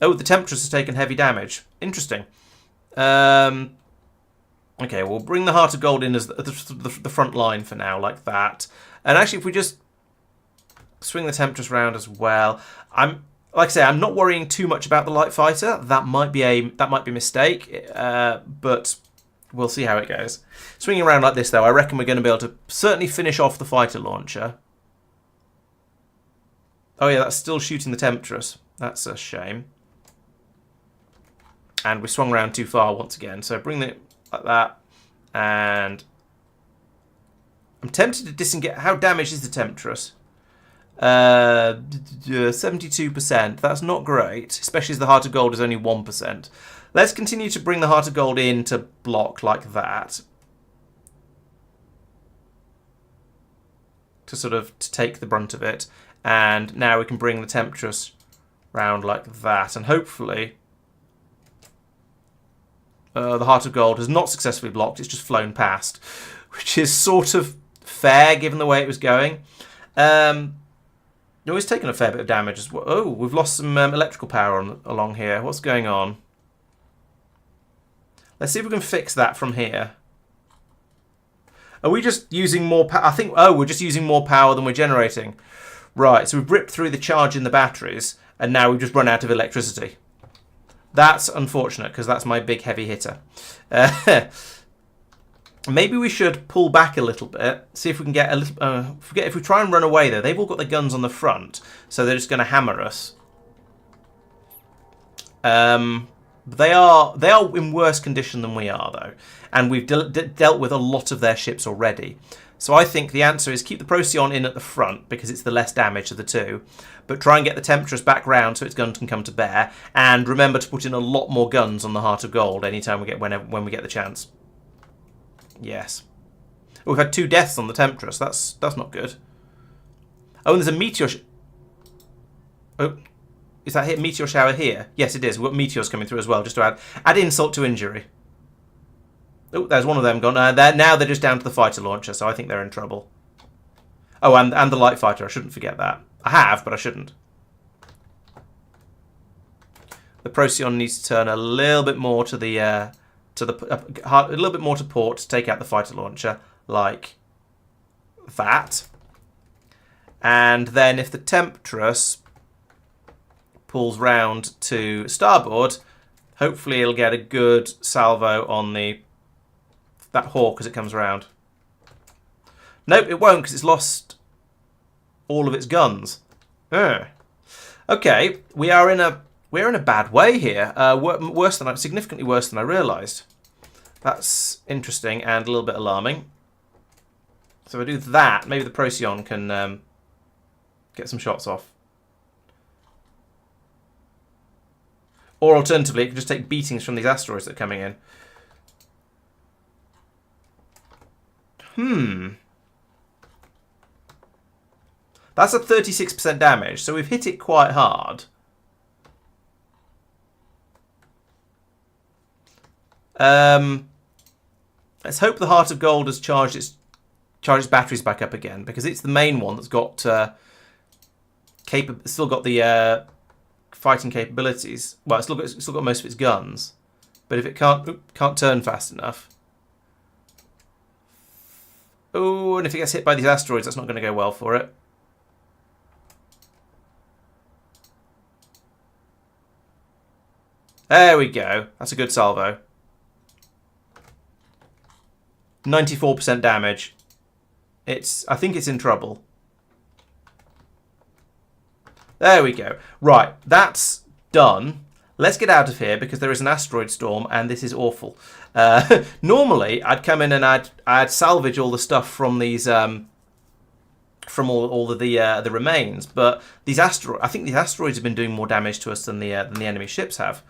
Oh, the Temptress has taken heavy damage. Interesting. Okay, we'll bring the Heart of Gold in as the front line for now, like that. And actually, if we just swing the Temptress round as well, like I say, I'm not worrying too much about the light fighter. That might be a mistake, but we'll see how it goes. Swinging around like this, though, I reckon we're going to be able to certainly finish off the fighter launcher. Oh yeah, that's still shooting the Temptress. That's a shame. And we swung around too far once again. So bring it like that. And I'm tempted to disengage. How damaged is the Temptress? 72%. That's not great, especially as the Heart of Gold is only 1%. Let's continue to bring the Heart of Gold in to block like that. To take the brunt of it. And now we can bring the Temptress round like that. And hopefully... the Heart of Gold has not successfully blocked. It's just flown past, which is sort of fair given the way it was going. It's taken a fair bit of damage as well. Oh, we've lost some electrical power along here. What's going on? Let's see if we can fix that from here. Are we just using more power? I think, we're just using more power than we're generating. Right, so we've ripped through the charge in the batteries, and now we've just run out of electricity. That's unfortunate, because that's my big heavy hitter. Maybe we should pull back a little bit, see if we can get a little... if we try and run away, though, they've all got their guns on the front, so they're just going to hammer us. They are in worse condition than we are, though, and we've dealt with a lot of their ships already. So I think the answer is keep the Procyon in at the front, because it's the less damage of the two, but try and get the Temptress back round so its guns can come to bear, and remember to put in a lot more guns on the Heart of Gold anytime when we get the chance. Yes. Oh, we've had 2 deaths on the Temptress. That's not good. Oh, and there's a meteor... Oh, is that hit meteor shower here? Yes, it is. We've got meteors coming through as well, just to add insult to injury. Oh, there's one of them gone. Now they're just down to the fighter launcher, so I think they're in trouble. Oh, and the light fighter. I shouldn't forget that. I have, but I shouldn't. The Procyon needs to turn a little bit more to the a little bit more to port to take out the fighter launcher, like that. And then if the Temptress pulls round to starboard, hopefully it'll get a good salvo on that Hawk as it comes round. Nope, it won't, because it's lost all of its guns. Okay, we're in a bad way here. Significantly worse than I realised. That's interesting and a little bit alarming. So if I do that, maybe the Procyon can get some shots off. Or alternatively, it can just take beatings from these asteroids that are coming in. That's a 36% damage, so we've hit it quite hard. Let's hope the Heart of Gold has charged its batteries back up again, because it's the main one that's got still got the fighting capabilities. Well, it's still got most of its guns, but if it can't turn fast enough. Oh, and if it gets hit by these asteroids, that's not going to go well for it. There we go. That's a good salvo. 94% damage. I think it's in trouble. There we go. Right, that's done. Let's get out of here because there is an asteroid storm and this is awful. Normally, I'd come in and I'd salvage all the stuff from these from all of the remains, but I think these asteroids have been doing more damage to us than the enemy ships have.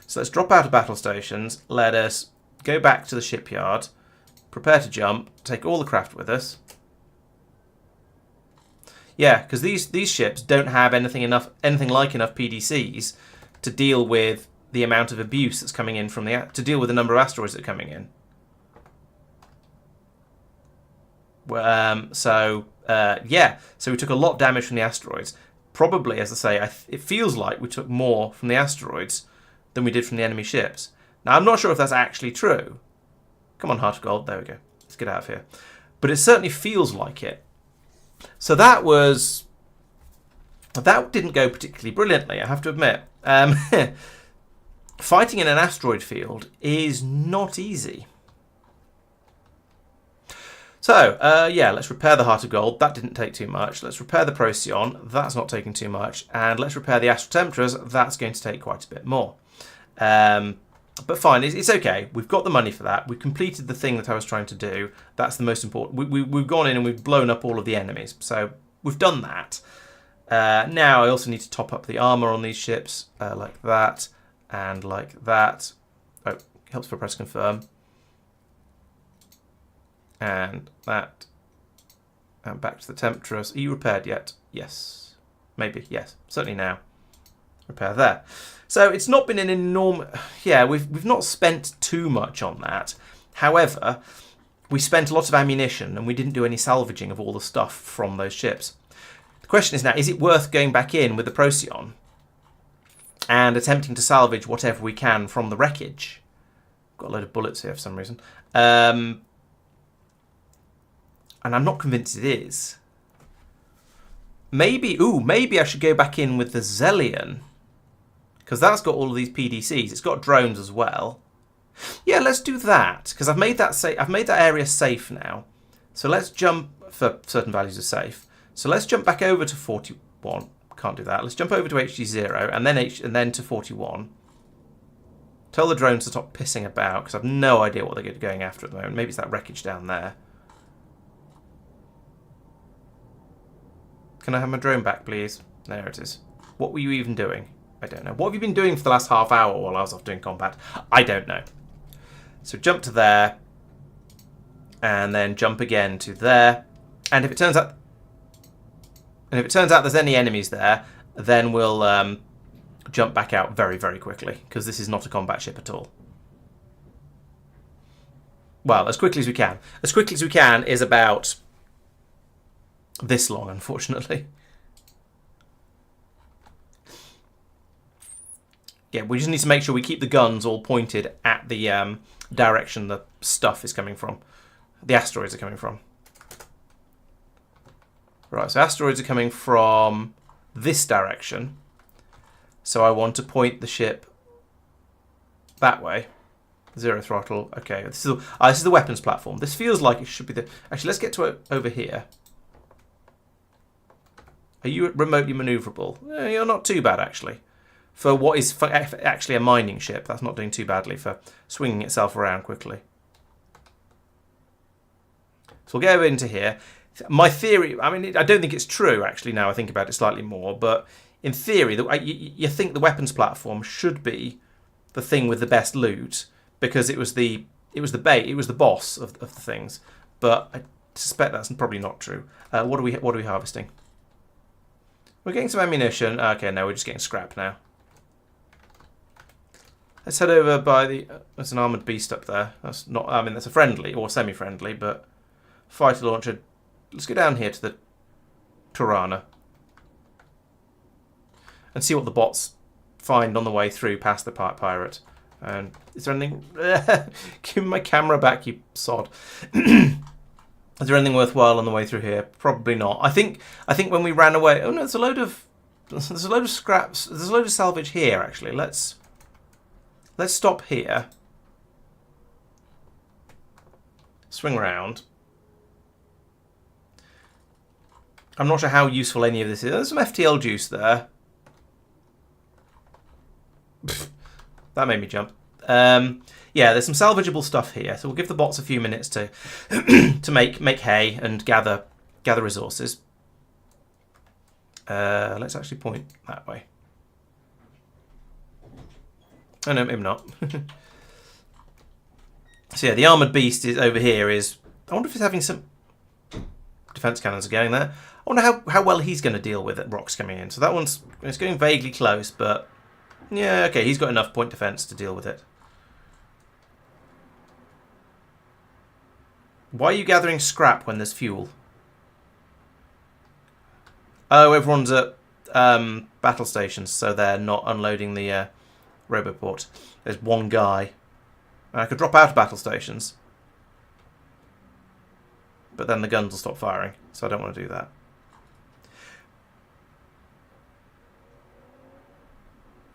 So let's drop out of battle stations. Let us go back to the shipyard. Prepare to jump. Take all the craft with us. Yeah, because these ships don't have anything like enough PDCs to deal with the amount of abuse that's coming in to deal with the number of asteroids that are coming in. So we took a lot of damage from the asteroids. Probably, as I say, it feels like we took more from the asteroids than we did from the enemy ships. Now, I'm not sure if that's actually true. Come on, Heart of Gold. There we go. Let's get out of here. But it certainly feels like it. So that didn't go particularly brilliantly, I have to admit. Fighting in an asteroid field is not easy. So, let's repair the Heart of Gold. That didn't take too much. Let's repair the Procyon. That's not taking too much. And let's repair the Astral Temptress. That's going to take quite a bit more. But fine, it's okay. We've got the money for that. We've completed the thing that I was trying to do. That's the most important. We've gone in and we've blown up all of the enemies. So we've done that. Now I also need to top up the armour on these ships, like that and like that. Oh, helps if I press confirm. And that. And back to the Temptress. Are you repaired yet? Yes. Maybe. Yes. Certainly now. repair there. So it's not been an enormous... Yeah, we've not spent too much on that. However, we spent a lot of ammunition and we didn't do any salvaging of all the stuff from those ships. The question is now, is it worth going back in with the Procyon and attempting to salvage whatever we can from the wreckage? Got a load of bullets here for some reason. And I'm not convinced it is. Maybe I should go back in with the Zelion. Because that's got all of these PDCs. It's got drones as well. Yeah, let's do that. Because I've made that area safe now. So let's jump for certain values of safe. So let's jump back over to 41. Can't do that. Let's jump over to HG0 and then to 41. Tell the drones to stop pissing about because I've no idea what they're going after at the moment. Maybe it's that wreckage down there. Can I have my drone back, please? There it is. What were you even doing? I don't know. What have you been doing for the last half hour while I was off doing combat? I don't know. So jump to there. And then jump again to there. And if it turns out there's any enemies there, then we'll jump back out very, very quickly. Because this is not a combat ship at all. Well, as quickly as we can. As quickly as we can is about this long, unfortunately. Yeah, we just need to make sure we keep the guns all pointed at the direction the stuff is coming from. The asteroids are coming from. Right, so asteroids are coming from this direction. So I want to point the ship that way. Zero throttle. Okay, this is the weapons platform. This feels like it should be the... Actually, let's get to it over here. Are you remotely maneuverable? You're not too bad, actually. For what is actually a mining ship, that's not doing too badly for swinging itself around quickly. So we'll get over into here. My theory, I mean, I don't think it's true, actually, now I think about it slightly more, but in theory, you think the weapons platform should be the thing with the best loot, because it was the boss of the things. But I suspect that's probably not true. What are we harvesting? We're getting some ammunition. Okay, no, we're just getting scrap now. Let's head over by the... there's an armoured beast up there. That's not... I mean, that's a friendly, or semi-friendly, but... fighter launcher. Let's go down here to the Tirana. And see what the bots find on the way through past the pirate. And is there anything... Give me my camera back, you sod. Is there anything worthwhile on the way through here? Probably not. I think when we ran away... Oh, no, there's a load of scraps. There's a load of salvage here, actually. Let's stop here. Swing around. I'm not sure how useful any of this is. There's some FTL juice there. That made me jump. Yeah, there's some salvageable stuff here. So we'll give the bots a few minutes to to make hay and gather resources. Let's actually point that way. Oh no, maybe not. So yeah, the armoured beast is over here. I wonder if it's having some... defence cannons are going there. I wonder how well he's going to deal with it, rocks coming in. So that it's going vaguely close, but... yeah, okay, he's got enough point defence to deal with it. Why are you gathering scrap when there's fuel? Oh, everyone's at battle stations, so they're not unloading the Roboport. There's one guy. And I could drop out of battle stations. But then the guns will stop firing, so I don't want to do that.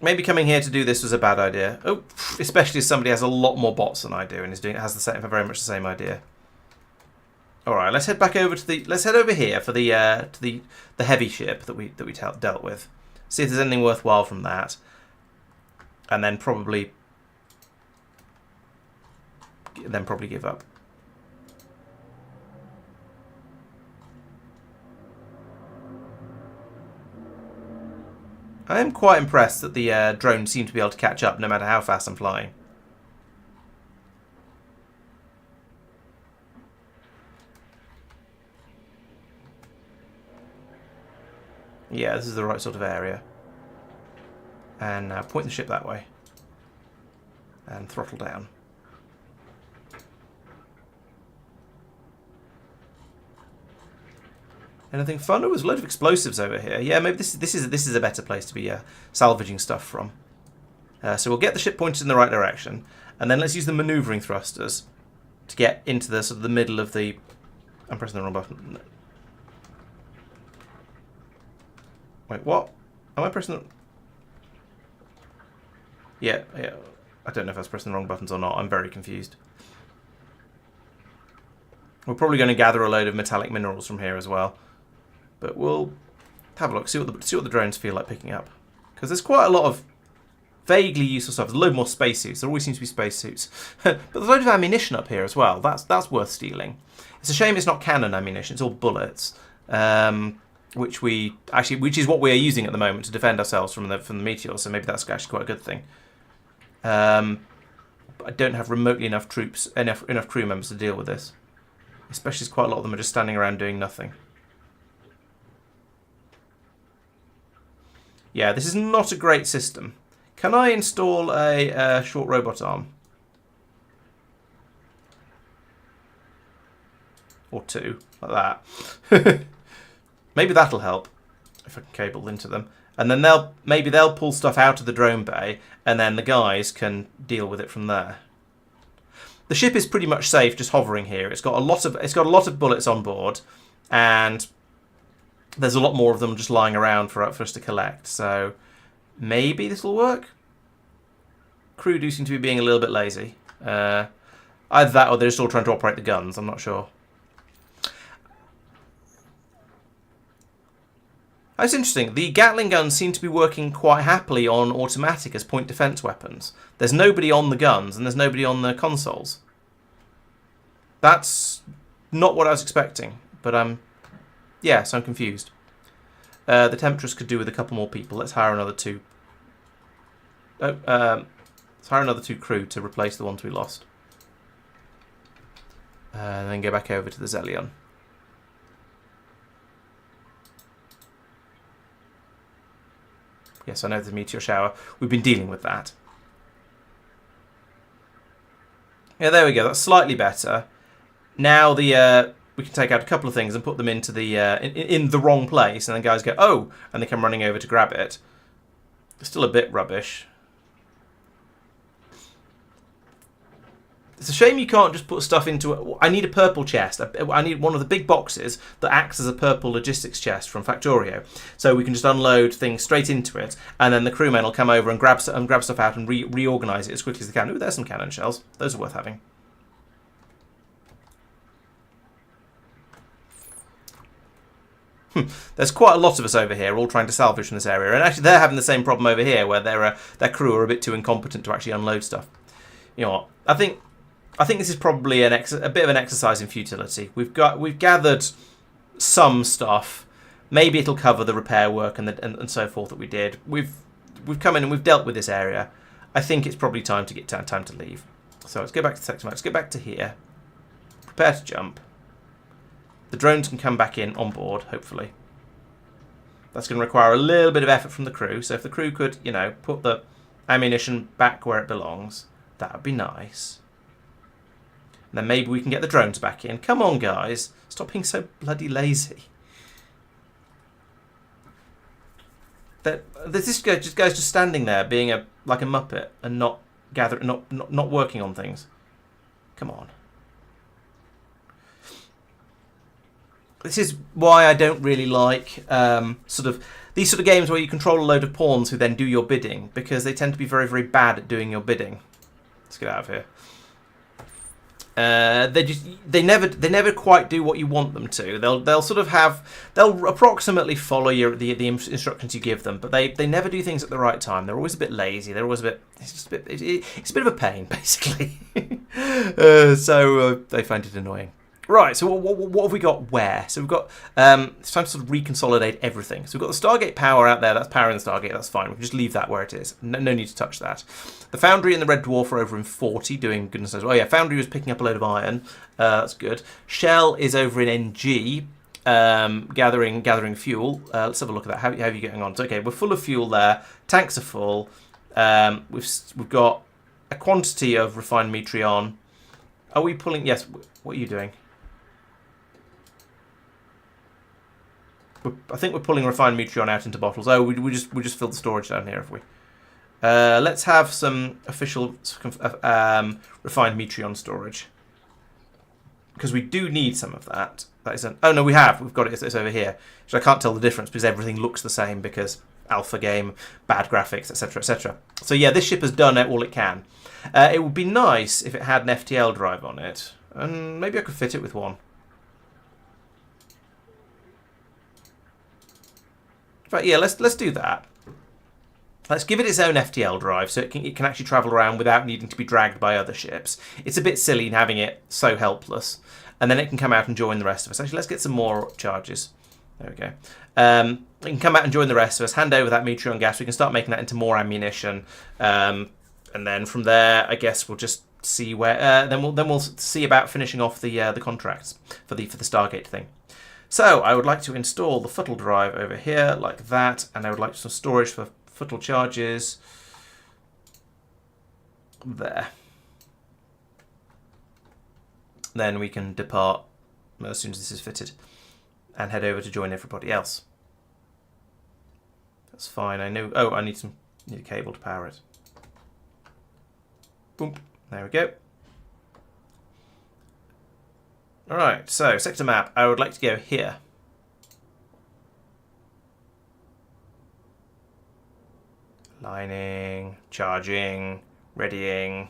Maybe coming here to do this was a bad idea. Oh, especially as somebody has a lot more bots than I do and has very much the same idea. All right, let's head back over to let's head over here for the heavy ship that we dealt with. See if there's anything worthwhile from that, and then probably give up. I am quite impressed that the drones seem to be able to catch up no matter how fast I'm flying. Yeah, this is the right sort of area. And now point the ship that way. And throttle down. Anything fun? Oh, there's a load of explosives over here. Yeah, maybe this is a better place to be salvaging stuff from. So we'll get the ship pointed in the right direction, and then let's use the manoeuvring thrusters to get into the sort of the middle of the. I'm pressing the wrong button. Wait, what? Am I pressing the? Yeah. I don't know if I was pressing the wrong buttons or not. I'm very confused. We're probably going to gather a load of metallic minerals from here as well. But we'll have a look, see what the drones feel like picking up. Because there's quite a lot of vaguely useful stuff. There's a load more spacesuits. There always seems to be spacesuits. But there's a load of ammunition up here as well. That's worth stealing. It's a shame it's not cannon ammunition. It's all bullets. Which is what we are using at the moment to defend ourselves from the meteors. So maybe that's actually quite a good thing. But I don't have remotely enough troops, enough crew members to deal with this. Especially as quite a lot of them are just standing around doing nothing. Yeah, this is not a great system. Can I install a short robot arm? Or two, like that. Maybe that'll help, if I can cable into them. And then maybe they'll pull stuff out of the drone bay, and then the guys can deal with it from there. The ship is pretty much safe, just hovering here. It's got a lot of bullets on board, and there's a lot more of them just lying around for us to collect. So maybe this will work. Crew do seem to be being a little bit lazy. Either that, or they're just all trying to operate the guns. I'm not sure. That's interesting. The Gatling guns seem to be working quite happily on automatic as point defense weapons. There's nobody on the guns and there's nobody on the consoles. That's not what I was expecting, but yeah, so I'm confused. The Temptress could do with a couple more people. Let's hire another two. Let's hire another two crew to replace the ones we lost. And then go back over to the Zelion. Yes, I know the meteor shower. We've been dealing with that. Yeah, there we go. That's slightly better. Now we can take out a couple of things and put them into the in the wrong place, and then guys go, oh, and they come running over to grab it. It's still a bit rubbish. It's a shame you can't just put stuff into it. I need a purple chest. I need one of the big boxes that acts as a purple logistics chest from Factorio. So we can just unload things straight into it, and then the crewmen will come over and grab stuff out and reorganise it as quickly as they can. Ooh, there's some cannon shells. Those are worth having. There's quite a lot of us over here all trying to salvage from this area. And actually they're having the same problem over here where their crew are a bit too incompetent to actually unload stuff. You know what? I think this is probably a bit of an exercise in futility. We've gathered some stuff. Maybe it'll cover the repair work and so forth that we did. We've come in and we've dealt with this area. I think it's probably time to leave. So let's go back to sector map. Let's go back to here. Prepare to jump. The drones can come back in on board, hopefully. That's going to require a little bit of effort from the crew. So if the crew could, you know, put the ammunition back where it belongs, that would be nice. And then maybe we can get the drones back in. Come on, guys. Stop being so bloody lazy. This guy's just standing there being like a muppet and not working on things. Come on. This is why I don't really like these sort of games where you control a load of pawns who then do your bidding, because they tend to be very, very bad at doing your bidding. Let's get out of here. They never quite do what you want them to. They'll approximately follow the instructions you give them, but they never do things at the right time. They're always a bit lazy. They're always it's a bit of a pain, basically. So they find it annoying. Right, so what have we got where? So we've got, it's time to sort of reconsolidate everything. So we've got the Stargate power out there, that's powering the Stargate, that's fine. We can just leave that where it is. No need to touch that. The Foundry and the Red Dwarf are over in 40, doing goodness knows. Oh yeah, Foundry was picking up a load of iron, that's good. Shell is over in NG, gathering fuel. Let's have a look at that. How are you getting on? So, okay, we're full of fuel there. Tanks are full. We've got a quantity of refined metreon. Are we pulling? Yes. What are you doing? I think we're pulling refined metreon out into bottles. Oh, we just filled the storage down here, have we? Let's have some official refined metreon storage, because we do need some of that. That isn't. Oh no, we have. We've got it. It's over here. So I can't tell the difference because everything looks the same because alpha game, bad graphics, etc., etc. So yeah, this ship has done all it can. It would be nice if it had an FTL drive on it, and maybe I could fit it with one. But yeah, let's do that. Let's give it its own FTL drive so it can actually travel around without needing to be dragged by other ships. It's a bit silly having it so helpless. And then it can come out and join the rest of us. Actually, let's get some more charges. There we go. It can come out and join the rest of us, hand over that metreon gas. We can start making that into more ammunition. And then from there, I guess we'll just see where... then we'll see about finishing off the contracts for the Stargate thing. So I would like to install the Futtle drive over here like that, and I would like some storage for Futtle charges there. Then we can depart as soon as this is fitted and head over to join everybody else. That's fine. I know. Oh, I need a cable to power it. Boom. There we go. Alright, so sector map, I would like to go here. Lining, charging, readying.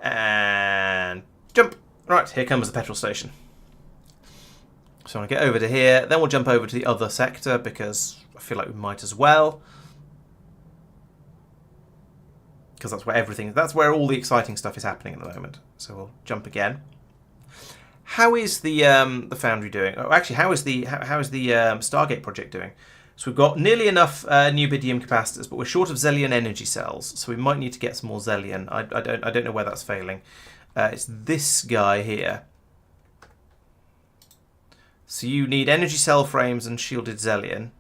And jump! Right, here comes the petrol station. So I want to get over to here, then we'll jump over to the other sector because I feel like we might as well. Because that's where all the exciting stuff is happening at the moment. So we'll jump again. How is the Foundry doing? Oh, actually, how is the Stargate project doing? So we've got nearly enough nubidium capacitors, but we're short of Zellion energy cells, so we might need to get some more Zellion. I don't know where that's failing. It's this guy here. So you need energy cell frames and shielded Zellion.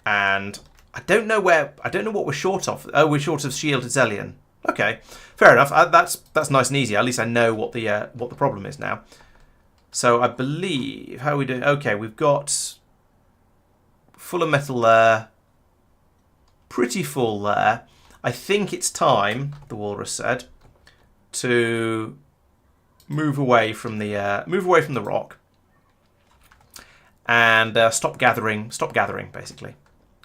And I don't know what we're short of. Oh, we're short of shielded Zellion. Okay, fair enough. That's nice and easy. At least I know what the problem is now. So I believe how are we doing? Okay, we've got full of metal there. Pretty full there. I think it's time, the walrus said, to move away from the rock and stop gathering basically.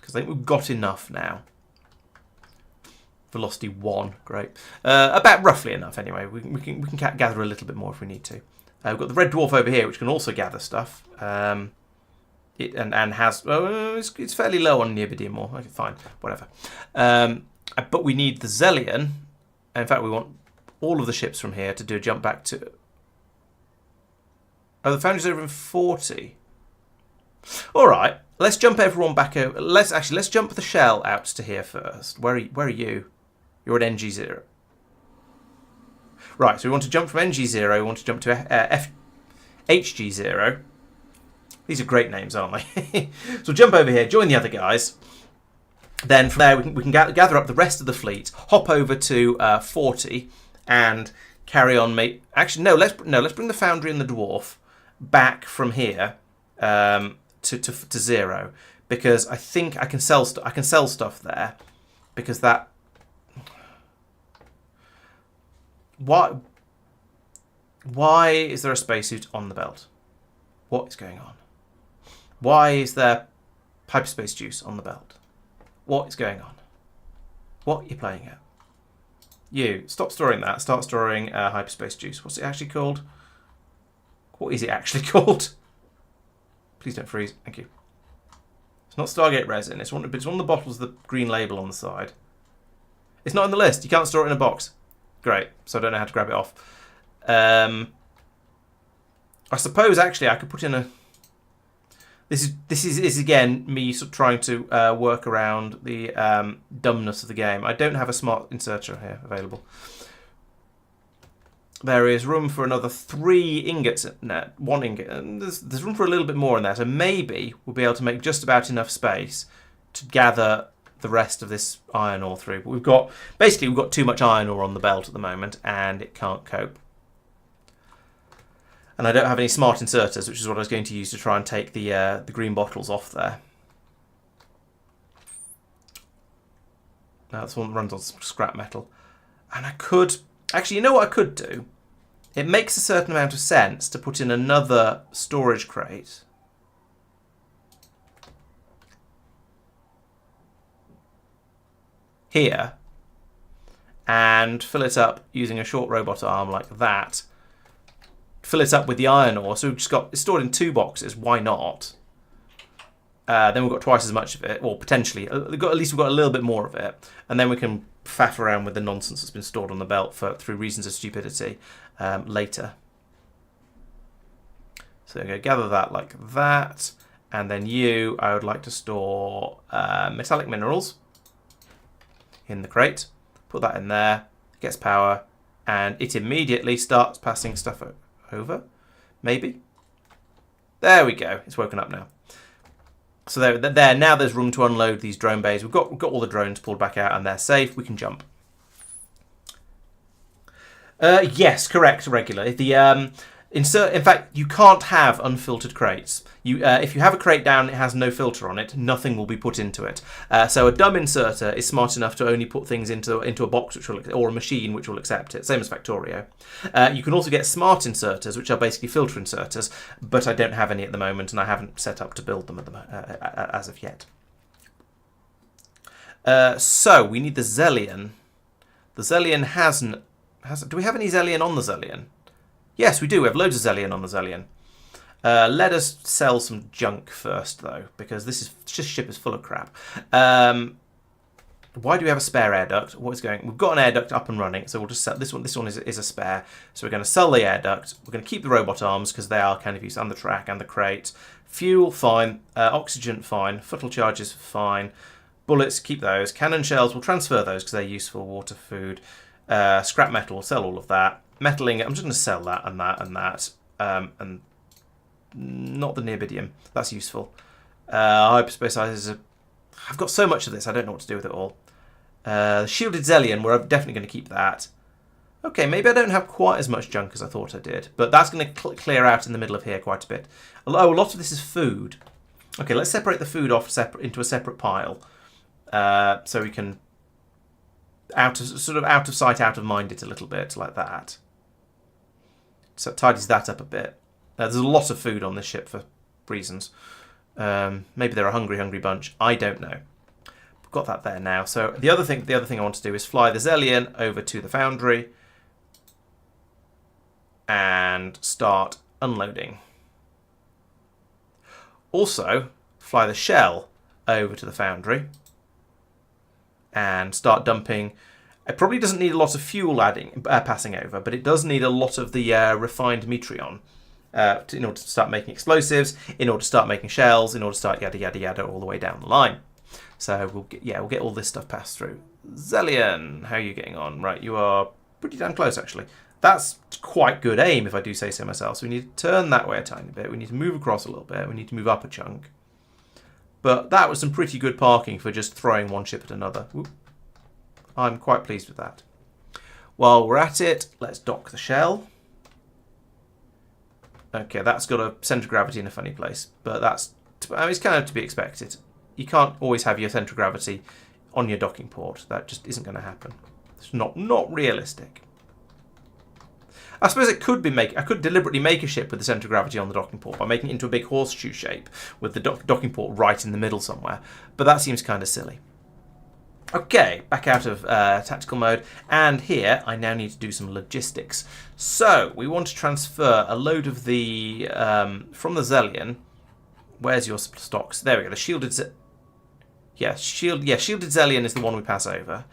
I think we've got enough now. Velocity 1, great. About roughly enough anyway. We can gather a little bit more if we need to. We've got the red dwarf over here, which can also gather stuff. It's fairly low on neobidium ore. Okay, fine, whatever. But we need the Zellion. In fact, we want all of the ships from here to do a jump back to... Oh, the Foundry's over in 40. All right. Let's jump everyone back over. Let's jump the shell out to here first. Where are you? You're at NG0. Right, so we want to jump from NG0. We want to jump to HG0. These are great names, aren't they? So we'll jump over here, join the other guys. Then from there we can gather up the rest of the fleet, hop over to 40, and carry on. Actually, let's bring the Foundry and the Dwarf back from here. To 0, because I think I can sell stuff there, because that why is there a spacesuit on the belt? What is going on? Why is there hyperspace juice on the belt? What is going on? What are you playing at? You stop storing that. Start storing hyperspace juice. What's it actually called? What is it actually called? Please don't freeze. Thank you. It's not Stargate resin. It's one of the bottles with the green label on the side. It's not in the list. You can't store it in a box. Great. So I don't know how to grab it off. I suppose actually I could put in a... This is again me sort of trying to work around the dumbness of the game. I don't have a smart inserter here available. there is room for another 3 ingots. No, 1 ingot. And there's room for a little bit more in there. So maybe we'll be able to make just about enough space to gather the rest of this iron ore through. But we've got too much iron ore on the belt at the moment, and it can't cope. And I don't have any smart inserters, which is what I was going to use to try and take the green bottles off there. Now this one runs on scrap metal. And I could... Actually, you know what I could do? It makes a certain amount of sense to put in another storage crate. Here. And fill it up using a short robot arm like that. Fill it up with the iron ore. So we've just got... It's stored in 2 boxes. Why not? Then we've got twice as much of it. Or potentially. At least we've got a little bit more of it. And then we can faff around with the nonsense that's been stored on the belt through reasons of stupidity later. So I'm going to gather that like that. And then I would like to store metallic minerals in the crate. Put that in there. It gets power. And it immediately starts passing stuff over. Maybe. There we go. It's woken up now. So there. Now there's room to unload these drone bays. We've got all the drones pulled back out and they're safe. We can jump. Yes, correct. Regular. In fact, you can't have unfiltered crates. If you have a crate down and it has no filter on it, nothing will be put into it. So a dumb inserter is smart enough to only put things into a box or a machine which will accept it. Same as Factorio. You can also get smart inserters, which are basically filter inserters, but I don't have any at the moment, and I haven't set up to build them as of yet. So we need the Zellion. The Zellion hasn't. Do we have any Zellion on the Zellion? Yes, we do. We have loads of Zellion on the Zellion. Let us sell some junk first, though, because this ship is full of crap. Why do we have a spare air duct? What is going? We've got an air duct up and running, so we'll just sell this one. This one is a spare, so we're going to sell the air duct. We're going to keep the robot arms because they are kind of used, and the track and the crate. Fuel, fine. Oxygen, fine. Footle charges, fine. Bullets, keep those. Cannon shells, we'll transfer those because they're useful. Water, food. Scrap metal, we'll sell all of that. Metal ingot, I'm just going to sell that and that and that. And not the neobidium. That's useful. Hyperspace lasers. I've got so much of this, I don't know what to do with it all. Shielded Zellion, we're definitely going to keep that. Okay, maybe I don't have quite as much junk as I thought I did. But that's going to clear out in the middle of here quite a bit. Oh, a lot of this is food. Okay, let's separate the food off into a separate pile. So we can... out of sight, out of mind it a little bit, like that. So it tidies that up a bit. There's a lot of food on this ship for reasons. Maybe they're a hungry bunch. I don't know. We've got that there now. So the other thing I want to do is fly the Zellion over to the foundry and start unloading. Also, fly the shell over to the foundry and start dumping. It probably doesn't need a lot of fuel passing over, but it does need a lot of the refined Metreon in order to start making explosives, in order to start making shells, in order to start yada yada yada all the way down the line. So we'll get all this stuff passed through. Zellion, how are you getting on? Right, you are pretty damn close actually. That's quite good aim if I do say so myself. So we need to turn that way a tiny bit. We need to move across a little bit. We need to move up a chunk. But that was some pretty good parking for just throwing one ship at another. Whoop. I'm quite pleased with that. While we're at it, let's dock the shell. Okay, that's got a centre of gravity in a funny place, but it's kind of to be expected. You can't always have your centre of gravity on your docking port. That just isn't going to happen. It's not realistic. I suppose I could deliberately make a ship with the centre of gravity on the docking port by making it into a big horseshoe shape with the docking port right in the middle somewhere, but that seems kind of silly. Okay, back out of tactical mode, and here I now need to do some logistics. So we want to transfer a load of the from the Zellion. Where's your stocks? There we go. The shielded shielded Zellion is the one we pass over,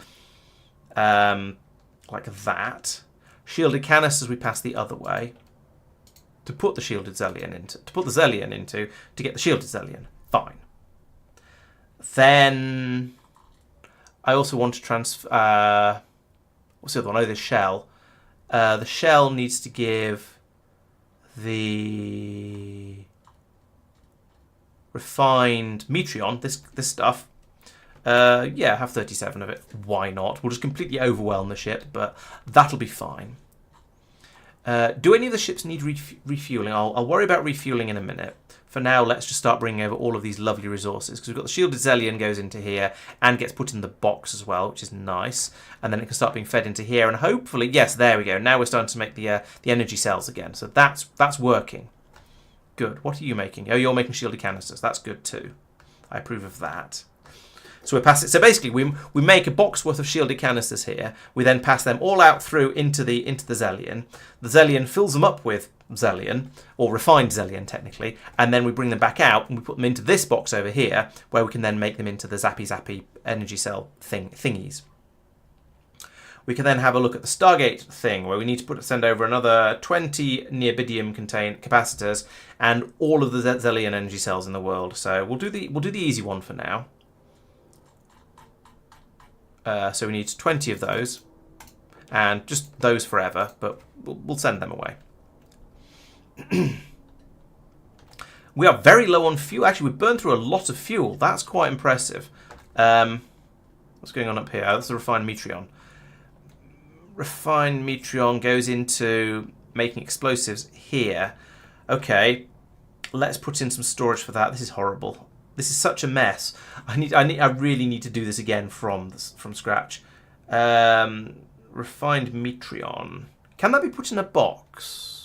like that. Shielded canisters we pass the other way to put the shielded Zellion into, to get the shielded Zellion. Fine. Then I also want to transfer. What's the other one? Oh, this shell. The shell needs to give the refined Metreon, this stuff. Yeah, have 37 of it. Why not? We'll just completely overwhelm the ship, but that'll be fine. Do any of the ships need refueling? I'll worry about refueling in a minute. For now, let's just start bringing over all of these lovely resources, because we've got the shielded Zelion goes into here and gets put in the box as well, which is nice. And then it can start being fed into here, and hopefully, yes, there we go. Now we're starting to make the energy cells again, so that's working. Good. What are you making? Oh, you're making shielded canisters. That's good too. I approve of that. So we pass it. So basically, we make a box worth of shielded canisters here. We then pass them all out through into the Zelion. The Zelion fills them up with Zelion, or refined Zelion technically, and then we bring them back out and we put them into this box over here, where we can then make them into the zappy energy cell thingies. We can then have a look at the Stargate thing, where we need to send over another 20 neobidium capacitors and all of the Zelion energy cells in the world. So we'll do the easy one for now. So we need 20 of those, and just those forever, but we'll send them away. We are very low on fuel. Actually, we've burned through a lot of fuel. That's quite impressive. What's going on up here? Oh, that's the refined Metreon. Refined Metreon goes into making explosives here. Okay, let's put in some storage for that. This is horrible. This is such a mess. I really need to do this again from scratch. Refined Metreon. Can that be put in a box?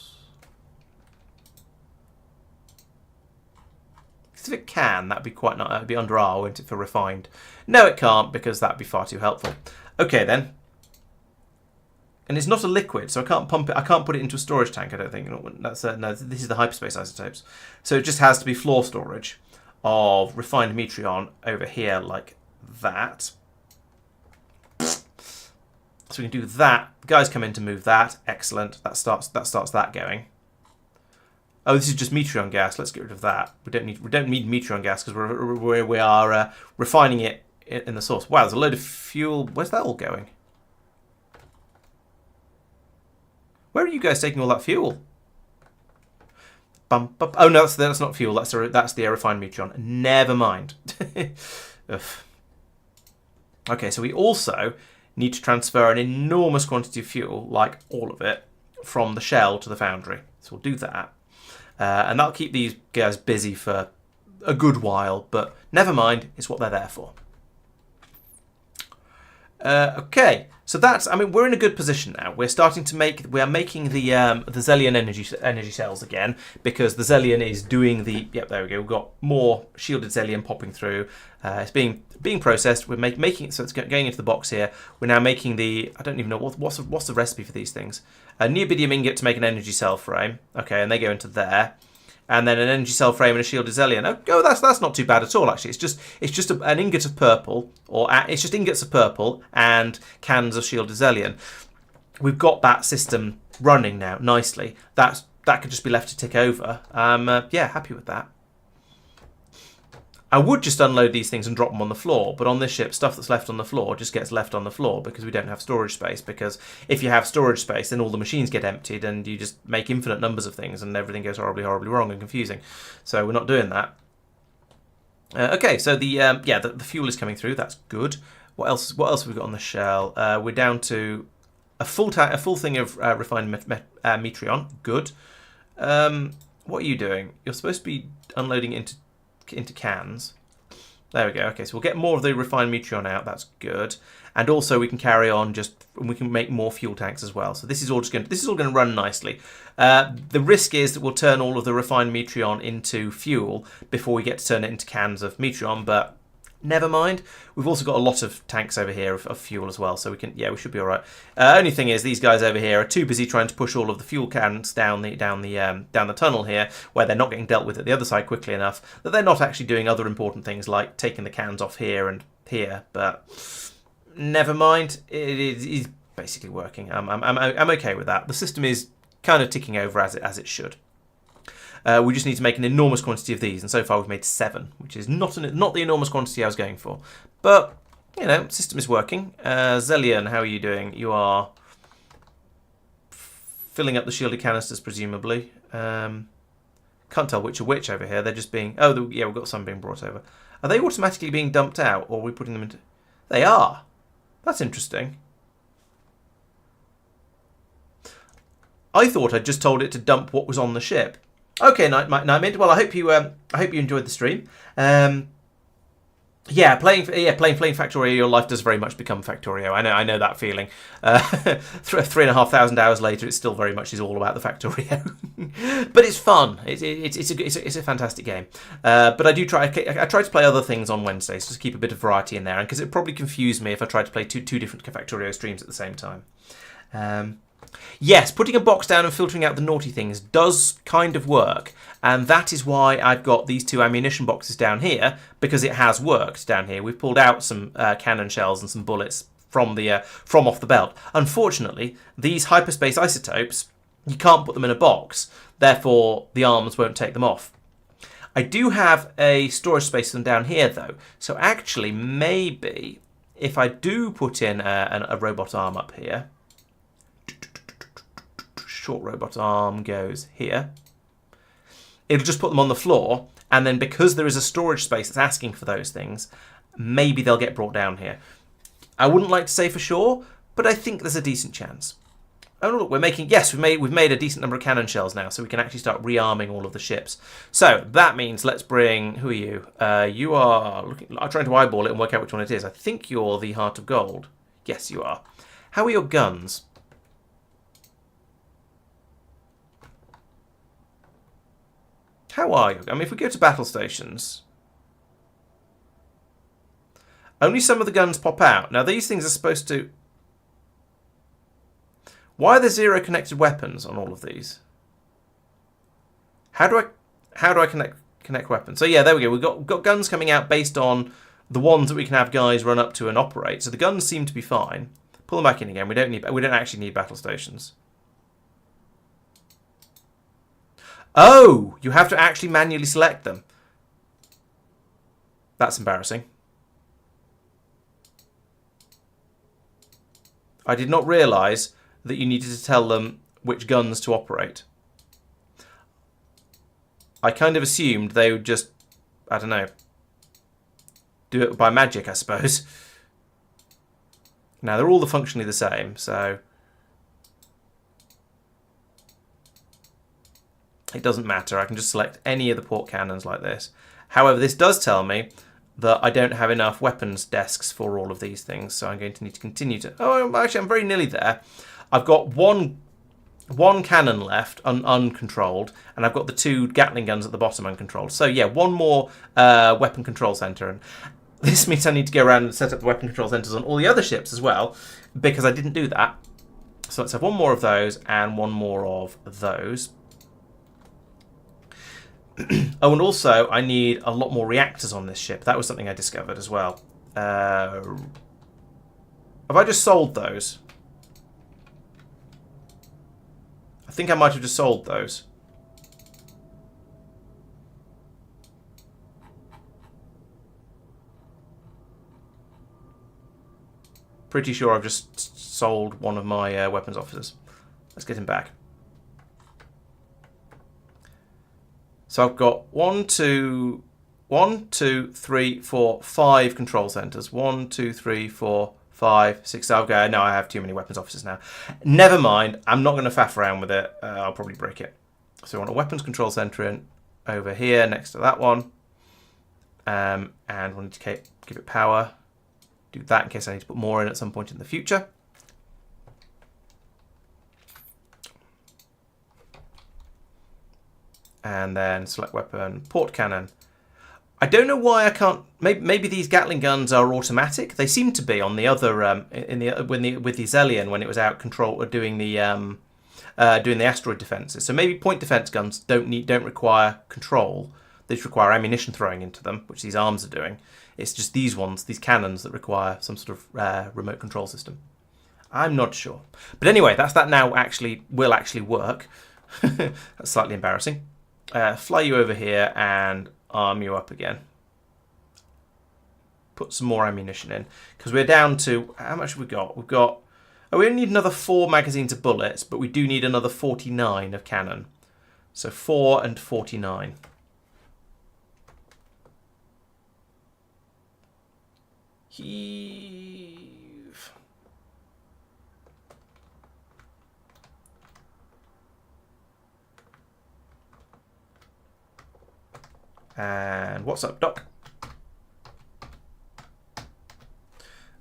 Because if it can, that'd be quite nice. That'd be under R, wouldn't it, for refined? No, it can't, because that'd be far too helpful. Okay then. And it's not a liquid, so I can't pump it. I can't put it into a storage tank. I don't think. That's no. This is the hyperspace isotopes, so it just has to be floor storage of refined Metreon over here like that. So we can do that. The guys come in to move that. Excellent. That starts that going. Oh, this is just Metreon gas. Let's get rid of that. We don't need Metreon gas because we are refining it in the source. Wow, there's a load of fuel. Where's that all going? Where are you guys taking all that fuel? Oh no, that's not fuel. That's the refined Metreon. Never mind. Okay, so we also need to transfer an enormous quantity of fuel, like all of it, from the shell to the foundry. So we'll do that, and that'll keep these guys busy for a good while. But never mind, it's what they're there for. Okay, so that's. I mean, we're in a good position now. We're starting to make. We are making the Zelion energy cells again, because the Zelion is doing the. Yep, there we go. We've got more shielded Zelion popping through. It's being processed. We're making it, so it's going into the box here. We're now making the. I don't even know what's the recipe for these things. A neobidium ingot to make an energy cell frame. Okay, and they go into there. And then an energy cell frame and a shielded Zelion. Oh, that's not too bad at all. Actually, it's just an ingot of purple, or it's just ingots of purple and cans of shielded Zelion. We've got that system running now nicely. That could just be left to tick over. Yeah, happy with that. I would just unload these things and drop them on the floor, but on this ship, stuff that's left on the floor just gets left on the floor because we don't have storage space. Because if you have storage space, then all the machines get emptied and you just make infinite numbers of things and everything goes horribly, horribly wrong and confusing. So we're not doing that. Okay, so the fuel is coming through. That's good. What else have we got on the shell? We're down to a full thing of refined Metreon. Good. What are you doing? You're supposed to be unloading into cans. There we go. Okay, so we'll get more of the refined Metreon out. That's good. And also we can carry on we can make more fuel tanks as well. So this is all going to run nicely. The risk is that we'll turn all of the refined Metreon into fuel before we get to turn it into cans of Metreon, but never mind. We've also got a lot of tanks over here of fuel as well, so we should be all right. Only thing is, these guys over here are too busy trying to push all of the fuel cans down the tunnel here, where they're not getting dealt with at the other side quickly enough that they're not actually doing other important things like taking the cans off here and here. But never mind. It is basically working. I'm okay with that. The system is kind of ticking over as it should. We just need to make an enormous quantity of these, and so far we've made 7, which is not the enormous quantity I was going for. But, system is working. Zelion, how are you doing? You are filling up the shielded canisters, presumably. Can't tell which are which over here. They're just being... Oh, yeah, we've got some being brought over. Are they automatically being dumped out, or are we putting them into... They are. That's interesting. I thought I'd just told it to dump what was on the ship. Okay, Nightmint. Well, I hope you enjoyed the stream. Yeah, playing Factorio, your life does very much become Factorio. I know that feeling. 3,500 hours later, it still very much is all about the Factorio. But it's fun. It's a fantastic game. But I try to play other things on Wednesdays just to keep a bit of variety in there, and because it probably confused me if I tried to play two different Factorio streams at the same time. Yes, putting a box down and filtering out the naughty things does kind of work, and that is why I've got these two ammunition boxes down here, because it has worked down here. We've pulled out some cannon shells and some bullets from off the belt. Unfortunately, these hyperspace isotopes, you can't put them in a box, therefore the arms won't take them off. I do have a storage space for them down here though, so actually maybe if I do put in a robot arm up here, short robot arm goes here. It'll just put them on the floor, and then because there is a storage space that's asking for those things, maybe they'll get brought down here. I wouldn't like to say for sure, but I think there's a decent chance. Oh look, we've made a decent number of cannon shells now, so we can actually start rearming all of the ships. So that means let's bring... Who are you? You are... I'm trying to eyeball it and work out which one it is. I think you're the Heart of Gold. Yes, you are. How are your guns? How are you? I mean, if we go to battle stations, only some of the guns pop out. Now, these things are supposed to... Why are there 0 connected weapons on all of these? How do I connect weapons? So yeah, there we go. We've got guns coming out based on the ones that we can have guys run up to and operate. So the guns seem to be fine. Pull them back in again. We don't actually need battle stations. Oh, you have to actually manually select them. That's embarrassing. I did not realise that you needed to tell them which guns to operate. I kind of assumed they would just, I don't know, do it by magic, I suppose. Now, they're all functionally the same, so... It doesn't matter. I can just select any of the port cannons like this. However, this does tell me that I don't have enough weapons desks for all of these things, so I'm going to need to continue to... Oh, actually, I'm very nearly there. I've got one cannon left, uncontrolled, and I've got the 2 Gatling guns at the bottom uncontrolled. So, yeah, one more weapon control centre. And this means I need to go around and set up the weapon control centres on all the other ships as well, because I didn't do that. So let's have one more of those and one more of those. Oh, and also I need a lot more reactors on this ship. That was something I discovered as well. Have I just sold those? I think I might have just sold those. Pretty sure I've just sold one of my weapons officers. Let's get him back. So I've got 1, 2, 3, 4, 5 control centres. 1, 2, 3, 4, 5, 6. Okay, no, I have too many weapons officers now. Never mind. I'm not going to faff around with it. I'll probably break it. So I want a weapons control centre in over here next to that one. And we'll need to give it power. Do that in case I need to put more in at some point in the future. And then select weapon, port cannon. I don't know why I can't. Maybe these Gatling guns are automatic. They seem to be on the other with the Zelion when it was out doing the asteroid defenses. So maybe point defense guns don't require control. They just require ammunition throwing into them, which these arms are doing. It's just these cannons that require some sort of remote control system. I'm not sure, but anyway, that now will actually work. That's slightly embarrassing. Fly you over here and arm you up again. Put some more ammunition in, because we're down to... How much have we got? We've got Oh, we only need another 4 magazines of bullets, but we do need another 49 of cannon. So 4 and 49. Heave. And what's up, Doc?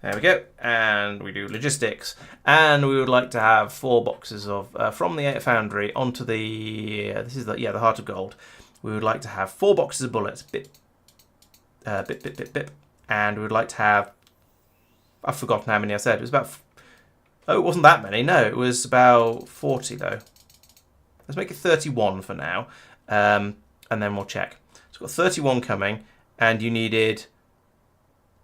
There we go, and we do logistics, and we would like to have 4 boxes of from the foundry onto the this is the heart of gold. We would like to have 4 boxes of bullets, bip, and we would like to have, I've forgotten how many I said. It was about, oh, it wasn't that many. No, it was about 40 though. Let's make it 31 for now, and then we'll check. So we've got 31 coming, and you needed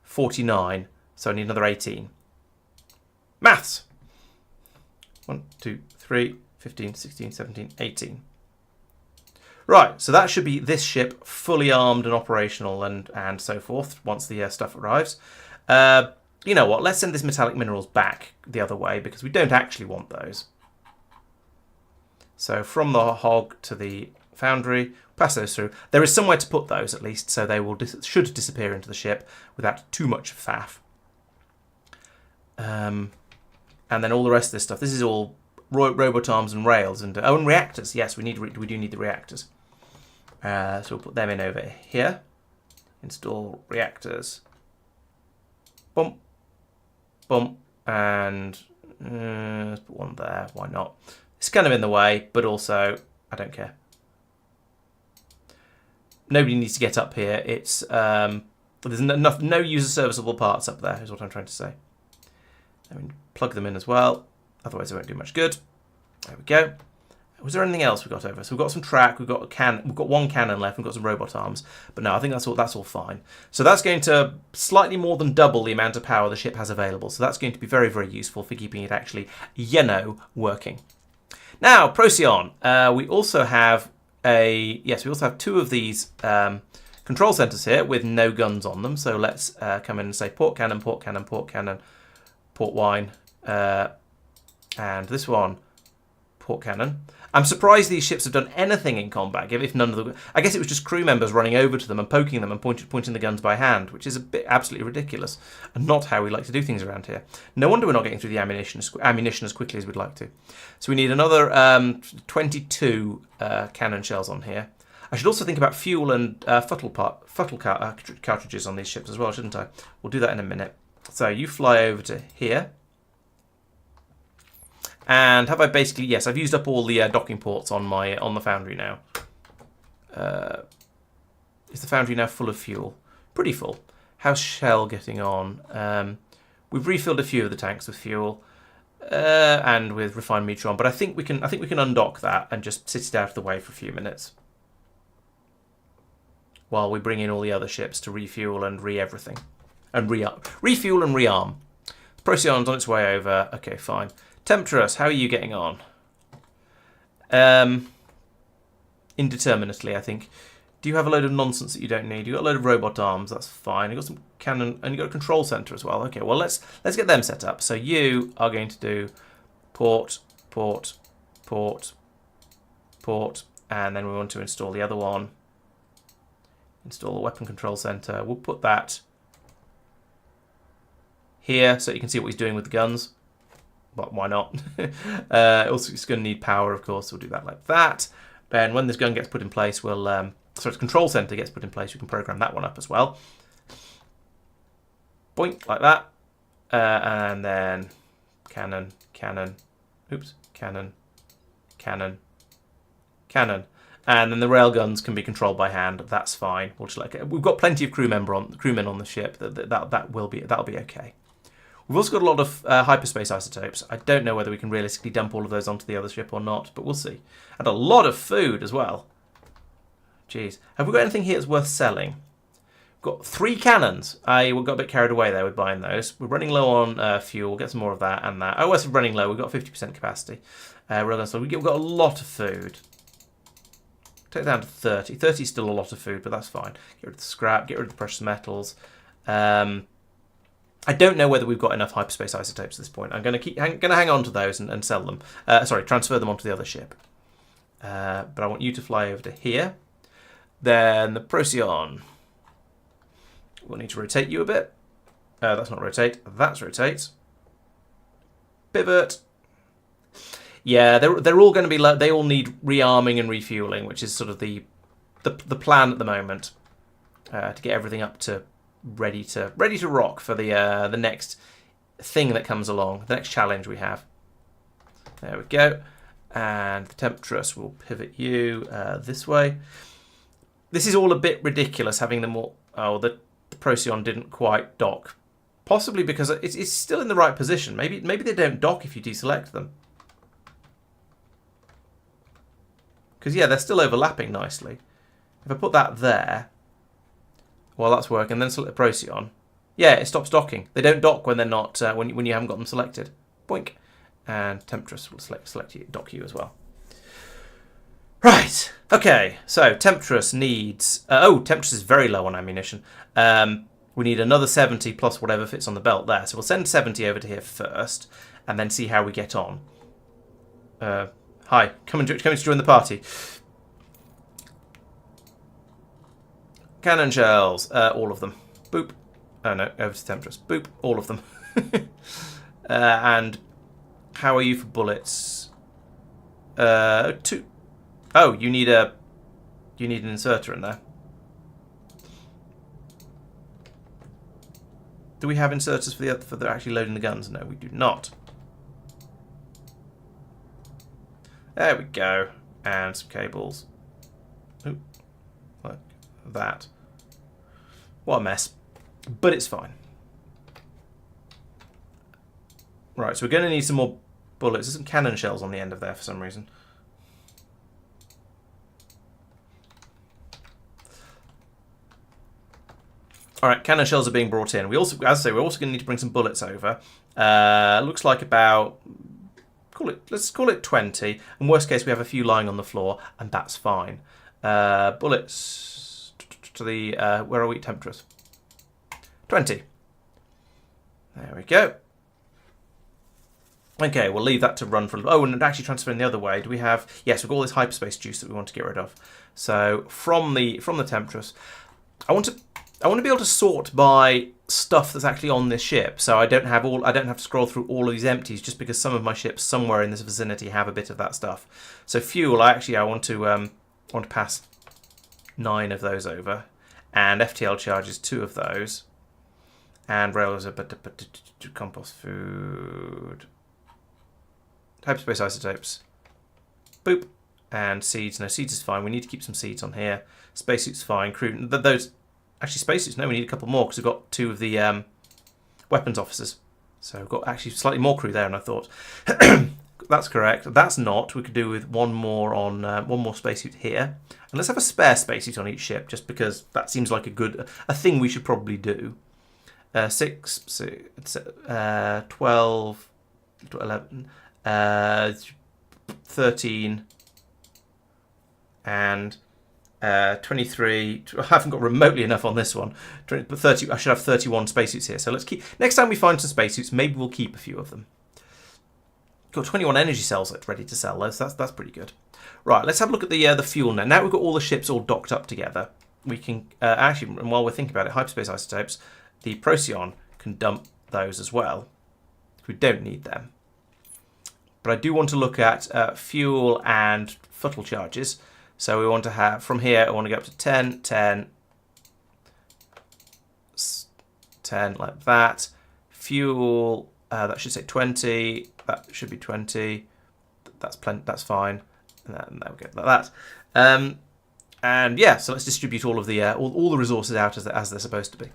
49. So I need another 18. Maths! 1, 2, 3, 15, 16, 17, 18. Right, so that should be this ship fully armed and operational and so forth once the stuff arrives. You know what, let's send this metallic minerals back the other way because we don't actually want those. So from the hog to the foundry, pass those through. There is somewhere to put those at least, so they will should disappear into the ship without too much faff. And then all the rest of this stuff. This is all robot arms and rails and and reactors. Yes, we do need the reactors. So we'll put them in over here. Install reactors. Bump, bump, and let's put one there. Why not? It's kind of in the way, but also I don't care. Nobody needs to get up here. It's there's no user serviceable parts up there. Is what I'm trying to say. I mean, plug them in as well. Otherwise, they won't do much good. There we go. Was there anything else we got over? So we've got some track. We've got a cannon. We've got 1 cannon left. We've got some robot arms. But no, I think that's all fine. So that's going to slightly more than double the amount of power the ship has available. So that's going to be very, very useful for keeping it actually, working. Now, Procyon. We also have we also have 2 of these control centers here with no guns on them. So let's come in and say port cannon, port cannon, port cannon. Port wine, and this one, port cannon. I'm surprised these ships have done anything in combat, if none of the. I guess it was just crew members running over to them and poking them and pointing the guns by hand, which is a bit absolutely ridiculous and not how we like to do things around here. No wonder we're not getting through the ammunition as quickly as we'd like to. So we need another 22 cannon shells on here. I should also think about fuel and cartridges on these ships as well, shouldn't I? We'll do that in a minute. So you fly over to here. And have I basically... Yes, I've used up all the docking ports on the foundry now. Is the foundry now full of fuel? Pretty full. How's Shell getting on? We've refilled a few of the tanks with fuel. And with refined metron. But I think we can undock that and just sit it out of the way for a few minutes. While we bring in all the other ships to refuel and re-everything. And refuel and rearm. Procyon's on its way over. Okay, fine. Temptress, how are you getting on? Indeterminately, I think. Do you have a load of nonsense that you don't need? You've got a load of robot arms. That's fine. You've got some cannon, and you've got a control center as well. Okay, well let's get them set up. So you are going to do port, port, port, port, and then we want to install the other one. Install the weapon control center. We'll put that here so you can see what he's doing with the guns. But why not? Also, it's going to need power, of course. So we'll do that like that. Then when this gun gets put in place, we'll... its control center gets put in place. We can program that one up as well. Boink, like that. And then cannon, cannon. Oops. Cannon, cannon, cannon. And then the railguns can be controlled by hand. That's fine. We'll just we've got plenty of crewmen on the ship. That'll be okay. We've also got a lot of hyperspace isotopes. I don't know whether we can realistically dump all of those onto the other ship or not, but we'll see. And a lot of food as well. Jeez. Have we got anything here that's worth selling? We've got 3 cannons. We got a bit carried away there with buying those. We're running low on fuel. We'll get some more of that and that. Oh, we're running low. We've got 50% capacity. We've got a lot of food. Take it down to 30. 30 is still a lot of food, but that's fine. Get rid of the scrap. Get rid of the precious metals. I don't know whether we've got enough hyperspace isotopes at this point. I'm going to hang on to those and sell them. Sorry, transfer them onto the other ship. But I want you to fly over to here. Then the Procyon. We'll need to rotate you a bit. That's not rotate. That's rotate. Pivot. Yeah, they're all going to be. They all need rearming and refueling, which is sort of the plan at the moment, to get everything up to ready to rock for the next thing that comes along, the next challenge we have. There we go. And the Temptress will pivot you this way. This is all a bit ridiculous having them all. Oh, the Procyon didn't quite dock. Possibly because it's still in the right position. Maybe they don't dock if you deselect them. Because, yeah, they're still overlapping nicely. If I put that there, while that's working, then select the Procyon, yeah, it stops docking. They don't dock when they're not when you haven't got them selected. Boink. And Temptress will select you, dock you as well. Right. Okay. So Temptress needs. Temptress is very low on ammunition. We need another 70 plus whatever fits on the belt there. So we'll send 70 over to here first, and then see how we get on. Hi, come to join the party. Cannon shells, all of them. Boop. Oh no, over to Temptress. Boop, all of them. And how are you for bullets? 2. Oh, you need an inserter in there. Do we have inserters for the actually loading the guns? No, we do not. There we go. And some cables. Ooh, like that. What a mess. But it's fine. Right, so we're going to need some more bullets. There's some cannon shells on the end of there for some reason. Alright, cannon shells are being brought in. We also, as I say, we're also going to need to bring some bullets over. Looks like about... let's call it 20. In worst case, we have a few lying on the floor, and that's fine. Bullets to the... where are we? Temptress. 20. There we go. Okay, we'll leave that to run for... Oh, and actually transferring the other way. Do we have... Yes, we've got all this hyperspace juice that we want to get rid of. So, from the Temptress, I want to be able to sort by stuff that's actually on this ship, so I don't have to scroll through all of these empties just because some of my ships somewhere in this vicinity have a bit of that stuff. So fuel, I want to pass 9 of those over, and FTL charges 2 of those, and rails are compost food, hyperspace isotopes, boop, and seeds. No, seeds is fine. We need to keep some seeds on here. Spacesuit's fine. Crew, those. Actually, spacesuits, no, we need a couple more because we've got 2 of the weapons officers. So we've got actually slightly more crew there than I thought. That's correct. That's not. We could do with one more spacesuit here. And let's have a spare spacesuit on each ship just because that seems like a thing we should probably do. 6, 12, 11, 13, and... 23. I haven't got remotely enough on this one. But 30. I should have 31 spacesuits here. So let's keep. Next time we find some spacesuits, maybe we'll keep a few of them. Got 21 energy cells ready to sell those. That's pretty good. Right. Let's have a look at the fuel now. Now we've got all the ships all docked up together. We can actually, and while we're thinking about it, hyperspace isotopes, the Procyon can dump those as well. We don't need them. But I do want to look at fuel and futtle charges. So we want to have, from here, I want to go up to 10, 10, 10, like that. Fuel, that should say 20. That should be 20. That's plenty. That's fine. And there we go, like that. And yeah, so let's distribute all of the all the resources out as they're supposed to be.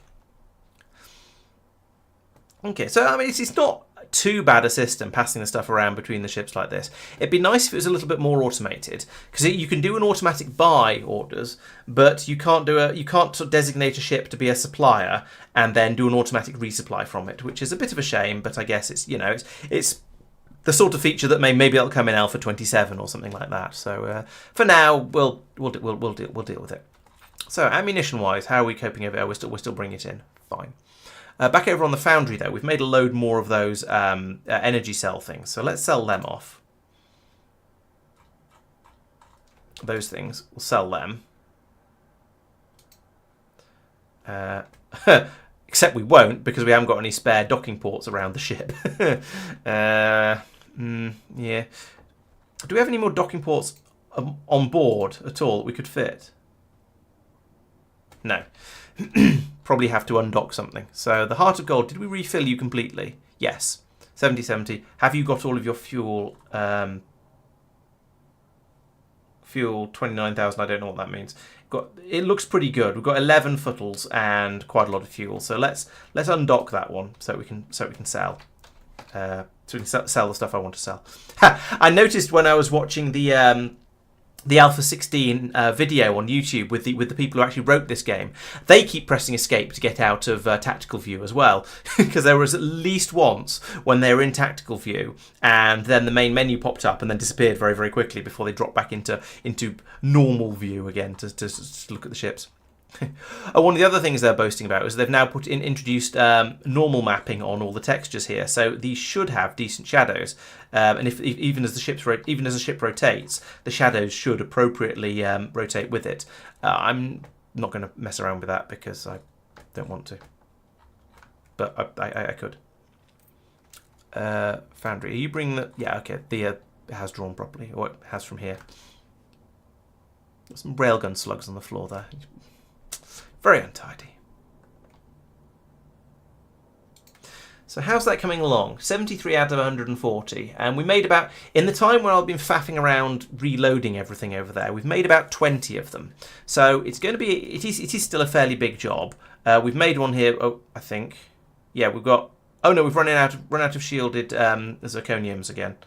Okay, so I mean, it's not too bad a system passing the stuff around between the ships like this. It'd be nice if it was a little bit more automated, because you can do an automatic buy orders, but you can't sort of designate a ship to be a supplier and then do an automatic resupply from it, which is a bit of a shame. But I guess it's it's the sort of feature that maybe it'll come in Alpha 27 or something like that. So for now, we'll deal with it. So ammunition wise, how are we coping over? We're still bringing it in. Fine. Back over on the foundry, though, we've made a load more of those energy cell things. So let's sell them off. Those things. We'll sell them. Except we won't, because we haven't got any spare docking ports around the ship. Yeah. Do we have any more docking ports on board at all that we could fit? No. Probably have to undock something. So the Heart of Gold, did we refill you completely? Yes. 70/70. Have you got all of your fuel? Fuel 29,000. I don't know what that means. It looks pretty good. We've got 11 footles and quite a lot of fuel. So let's undock that one so we can sell. So we can sell the stuff I want to sell. I noticed when I was watching the Alpha 16 video on YouTube with the people who actually wrote this game, they keep pressing escape to get out of tactical view as well, because there was at least once when they were in tactical view and then the main menu popped up and then disappeared very, very quickly before they dropped back into normal view again to look at the ships. One of the other things they're boasting about is they've now introduced normal mapping on all the textures here, so these should have decent shadows. And even as the ship rotates, the shadows should appropriately rotate with it. I'm not going to mess around with that because I don't want to, but I could. Foundry, are you bringing the? Yeah, okay. It has drawn properly, or it has from here. Got some railgun slugs on the floor there. Very untidy. So how's that coming along? 73 out of 140. And we made about, in the time when I've been faffing around reloading everything over there, we've made about 20 of them. So it's going to be, it is still a fairly big job. We've made one here, I think. Yeah, we've got, oh no, we've run out of shielded zirconiums again.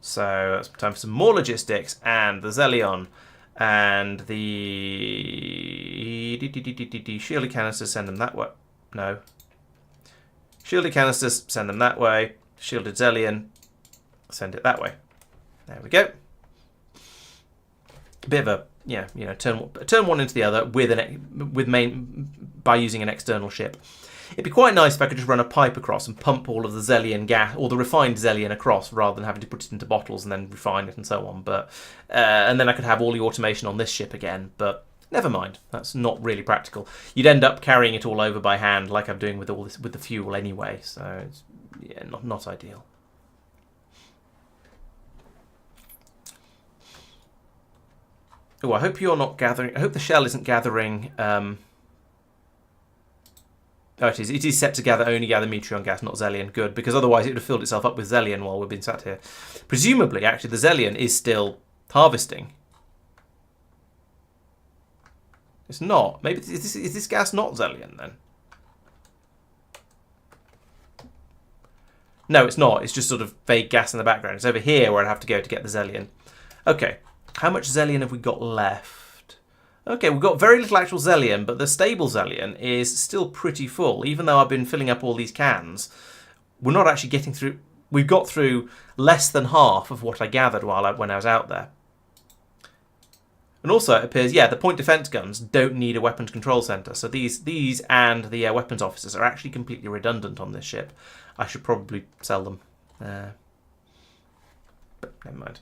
So it's time for some more logistics and the Zelion. And the shielded canisters, send them that way. No. Shielded canisters, send them that way. Shielded Zelion, send it that way. There we go. A bit of a turn one into the other by using an external ship. It'd be quite nice if I could just run a pipe across and pump all of the Zelion gas, or the refined Zelion across, rather than having to put it into bottles and then refine it and so on. But and then I could have all the automation on this ship again. But never mind, that's not really practical. You'd end up carrying it all over by hand, like I'm doing with all this with the fuel anyway. So it's, yeah, not ideal. Oh, I hope you're not gathering. I hope the shell isn't gathering. Oh, it is. It is set to only gather Metreon gas, not Zelion. Good, because otherwise it would have filled itself up with Zelion while we've been sat here. Presumably, actually, the Zelion is still harvesting. It's not. Maybe is this gas not Zelion then? No, it's not. It's just sort of vague gas in the background. It's over here where I'd have to go to get the Zelion. Okay, how much Zelion have we got left? Okay, we've got very little actual Zelion, but the stable Zelion is still pretty full. Even though I've been filling up all these cans, we're not actually getting through. We've got through less than half of what I gathered when I was out there. And also, it appears, yeah, the point defense guns don't need a weapons control center. So these and the weapons officers are actually completely redundant on this ship. I should probably sell them. But never mind.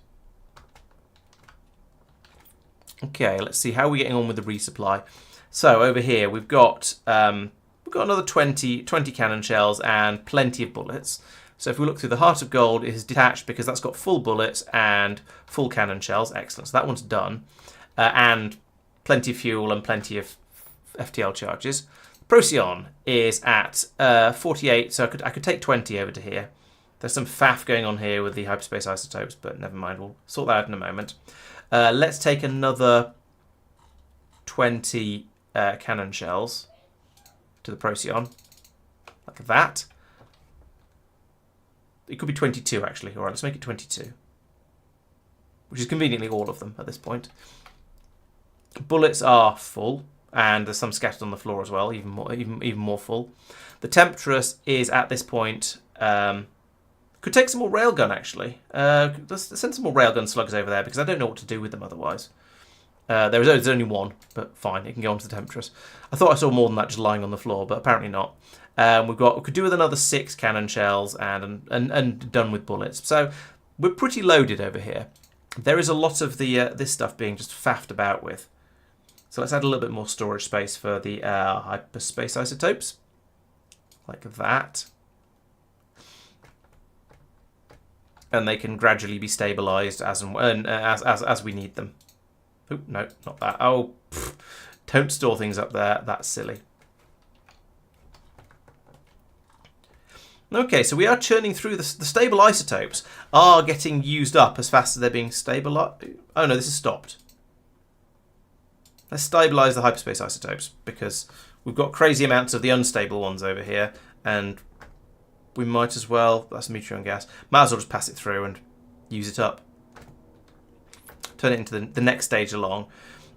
Okay, let's see how we're getting on with the resupply. So over here we've got another 20 cannon shells and plenty of bullets. So if we look through the Heart of Gold, it is detached because that's got full bullets and full cannon shells. Excellent. So that one's done, and plenty of fuel and plenty of FTL charges. Procyon is at 48, so I could take 20 over to here. There's some faff going on here with the hyperspace isotopes, but never mind. We'll sort that out in a moment. Let's take another 20 cannon shells to the Procyon, like that. It could be 22, actually. All right, let's make it 22, which is conveniently all of them at this point. Bullets are full, and there's some scattered on the floor as well, even more full. The Temptress is at this point. Could take some more railgun, actually. Let's send some more railgun slugs over there, because I don't know what to do with them otherwise. There's only one, but fine, it can go onto the Temptress. I thought I saw more than that just lying on the floor, but apparently not. We could do with another 6 cannon shells and done with bullets. So we're pretty loaded over here. There is a lot of the this stuff being just faffed about with. So let's add a little bit more storage space for the hyperspace isotopes, like that. And they can gradually be stabilised as we need them. Oh, no, not that. Oh, pff, don't store things up there. That's silly. Okay, so we are churning through the stable isotopes are getting used up as fast as they're being stabilised. Oh no, this is stopped. Let's stabilise the hyperspace isotopes because we've got crazy amounts of the unstable ones over here, and we might as well, that's meteorium gas, might as well just pass it through and use it up. Turn it into the next stage along.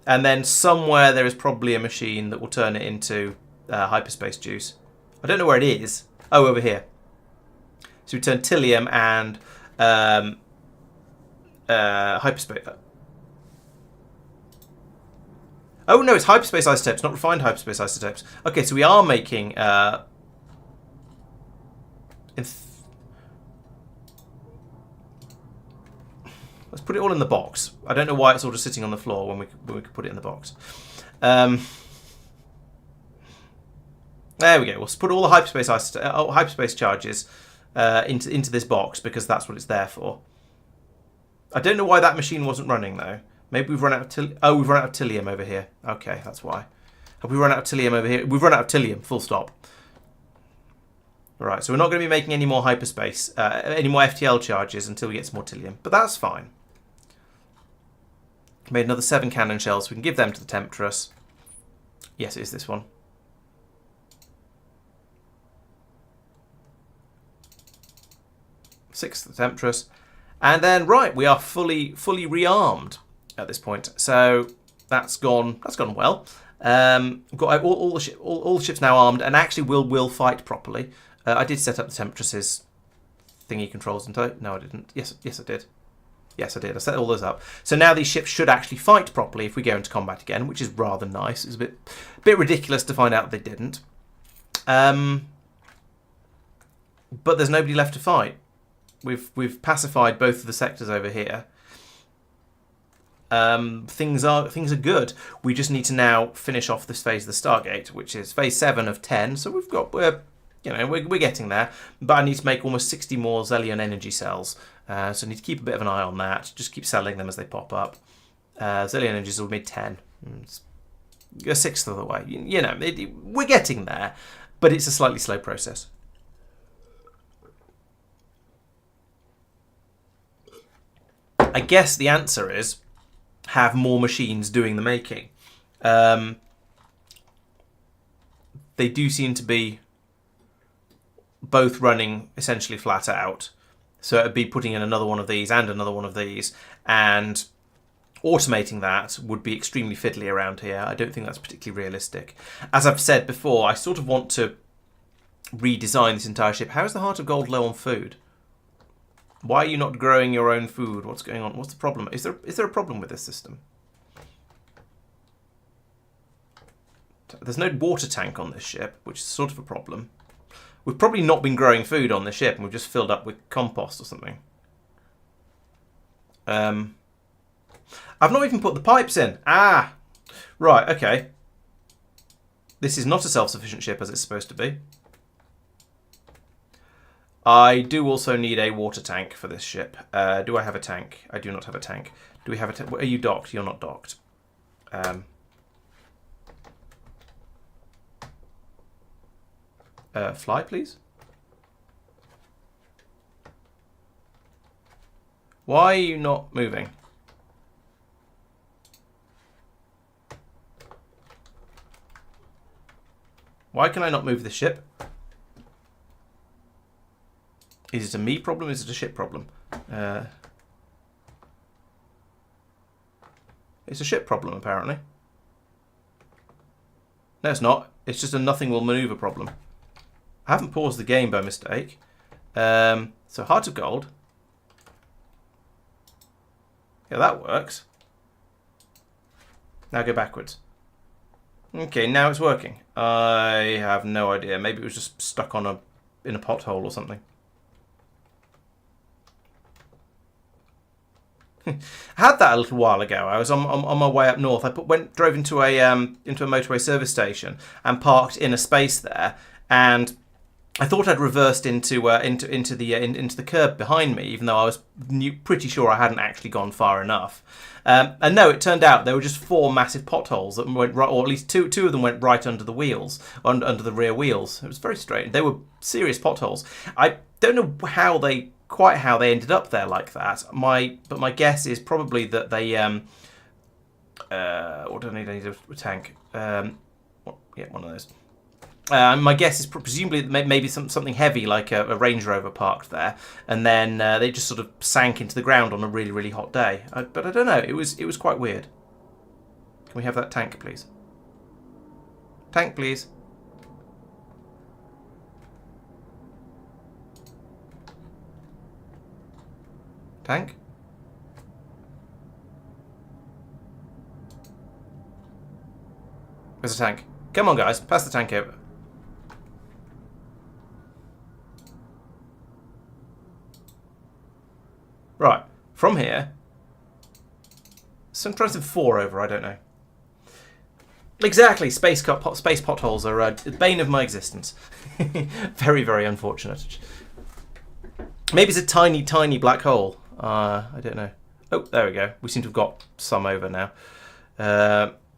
And then somewhere there is probably a machine that will turn it into hyperspace juice. I don't know where it is. Oh, over here. So we turn Tillium and hyperspace. Oh no, it's hyperspace isotopes, not refined hyperspace isotopes. Okay, so we are making let's put it all in the box. I don't know why it's all just sitting on the floor when we could put it in the box. There we go. We'll put all the hyperspace charges into this box because that's what it's there for. I don't know why that machine wasn't running though. Maybe we've run out of we've run out of Tillium over here. Okay, that's why. Have we run out of Tillium over here? We've run out of Tillium. Full stop. Right, so we're not going to be making any more hyperspace, any more FTL charges until we get some more Tillium, but that's fine. Made another 7 cannon shells. So we can give them to the Temptress. Yes, it is this one. Six to the Temptress, and then right, we are fully rearmed at this point. So that's gone well. We've got all the ships now armed, and actually will fight properly. I did set up the Temptress's thingy controls, didn't I? No, I didn't. Yes, I did. Yes, I did. I set all those up. So now these ships should actually fight properly if we go into combat again, which is rather nice. It's a bit ridiculous to find out they didn't. But there's nobody left to fight. We've pacified both of the sectors over here. Things are good. We just need to now finish off this phase of the Stargate, which is phase 7 of 10. So we're getting there. But I need to make almost 60 more Zelion energy cells. So I need to keep a bit of an eye on that. Just keep selling them as they pop up. Zelion energies will be 10. It's a sixth of the way. We're getting there, but it's a slightly slow process. I guess the answer is have more machines doing the making. They do seem to be both running essentially flat out. So it would be putting in another one of these and another one of these, and automating that would be extremely fiddly around here. I don't think that's particularly realistic. As I've said before, I sort of want to redesign this entire ship. How is the Heart of Gold low on food? Why are you not growing your own food? What's going on? What's the problem? Is there a problem with this system? There's no water tank on this ship, which is sort of a problem. We've probably not been growing food on this ship, and we've just filled up with compost or something. I've not even put the pipes in. Ah! Right, okay. This is not a self-sufficient ship as it's supposed to be. I do also need a water tank for this ship. Do I have a tank? I do not have a tank. Do we have a tank? Are you docked? You're not docked. Fly, please. Why are you not moving? Why can I not move this ship? Is it a me problem? Is it a ship problem? It's a ship problem, apparently. No, it's not. It's just a nothing will maneuver problem. I haven't paused the game by mistake. So Heart of Gold. Yeah, that works. Now go backwards. Okay, now it's working. I have no idea. Maybe it was just stuck on in a pothole or something. I had that a little while ago. I was on my way up north. I drove into a motorway service station and parked in a space there, and I thought I'd reversed into the curb behind me, even though I was pretty sure I hadn't actually gone far enough. And no, it turned out there were just 4 massive potholes that went right, or at least two of them went right under the wheels, under the rear wheels. It was very strange. They were serious potholes. I don't know quite how they ended up there like that. But my guess is probably that they what do I need? I need a tank. Yeah, one of those. My guess is presumably maybe something heavy like a Range Rover parked there, and then they just sort of sank into the ground on a really, really hot day. But I don't know. It was quite weird. Can we have that tank, please? Tank, please. Tank? Where's the tank? Come on, guys. Pass the tank over. Right, from here, some try some 4 over, I don't know. Exactly, space potholes are a bane of my existence. Very, very unfortunate. Maybe it's a tiny, tiny black hole. I don't know. Oh, there we go. We seem to have got some over now.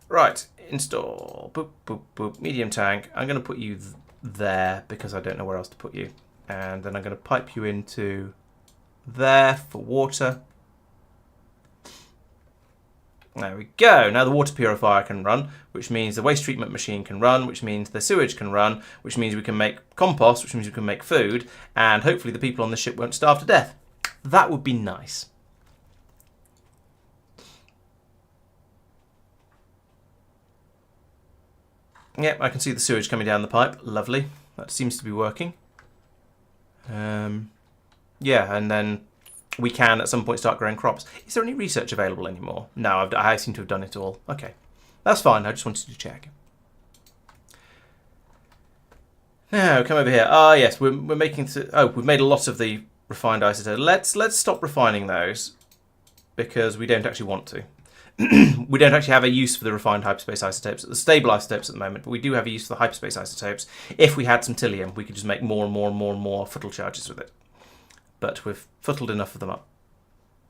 Right, install. Boop, boop, boop. Medium tank. I'm going to put you there because I don't know where else to put you. And then I'm going to pipe you into there for water. There we go. Now the water purifier can run, which means the waste treatment machine can run, which means the sewage can run, which means we can make compost, which means we can make food, and hopefully the people on the ship won't starve to death. That would be nice. Yep, I can see the sewage coming down the pipe. Lovely. That seems to be working. Yeah, and then we can at some point start growing crops. Is there any research available anymore? No, I seem to have done it all. Okay, that's fine. I just wanted to check. Now, come over here. Ah, yes, we're making... we've made a lot of the refined isotopes. Let's stop refining those because we don't actually want to. We don't actually have a use for the refined hyperspace isotopes, the stable isotopes at the moment, but we do have a use for the hyperspace isotopes. If we had some Tillium, we could just make more and more and more and more futtle charges with it. But we've futtled enough of them up.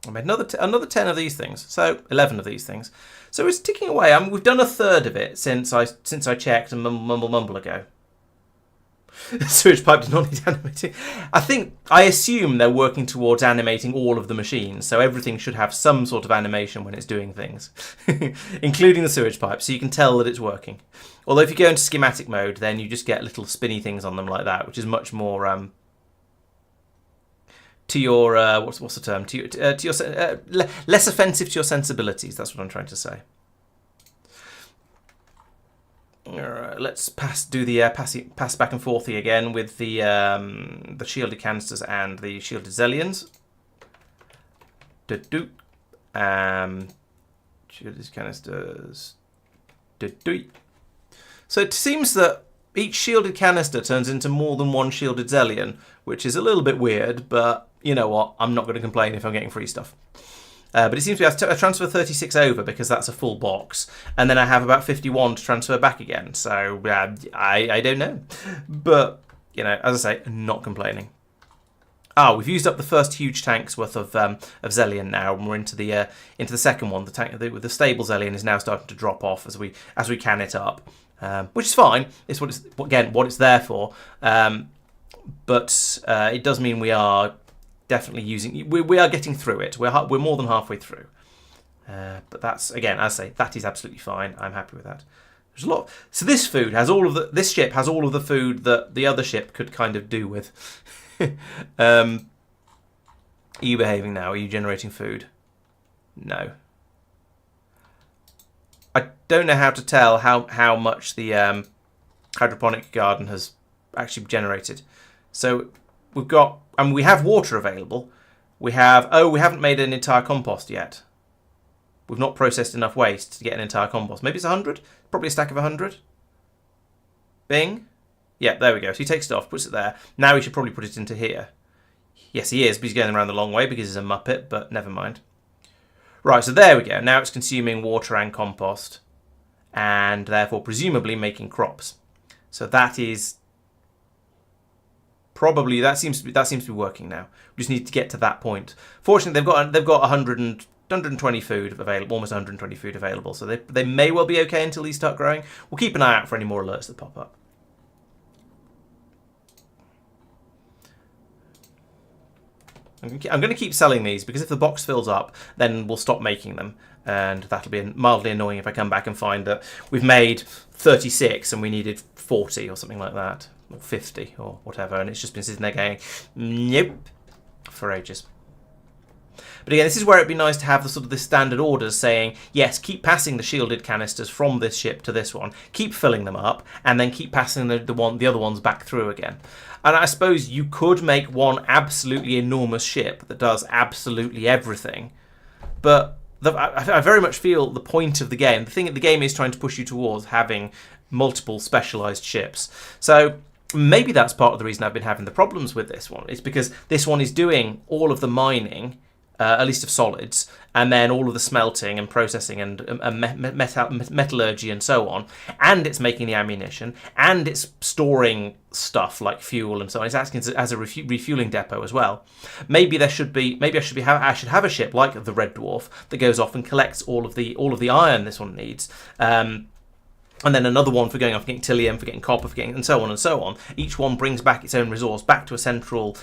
I made another 10 of these things, so 11 of these things. So it's ticking away. I mean, we've done a third of it since I checked a mumble ago. The sewage pipe did not need animating. I assume they're working towards animating all of the machines, so everything should have some sort of animation when it's doing things, including the sewage pipe, so you can tell that it's working. Although if you go into schematic mode, then you just get little spinny things on them like that, which is much more to your what's the term? To your less offensive to your sensibilities. That's what I'm trying to say. All right, let's pass back and forthy again with the shielded canisters and the shielded Zellions. Shielded canisters. So it seems that each shielded canister turns into more than one shielded Zellion, which is a little bit weird, but you know what? I'm not going to complain if I'm getting free stuff. But it seems to be I transfer 36 over because that's a full box, and then I have about 51 to transfer back again. So I don't know, but you know, as I say, not complaining. We've used up the first huge tank's worth of Zellion now, and we're into the second one. The tank with the stable Zellion is now starting to drop off as we can it up, which is fine. It's what it's there for. But it does mean we are definitely using. We are getting through it. We're more than halfway through. But that's, again, as I say, that is absolutely fine. I'm happy with that. There's a lot. So this food has all of the. This ship has all of the food that the other ship could kind of do with. Are you behaving now? Are you generating food? No. I don't know how to tell how much the hydroponic garden has actually generated. So we've got, we have water available. We haven't made an entire compost yet. We've not processed enough waste to get an entire compost. Maybe it's 100? Probably a stack of 100. Bing. Yeah, there we go. So he takes it off, puts it there. Now he should probably put it into here. Yes, he is, but he's going around the long way because he's a muppet, but never mind. Right, so there we go. Now it's consuming water and compost, and therefore presumably making crops. So that is probably, that seems to be working now. We just need to get to that point. Fortunately, they've got 120 food available, almost 120 food available. So they may well be okay until these start growing. We'll keep an eye out for any more alerts that pop up. I'm going to keep selling these because if the box fills up, then we'll stop making them. And that'll be mildly annoying if I come back and find that we've made 36 and we needed 40 or something like that. Or 50 or whatever. And it's just been sitting there going, nope, for ages. But again, this is where it'd be nice to have the sort of the standard orders saying, yes, keep passing the shielded canisters from this ship to this one, keep filling them up, and then keep passing the other ones back through again. And I suppose you could make one absolutely enormous ship that does absolutely everything, but I very much feel the point of the game, the thing that the game is trying to push you towards having multiple specialised ships. So maybe that's part of the reason I've been having the problems with this one. It's because this one is doing all of the mining, at least of solids, and then all of the smelting and processing and metallurgy and so on, and it's making the ammunition, and it's storing stuff like fuel and so on. It's acting as a refueling depot as well. Maybe I should have a ship like the Red Dwarf that goes off and collects all of the iron this one needs. And then another one for going off, for getting Tillium, for getting copper, for getting and so on and so on. Each one brings back its own resource back to a central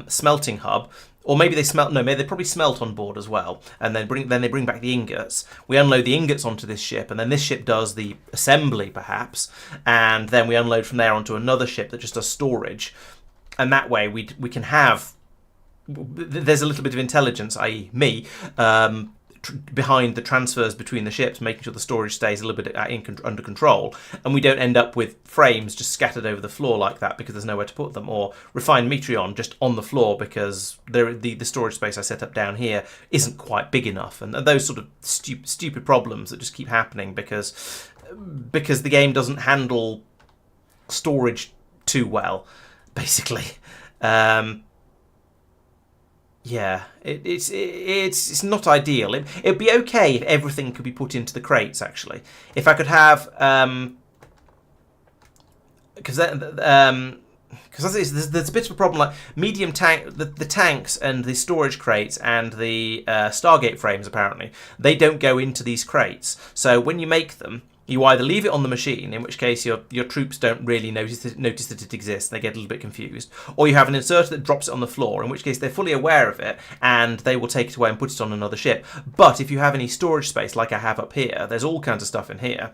smelting hub. Or maybe maybe they probably smelt on board as well, and then they bring back the ingots. We unload the ingots onto this ship, and then this ship does the assembly, perhaps, and then we unload from there onto another ship that just does storage. And that way we can have. There's a little bit of intelligence, i.e., me, behind the transfers between the ships, making sure the storage stays a little bit under control, and we don't end up with frames just scattered over the floor like that because there's nowhere to put them, or refined Metreon just on the floor because the storage space I set up down here isn't quite big enough, and those sort of stupid problems that just keep happening because the game doesn't handle storage too well, basically. Yeah, it's not ideal. It'd be okay if everything could be put into the crates, actually. If I could have, because there's a bit of a problem. Like medium tank, the tanks and the storage crates and the Stargate frames, apparently they don't go into these crates. So when you make them, you either leave it on the machine, in which case your troops don't really notice that it exists, they get a little bit confused, or you have an inserter that drops it on the floor, in which case they're fully aware of it, and they will take it away and put it on another ship. But if you have any storage space, like I have up here, there's all kinds of stuff in here,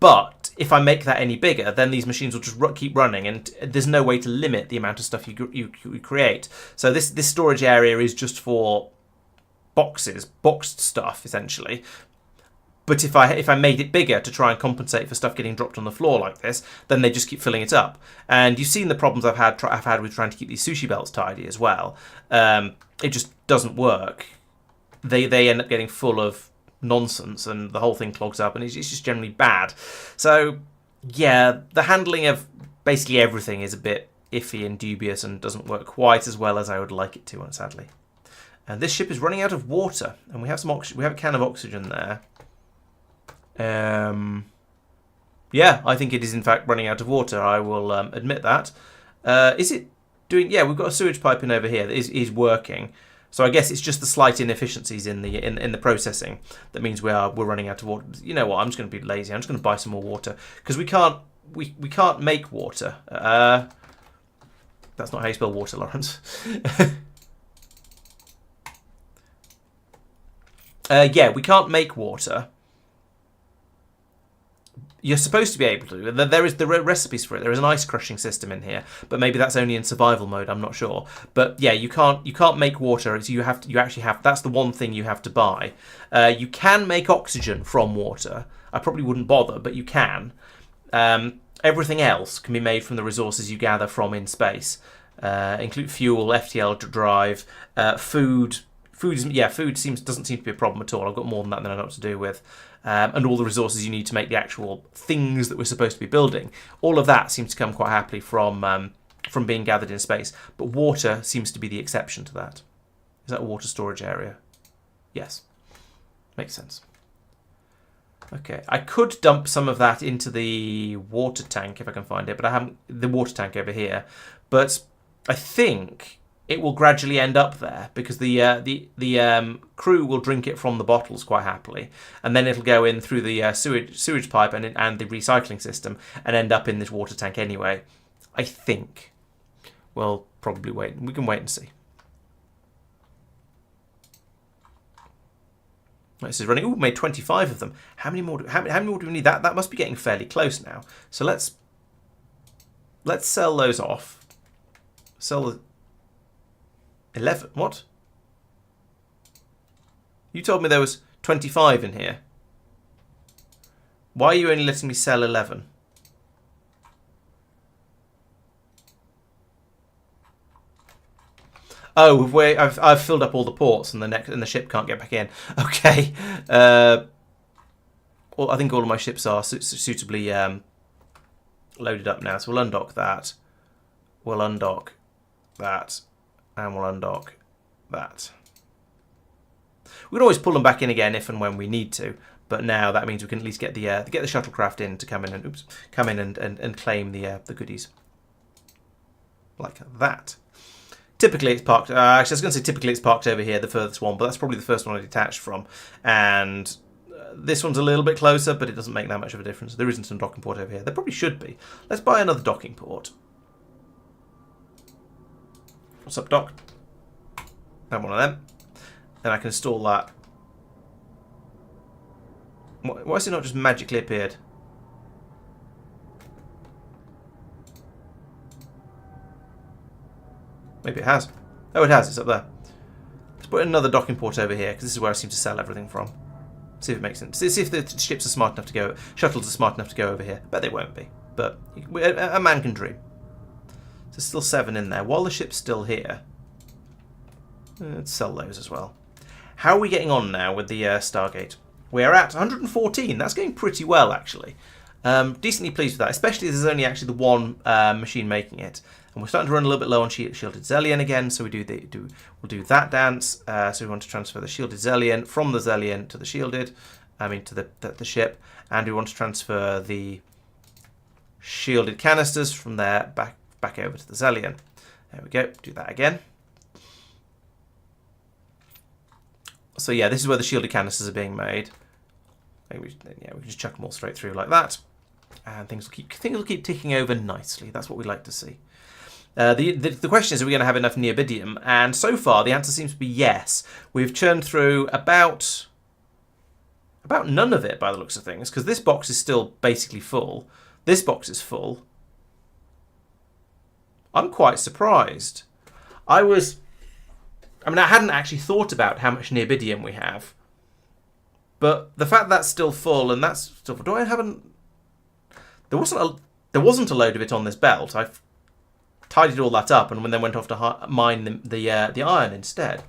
but if I make that any bigger, then these machines will just keep running, and there's no way to limit the amount of stuff you create. So this storage area is just for boxed stuff, essentially. But if I made it bigger to try and compensate for stuff getting dropped on the floor like this, then they just keep filling it up. And you've seen the problems I've had with trying to keep these sushi belts tidy as well. It just doesn't work. They end up getting full of nonsense, and the whole thing clogs up, and it's just generally bad. So yeah, the handling of basically everything is a bit iffy and dubious, and doesn't work quite as well as I would like it to, sadly. And this ship is running out of water, and we have some we have a can of oxygen there. Yeah, I think it is in fact running out of water. I will admit that. Is it doing? Yeah, we've got a sewage pipe in over here that is working. So I guess it's just the slight inefficiencies in the processing that means we're running out of water. You know what? I'm just going to be lazy. I'm just going to buy some more water because we can't make water. That's not how you spell water, Laurence. Yeah, we can't make water. You're supposed to be able to. There is the recipes for it. There is an ice crushing system in here, but maybe that's only in survival mode. I'm not sure. But yeah, you can't make water. So you actually have. That's the one thing you have to buy. You can make oxygen from water. I probably wouldn't bother, but you can. Everything else can be made from the resources you gather from in space, include fuel, FTL drive, food Food doesn't seem to be a problem at all. I've got more than I know what to do with. And all the resources you need to make the actual things that we're supposed to be building. All of that seems to come quite happily from being gathered in space. But water seems to be the exception to that. Is that a water storage area? Yes. Makes sense. Okay, I could dump some of that into the water tank if I can find it, but I haven't. The water tank over here, but I think it will gradually end up there because the crew will drink it from the bottles quite happily, and then it'll go in through the sewage pipe and the recycling system and end up in this water tank anyway. I think. We'll probably wait. We can wait and see. This is running. Ooh, made 25 of them. How many more? How many more do we need? That must be getting fairly close now. So let's sell those off. Sell the 11. What? You told me there was 25 in here. Why are you only letting me sell 11? Oh, I've filled up all the ports, and the ship can't get back in. Okay. Well, I think all of my ships are suitably loaded up now, so we'll undock that. We'll undock that, and we'll undock that. We can always pull them back in again if and when we need to, but now that means we can at least get the shuttlecraft in to come in and claim the goodies like that. Typically it's parked, actually I was going to say typically it's parked over here, the furthest one, but that's probably the first one I detached from. And this one's a little bit closer, but it doesn't make that much of a difference. There isn't a docking port over here. There probably should be. Let's buy another docking port. What's up, Doc? Have one of them. Then I can install that. Why has it not just magically appeared? Maybe it has. Oh, it has. It's up there. Let's put another docking port over here, because this is where I seem to sell everything from. See if it makes sense. See if the ships are smart enough to go... Shuttles are smart enough to go over here. Bet they won't be. But a man can dream. There's still 7 in there. While the ship's still here, let's sell those as well. How are we getting on now with the Stargate? We're at 114. That's going pretty well, actually. Decently pleased with that, especially as there's only actually the one machine making it. And we're starting to run a little bit low on shielded Zelian again, so we'll do that dance. So we want to transfer the shielded Zelian from the Zelian to the shielded, to the ship, and we want to transfer the shielded canisters from there back over to the Zelian. There we go. Do that again. So yeah, this is where the shielded canisters are being made. We can just chuck them all straight through like that, and things will keep ticking over nicely. That's what we like to see. The question is, are we going to have enough neobidium? And so far, the answer seems to be yes. We've churned through about none of it by the looks of things, because this box is still basically full. This box is full. I'm quite surprised. I hadn't actually thought about how much neobidium we have. But the fact that's still full and that's still full, there wasn't a load of it on this belt. I've tidied all that up and then went off to mine the iron instead.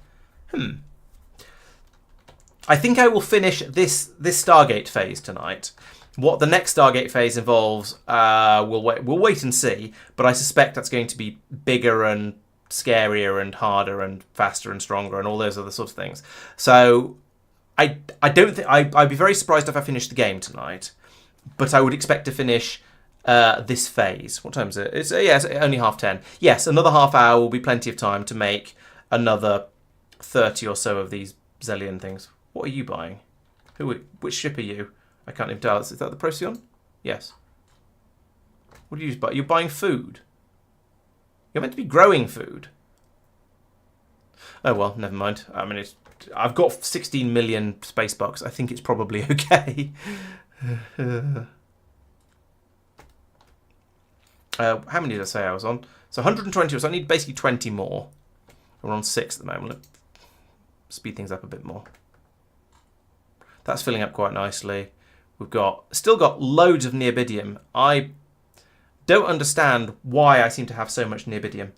I think I will finish this Stargate phase tonight. What the next Stargate phase involves, we'll wait and see. But I suspect that's going to be bigger and scarier and harder and faster and stronger and all those other sorts of things. So I don't think I'd be very surprised if I finished the game tonight, but I would expect to finish this phase. What time is it? It's only 10:30. Yes, another half hour will be plenty of time to make another 30 or so of these Zelian things. What are you buying? Which ship are you? I can't even tell. Is that the Procyon? Yes. What do you buy? You're buying food. You're meant to be growing food. Oh well, never mind. I've got 16 million space bucks. I think it's probably okay. How many did I say I was on? So 120, so I need basically 20 more. We're on 6 at the moment. Let's speed things up a bit more. That's filling up quite nicely. We've still got loads of neobidium. I don't understand why I seem to have so much neobidium.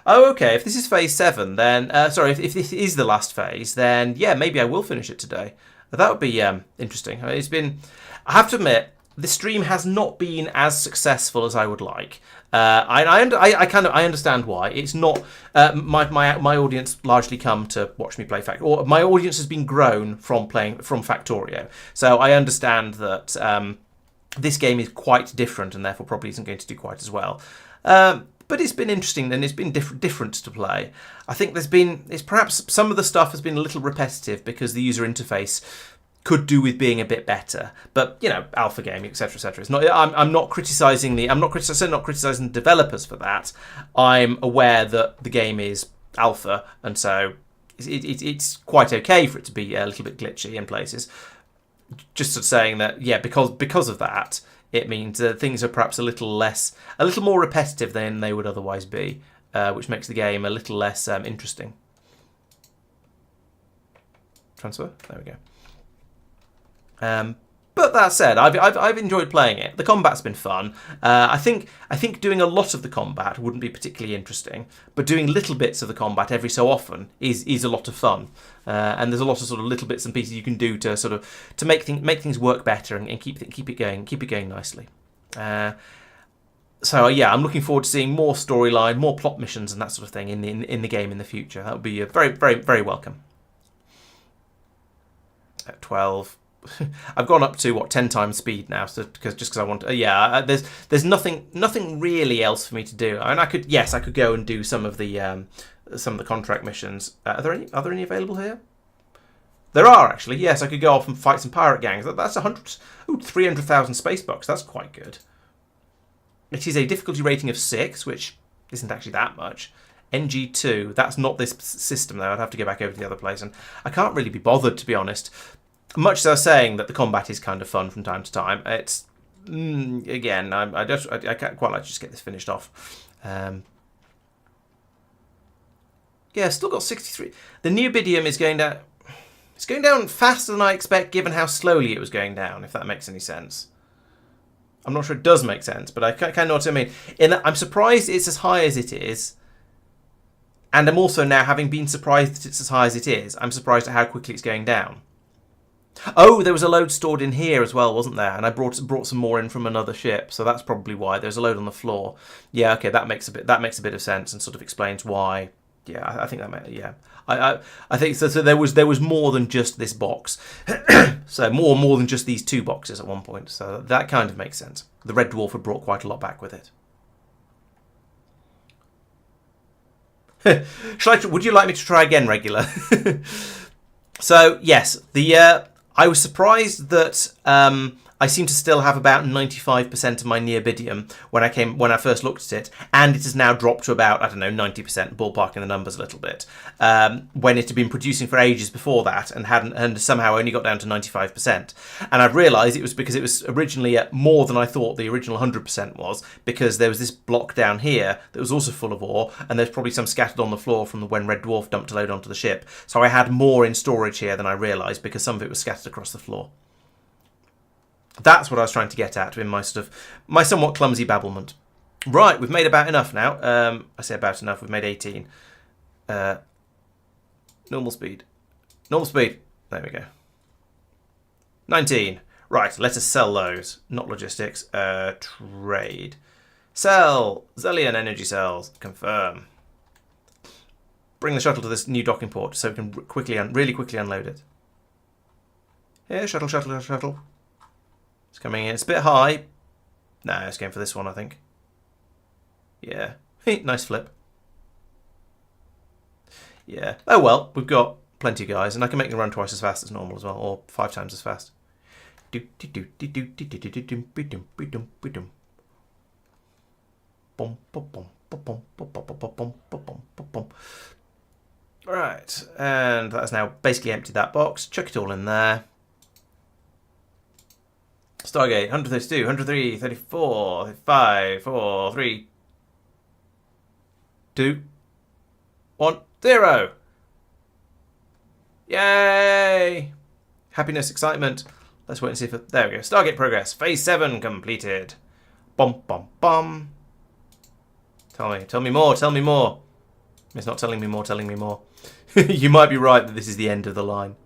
Oh, okay. If this is phase 7, then sorry. If this is the last phase, then yeah, maybe I will finish it today. That would be interesting. I mean, it's been. I have to admit, the stream has not been as successful as I would like. I understand why. It's not my audience largely come to watch me play or my audience has been grown from playing from Factorio. So I understand that this game is quite different and therefore probably isn't going to do quite as well. But it's been interesting and it's been different to play. I think it's perhaps some of the stuff has been a little repetitive because the user interface could do with being a bit better, but you know, alpha game, etc., etc. It's not. I'm not criticizing not criticizing the developers for that. I'm aware that the game is alpha, and so it's quite okay for it to be a little bit glitchy in places. Just sort of saying that, yeah, because of that, it means that things are perhaps a little more repetitive than they would otherwise be, which makes the game a little less interesting. Transfer. There we go. But that said, I've enjoyed playing it. The combat's been fun. I think doing a lot of the combat wouldn't be particularly interesting, but doing little bits of the combat every so often is a lot of fun. And there's a lot of sort of little bits and pieces you can do to sort of to make things work better and keep it going nicely. So yeah, I'm looking forward to seeing more storyline, more plot missions, and that sort of thing in the game in the future. That would be very very welcome. At 12. I've gone up to 10 times speed now, so because I want. There's nothing really else for me to do. And I could go and do some of the contract missions. Are there any available here? There are actually. Yes, I could go off and fight some pirate gangs. That's 300,000 space bucks. That's quite good. It is a difficulty rating of 6, which isn't actually that much. NG2. That's not this system though. I'd have to go back over to the other place, and I can't really be bothered, to be honest. Much as I was saying that the combat is kind of fun from time to time, it's again I can't quite like to just get this finished off. Yeah, still got 63. The new bidium is going down. It's going down faster than I expect, given how slowly it was going down. If that makes any sense, I'm not sure it does make sense, but I kind of know what I mean. I'm surprised it's as high as it is, and I'm also now, having been surprised that it's as high as it is, I'm surprised at how quickly it's going down. Oh, there was a load stored in here as well, wasn't there? And I brought some more in from another ship, so that's probably why. There's a load on the floor. Yeah, okay, that makes a bit of sense and sort of explains why. Yeah, I think that yeah. I think so. So there was more than just this box. So more than just these 2 boxes at one point. So that kind of makes sense. The Red Dwarf had brought quite a lot back with it. Would you like me to try again, regular? So yes, I was surprised that I seem to still have about 95% of my neobidium when I first looked at it, and it has now dropped to about, I don't know, 90%, ballparking the numbers a little bit, when it had been producing for ages before that and somehow only got down to 95%. And I've realised it was because it was originally at more than I thought the original 100% was, because there was this block down here that was also full of ore, and there's probably some scattered on the floor from when Red Dwarf dumped a load onto the ship. So I had more in storage here than I realised, because some of it was scattered across the floor. That's what I was trying to get at in my somewhat clumsy babblement. Right, we've made about enough now. I say about enough. We've made 18. Normal speed. Normal speed. There we go. 19. Right, let us sell those. Not logistics. Trade. Sell. Zelion energy cells. Confirm. Bring the shuttle to this new docking port so we can really quickly unload it. Here, shuttle. It's coming in. It's a bit high. No, it's going for this one, I think. Yeah. Nice flip. Yeah. Oh well, we've got plenty of guys, and I can make them run twice as fast as normal as well, or 5 times as fast. Right, and that's now basically emptied that box. Chuck it all in there. Stargate, 132, 103, 34, 35, 4, 3, 2, 1, 0. Yay! Happiness, excitement. Let's wait and see if there we go. Stargate progress. Phase 7 completed. Bum, bum, bum. Tell me more. It's not telling me more, telling me more. You might be right that this is the end of the line.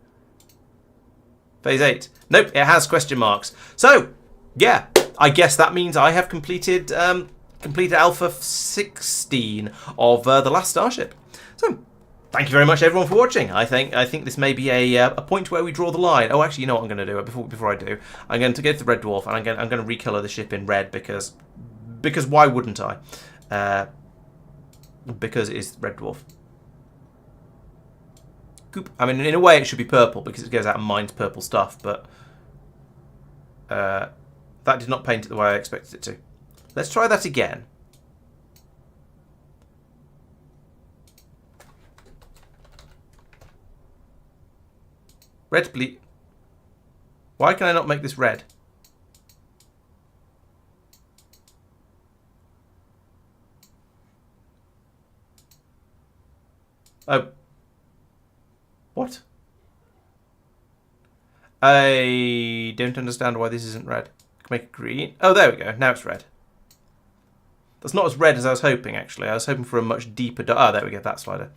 Phase 8. Nope, it has question marks. So, yeah, I guess that means I have completed Alpha 16 of The Last Starship. So, thank you very much, everyone, for watching. I think this may be a point where we draw the line. Oh, actually, you know what I'm going to do? Before I do, I'm going to go to the Red Dwarf, and I'm going to recolour the ship in red, because why wouldn't I? Because it's Red Dwarf. I mean, in a way, it should be purple because it goes out and mines purple stuff, but that did not paint it the way I expected it to. Let's try that again. Red bleed. Why can I not make this red? Oh. What? I don't understand why this isn't red. I can make it green. Oh, there we go. Now it's red. That's not as red as I was hoping, actually. I was hoping for a much deeper... Oh, there we go. That slider.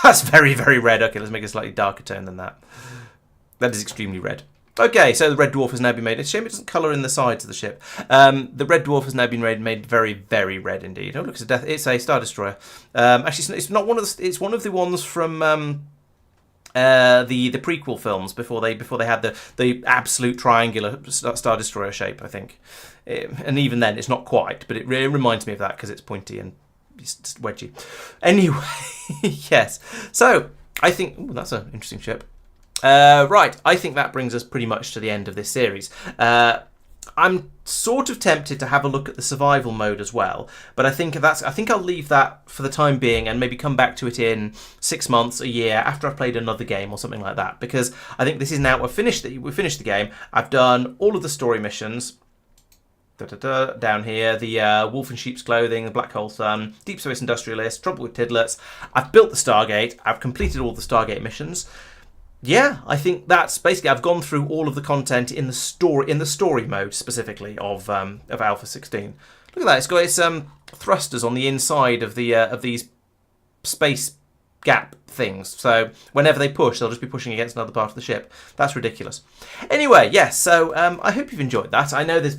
That's very, very red. Okay, let's make a slightly darker tone than that. That is extremely red. Okay, so the Red Dwarf has now been made. It's a shame it doesn't colour in the sides of the ship. The Red Dwarf has now been made very, very red indeed. Oh, look, it's a Star Destroyer. Actually, it's not one of the. It's one of the ones from the prequel films before they had the absolute triangular Star Destroyer shape. I think, and even then, it's not quite, but it really reminds me of that because it's pointy and it's wedgy. Anyway, yes. So I think that's an interesting ship. Right, I think that brings us pretty much to the end of this series. I'm sort of tempted to have a look at the survival mode as well, but I think I'll leave that for the time being and maybe come back to it in 6 months, a year, after I've played another game or something like that, because I think this is now we've finished the game. I've done all of the story missions. Down here, the Wolf in Sheep's Clothing, the Black Hole Sun, Deep Space Industrialist, Trouble with Tidlets. I've built the Stargate. I've completed all the Stargate missions. Yeah, I think that's basically. I've gone through all of the content in the story mode specifically of Alpha 16. Look at that! It's got its thrusters on the inside of the of these space gap things. So whenever they push, they'll just be pushing against another part of the ship. That's ridiculous. Anyway, yes. So I hope you've enjoyed that. I know there's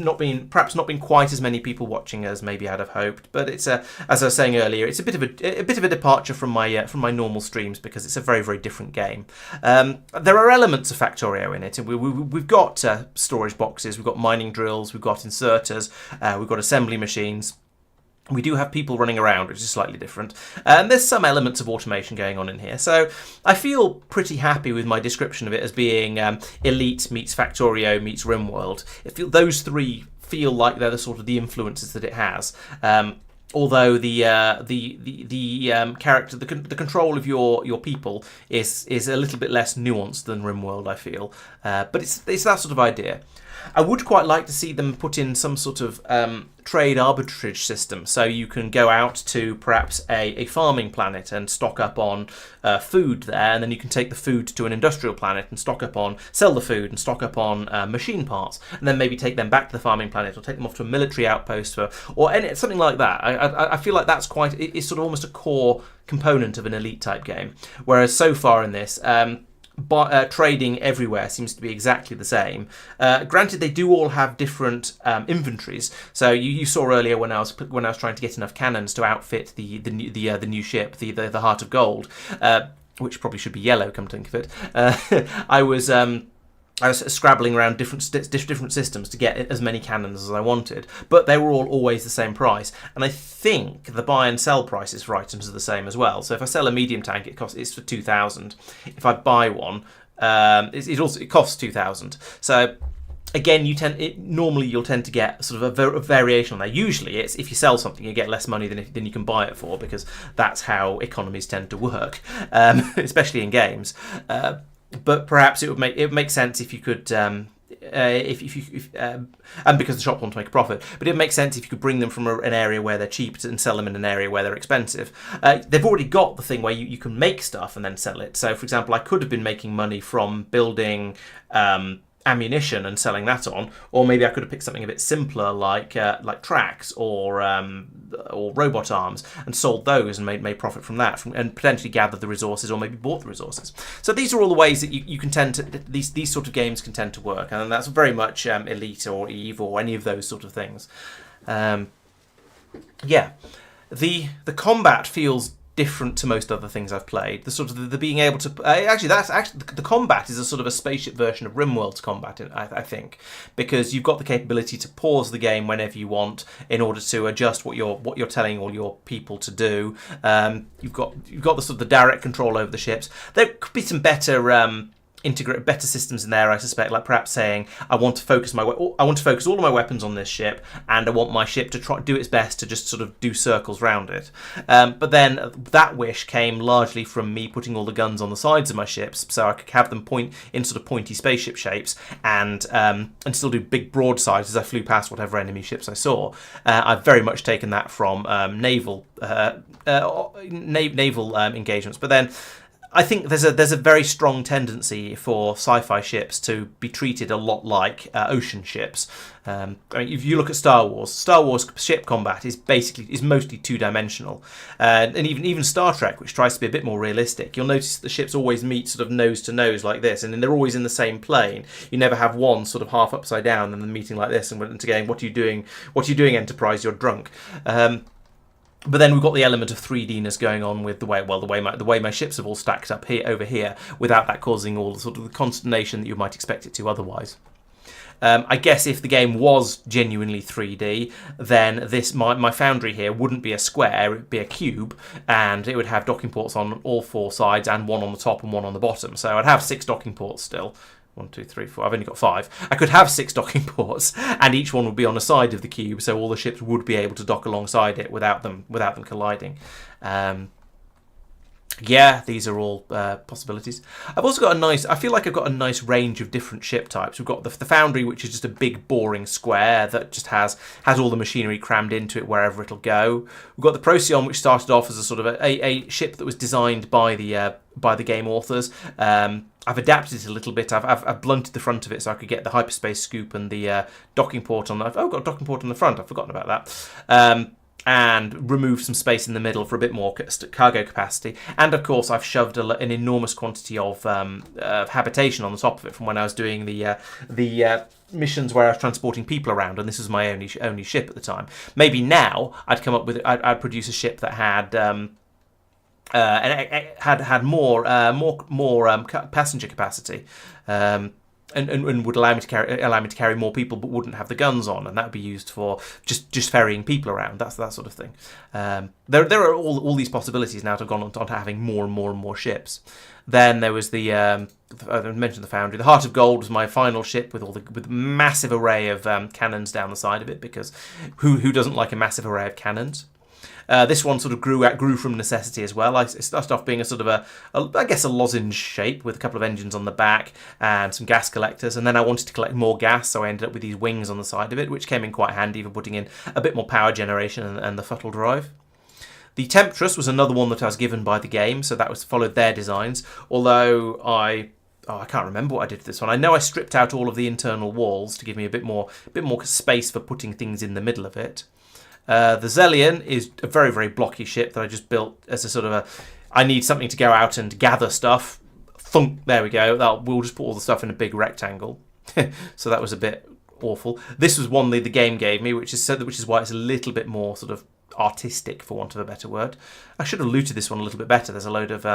perhaps not been quite as many people watching as maybe I'd have hoped, but it's as I was saying earlier, it's a bit of a departure from my normal streams because it's a very, very different game. There are elements of Factorio in it, and we've got storage boxes, we've got mining drills, we've got inserters, we've got assembly machines. We do have people running around, which is slightly different. And there's some elements of automation going on in here. So I feel pretty happy with my description of it as being Elite meets Factorio meets RimWorld. Those three feel like they're the sort of the influences that it has. Although the character, the control of your people is a little bit less nuanced than RimWorld, I feel. But it's that sort of idea. I would quite like to see them put in some sort of trade arbitrage system, so you can go out to perhaps a farming planet and stock up on food there, and then you can take the food to an industrial planet and sell the food and stock up on machine parts, and then maybe take them back to the farming planet or take them off to a military outpost or something like that. I feel like that's it's sort of almost a core component of an Elite type game, whereas so far in this. Trading everywhere seems to be exactly the same. Granted, they do all have different inventories. So you saw earlier when I was trying to get enough cannons to outfit the new ship, the Heart of Gold, which probably should be yellow. Come to think of it, I was scrabbling around different systems to get as many cannons as I wanted, but they were all always the same price. And I think the buy and sell prices for items are the same as well. So if I sell a medium tank, it's for 2,000. If I buy one, it costs 2,000. So again, normally you'll tend to get sort of a variation on that. Usually, it's if you sell something, you get less money than you can buy it for, because that's how economies tend to work, especially in games. But perhaps it would make sense if you could, and because the shop wants to make a profit, but it would make sense if you could bring them from an area where they're cheap and sell them in an area where they're expensive. They've already got the thing where you can make stuff and then sell it. So, for example, I could have been making money from building ammunition and selling that on, or maybe I could have picked something a bit simpler like tracks or robot arms and sold those and made profit from that, and potentially gathered the resources or maybe bought the resources. So these are all the ways that you can tend to these sort of games can tend to work, and that's very much Elite or Eve or any of those sort of things. Yeah, the combat feels different to most other things I've played. The sort of the being able to the combat is a sort of a spaceship version of RimWorld's combat, I think, because you've got the capability to pause the game whenever you want in order to adjust what you're telling all your people to do. You've got the sort of the direct control over the ships. There could be some better integrate better systems in there, I suspect, like perhaps saying I want to focus all of my weapons on this ship, and I want my ship to try do its best to just sort of do circles around it. But then that wish came largely from me putting all the guns on the sides of my ships, so I could have them point in sort of pointy spaceship shapes, and still do big broadsides as I flew past whatever enemy ships I saw. I've very much taken that from naval engagements, but then I think there's a very strong tendency for sci-fi ships to be treated a lot like ocean ships. I mean, if you look at Star Wars ship combat is mostly two-dimensional, and even Star Trek, which tries to be a bit more realistic. You'll notice the ships always meet sort of nose to nose like this, and then they're always in the same plane. You never have one sort of half upside down and then meeting like this, and going, "What are you doing? What are you doing, Enterprise? You're drunk." But then we've got the element of 3D-ness going on with the way my ships have all stacked up over here, without that causing all sort of the consternation that you might expect it to otherwise. I guess if the game was genuinely 3D, then my foundry here wouldn't be a square, it'd be a cube, and it would have docking ports on all four sides and one on the top and one on the bottom. So I'd have 6 docking ports still. 1, 2, 3, 4. I've only got 5. I could have 6 docking ports, and each one would be on a side of the cube, so all the ships would be able to dock alongside it without them colliding. Yeah, these are all possibilities. I've also got I feel like I've got a nice range of different ship types. We've got the Foundry, which is just a big boring square that just has all the machinery crammed into it wherever it'll go. We've got the Procyon, which started off as a sort of a ship that was designed by the game authors. I've adapted it a little bit. I've blunted the front of it so I could get the hyperspace scoop and the docking port on the... Oh, I've got a docking port on the front. I've forgotten about that. And removed some space in the middle for a bit more cargo capacity. And of course, I've shoved an enormous quantity of habitation on the top of it from when I was doing the missions where I was transporting people around, and this was my only ship at the time. Maybe now I'd come up with I'd produce a ship that had had more passenger capacity. And would allow me to carry more people, but wouldn't have the guns on, and that would be used for just ferrying people around. That's that sort of thing. There are all these possibilities now to have gone on to having more and more ships. Then there was I mentioned the Foundry. The Heart of Gold was my final ship with a massive array of cannons down the side of it, because who doesn't like a massive array of cannons? This one sort of grew from necessity as well. It started off being a sort of a lozenge shape with a couple of engines on the back and some gas collectors, and then I wanted to collect more gas, so I ended up with these wings on the side of it, which came in quite handy for putting in a bit more power generation and the Futtle drive. The Temptress was another one that I was given by the game, so that followed their designs, although I can't remember what I did for this one. I know I stripped out all of the internal walls to give me a bit more space for putting things in the middle of it. The Zelion is a very, very blocky ship that I just built as a sort of I need something to go out and gather stuff. Thunk, there we go. We'll just put all the stuff in a big rectangle. So that was a bit awful. This was one the game gave me, which is why it's a little bit more sort of artistic, for want of a better word. I should have looted this one a little bit better. There's a load of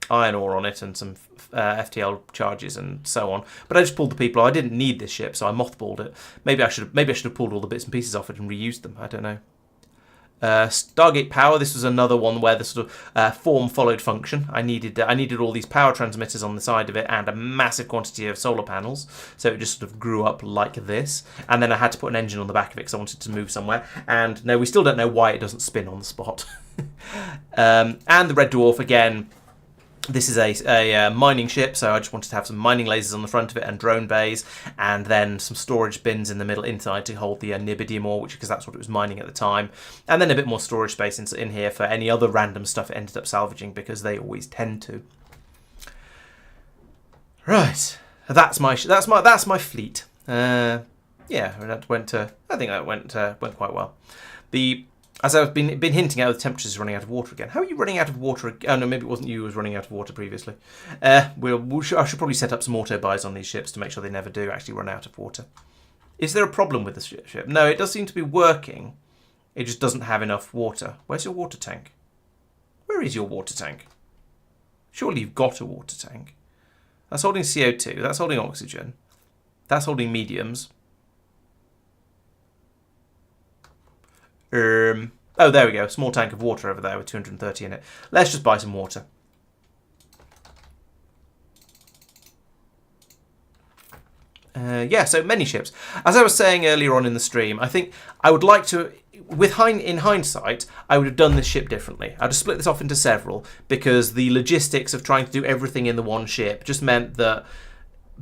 iron ore on it and some FTL charges and so on. But I just pulled the people. I didn't need this ship, so I mothballed it. Maybe I should have pulled all the bits and pieces off it and reused them. I don't know. Stargate Power. This was another one where the sort of form followed function. I needed all these power transmitters on the side of it and a massive quantity of solar panels, so it just sort of grew up like this. And then I had to put an engine on the back of it because I wanted to move somewhere. And no, we still don't know why it doesn't spin on the spot. And the Red Dwarf again. This is a mining ship, so I just wanted to have some mining lasers on the front of it and drone bays, and then some storage bins in the middle inside to hold the Nibidium ore, because that's what it was mining at the time, and then a bit more storage space in here for any other random stuff it ended up salvaging, because they always tend to. Right, that's my fleet. Yeah, that went. I think that went quite well. As I've been hinting at, the temperatures is running out of water again. How are you running out of water? Oh no, maybe it wasn't you who was running out of water previously. I should probably set up some auto buys on these ships to make sure they never do actually run out of water. Is there a problem with the ship? No, it does seem to be working. It just doesn't have enough water. Where's your water tank? Where is your water tank? Surely you've got a water tank. That's holding CO2. That's holding oxygen. That's holding mediums. Oh, there we go. Small tank of water over there with 230 in it. Let's just buy some water. Yeah, so many ships. As I was saying earlier on in the stream, I think I would like to, in hindsight, I would have done this ship differently. I'd have split this off into several because the logistics of trying to do everything in the one ship just meant that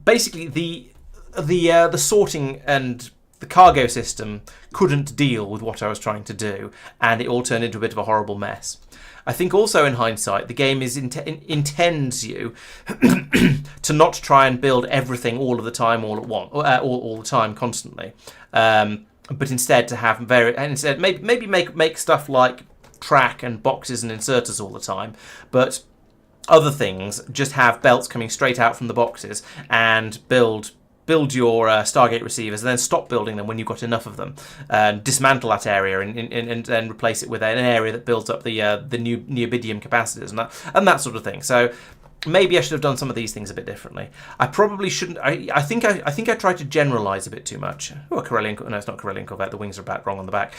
basically the sorting and the cargo system couldn't deal with what I was trying to do, and it all turned into a bit of a horrible mess. I think also in hindsight, the game intends you to not try and build everything all of the time, all at once, all the time, constantly, but instead to have maybe make stuff like track and boxes and inserters all the time, but other things just have belts coming straight out from the boxes and build your Stargate receivers and then stop building them when you've got enough of them. Dismantle that area and then replace it with an area that builds up the new neobidium capacitors and that sort of thing. So maybe I should have done some of these things a bit differently. I probably shouldn't. I think I tried to generalise a bit too much. Oh, a Corellian. No, it's not Corellian Corvette. The wings are about wrong on the back.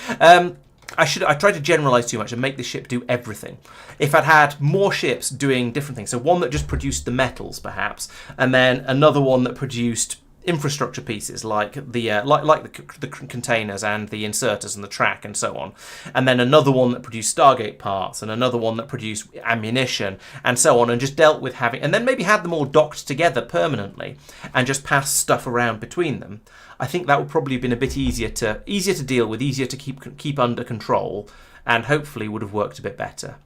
I tried to generalise too much and make the ship do everything. If I'd had more ships doing different things, so one that just produced the metals, perhaps, and then another one that produced infrastructure pieces like the containers and the inserters and the track and so on, and then another one that produced Stargate parts and another one that produced ammunition and so on, and just dealt with having, and then maybe had them all docked together permanently and just passed stuff around between them. I think that would probably have been a bit easier to deal with, easier to keep under control, and hopefully would have worked a bit better.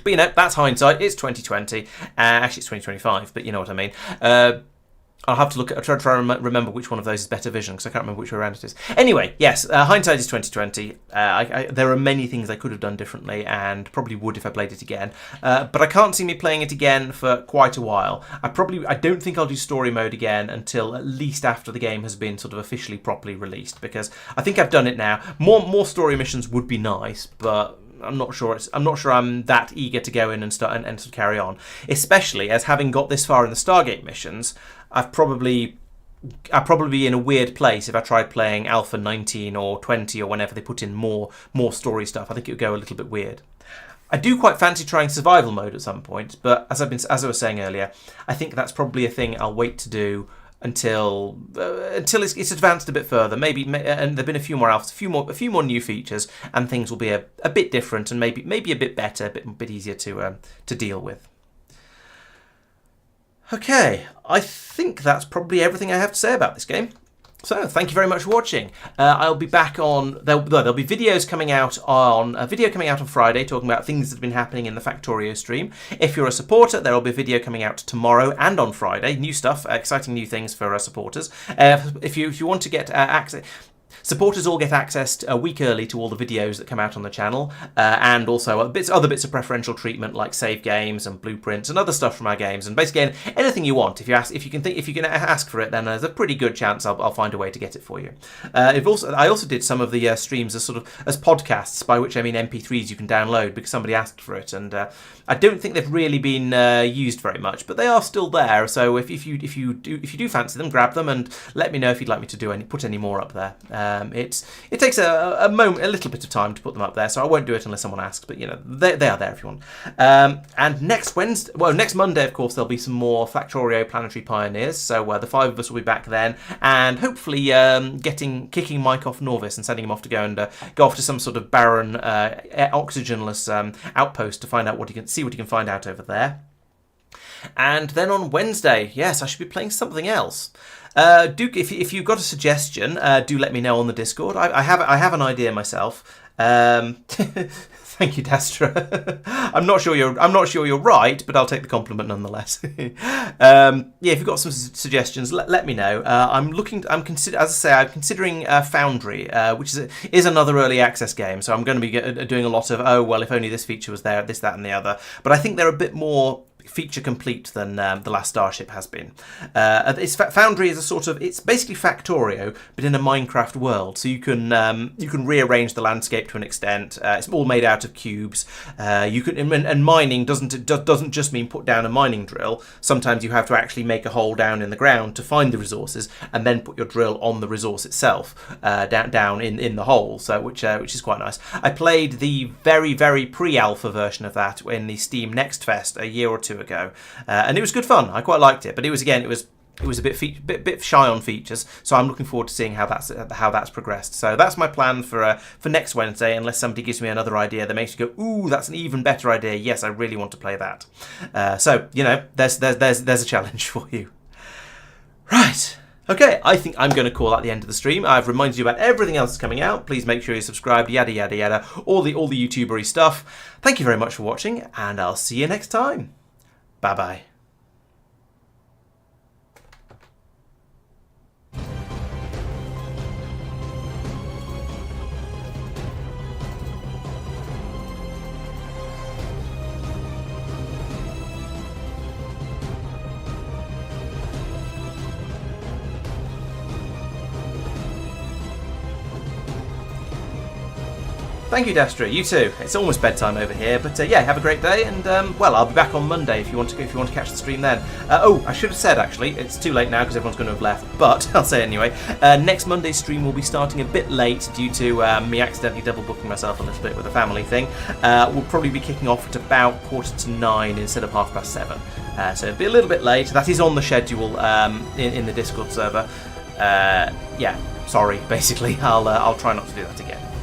But that's hindsight. It's 2020. Actually, it's 2025, but you know what I mean. I'll have to look at. Try to remember which one of those is better vision, because I can't remember which way around it is. Anyway, yes, hindsight is 2020. There are many things I could have done differently, and probably would if I played it again. But I can't see me playing it again for quite a while. I don't think I'll do story mode again until at least after the game has been sort of officially properly released, because I think I've done it now. More story missions would be nice, but I'm not sure I'm that eager to go in and start and sort of carry on, especially as having got this far in the Stargate missions. I'd probably be in a weird place if I tried playing Alpha 19 or 20 or whenever they put in more story stuff. I think it would go a little bit weird. I do quite fancy trying survival mode at some point, but as I was saying earlier, I think that's probably a thing I'll wait to do until it's advanced a bit further. Maybe and there've been a few more alphas, a few more new features, and things will be a bit different and maybe a bit better, a bit easier to deal with. Okay, I think that's probably everything I have to say about this game. So, thank you very much for watching. I'll be back on. There'll be videos coming out on a video coming out on Friday, talking about things that have been happening in the Factorio stream. If you're a supporter, there will be a video coming out tomorrow and on Friday. New stuff, exciting new things for supporters. If you want to get access. Supporters all get access a week early to all the videos that come out on the channel, and also other bits of preferential treatment like save games and blueprints and other stuff from our games, and basically anything you want. If you can ask for it, then there's a pretty good chance I'll find a way to get it for you. I also did some of the streams as podcasts, by which I mean MP3s you can download because somebody asked for it, and I don't think they've really been used very much, but they are still there. So if you do fancy them, grab them and let me know if you'd like me to put any more up there. It takes a little bit of time to put them up there, so I won't do it unless someone asks. But they are there if you want. And next Monday, of course, there'll be some more Factorio Planetary Pioneers. So the 5 of us will be back then, and hopefully kicking Mike off Norvis and sending him off to go off to some sort of barren, oxygenless outpost to find out what he can find out over there. And then on Wednesday, yes, I should be playing something else. If you've got a suggestion, do let me know on the Discord. I have an idea myself. Thank you, Destra. I'm not sure you're right, but I'll take the compliment nonetheless. Yeah, if you've got some suggestions, let me know. I'm considering Foundry, which is another early access game. So I'm going to be doing a lot of, oh well, if only this feature was there, this, that, and the other. But I think they're a bit more feature complete than the last Starship has been. Foundry is it's basically Factorio, but in a Minecraft world. So you can rearrange the landscape to an extent. It's all made out of cubes. And mining doesn't just mean put down a mining drill. Sometimes you have to actually make a hole down in the ground to find the resources, and then put your drill on the resource itself, down in the hole. So which is quite nice. I played the very, very pre-alpha version of that in the Steam Next Fest a year or two ago, and it was good fun. I quite liked it, but it was a bit shy on features, so I'm looking forward to seeing how that's progressed. So that's my plan for next Wednesday, unless somebody gives me another idea that makes you go, ooh, that's an even better idea. Yes, I really want to play that. So there's a challenge for you. Right. Okay, I think I'm going to call that the end of the stream. I've reminded you about everything else that's coming out. Please make sure you're subscribed, yada, yada, yada, all the YouTubery stuff. Thank you very much for watching, and I'll see you next time. Bye-bye. Thank you, Destra. You too. It's almost bedtime over here, but yeah, have a great day, and well, I'll be back on Monday if you want to catch the stream then. Oh, I should have said actually, it's too late now because everyone's going to have left, but I'll say it anyway. Next Monday's stream will be starting a bit late due to me accidentally double booking myself a little bit with a family thing. We'll probably be kicking off at about 9:15 instead of 7:30. So it'll be a little bit late. That is on the schedule in the Discord server. Yeah, sorry. Basically, I'll try not to do that again.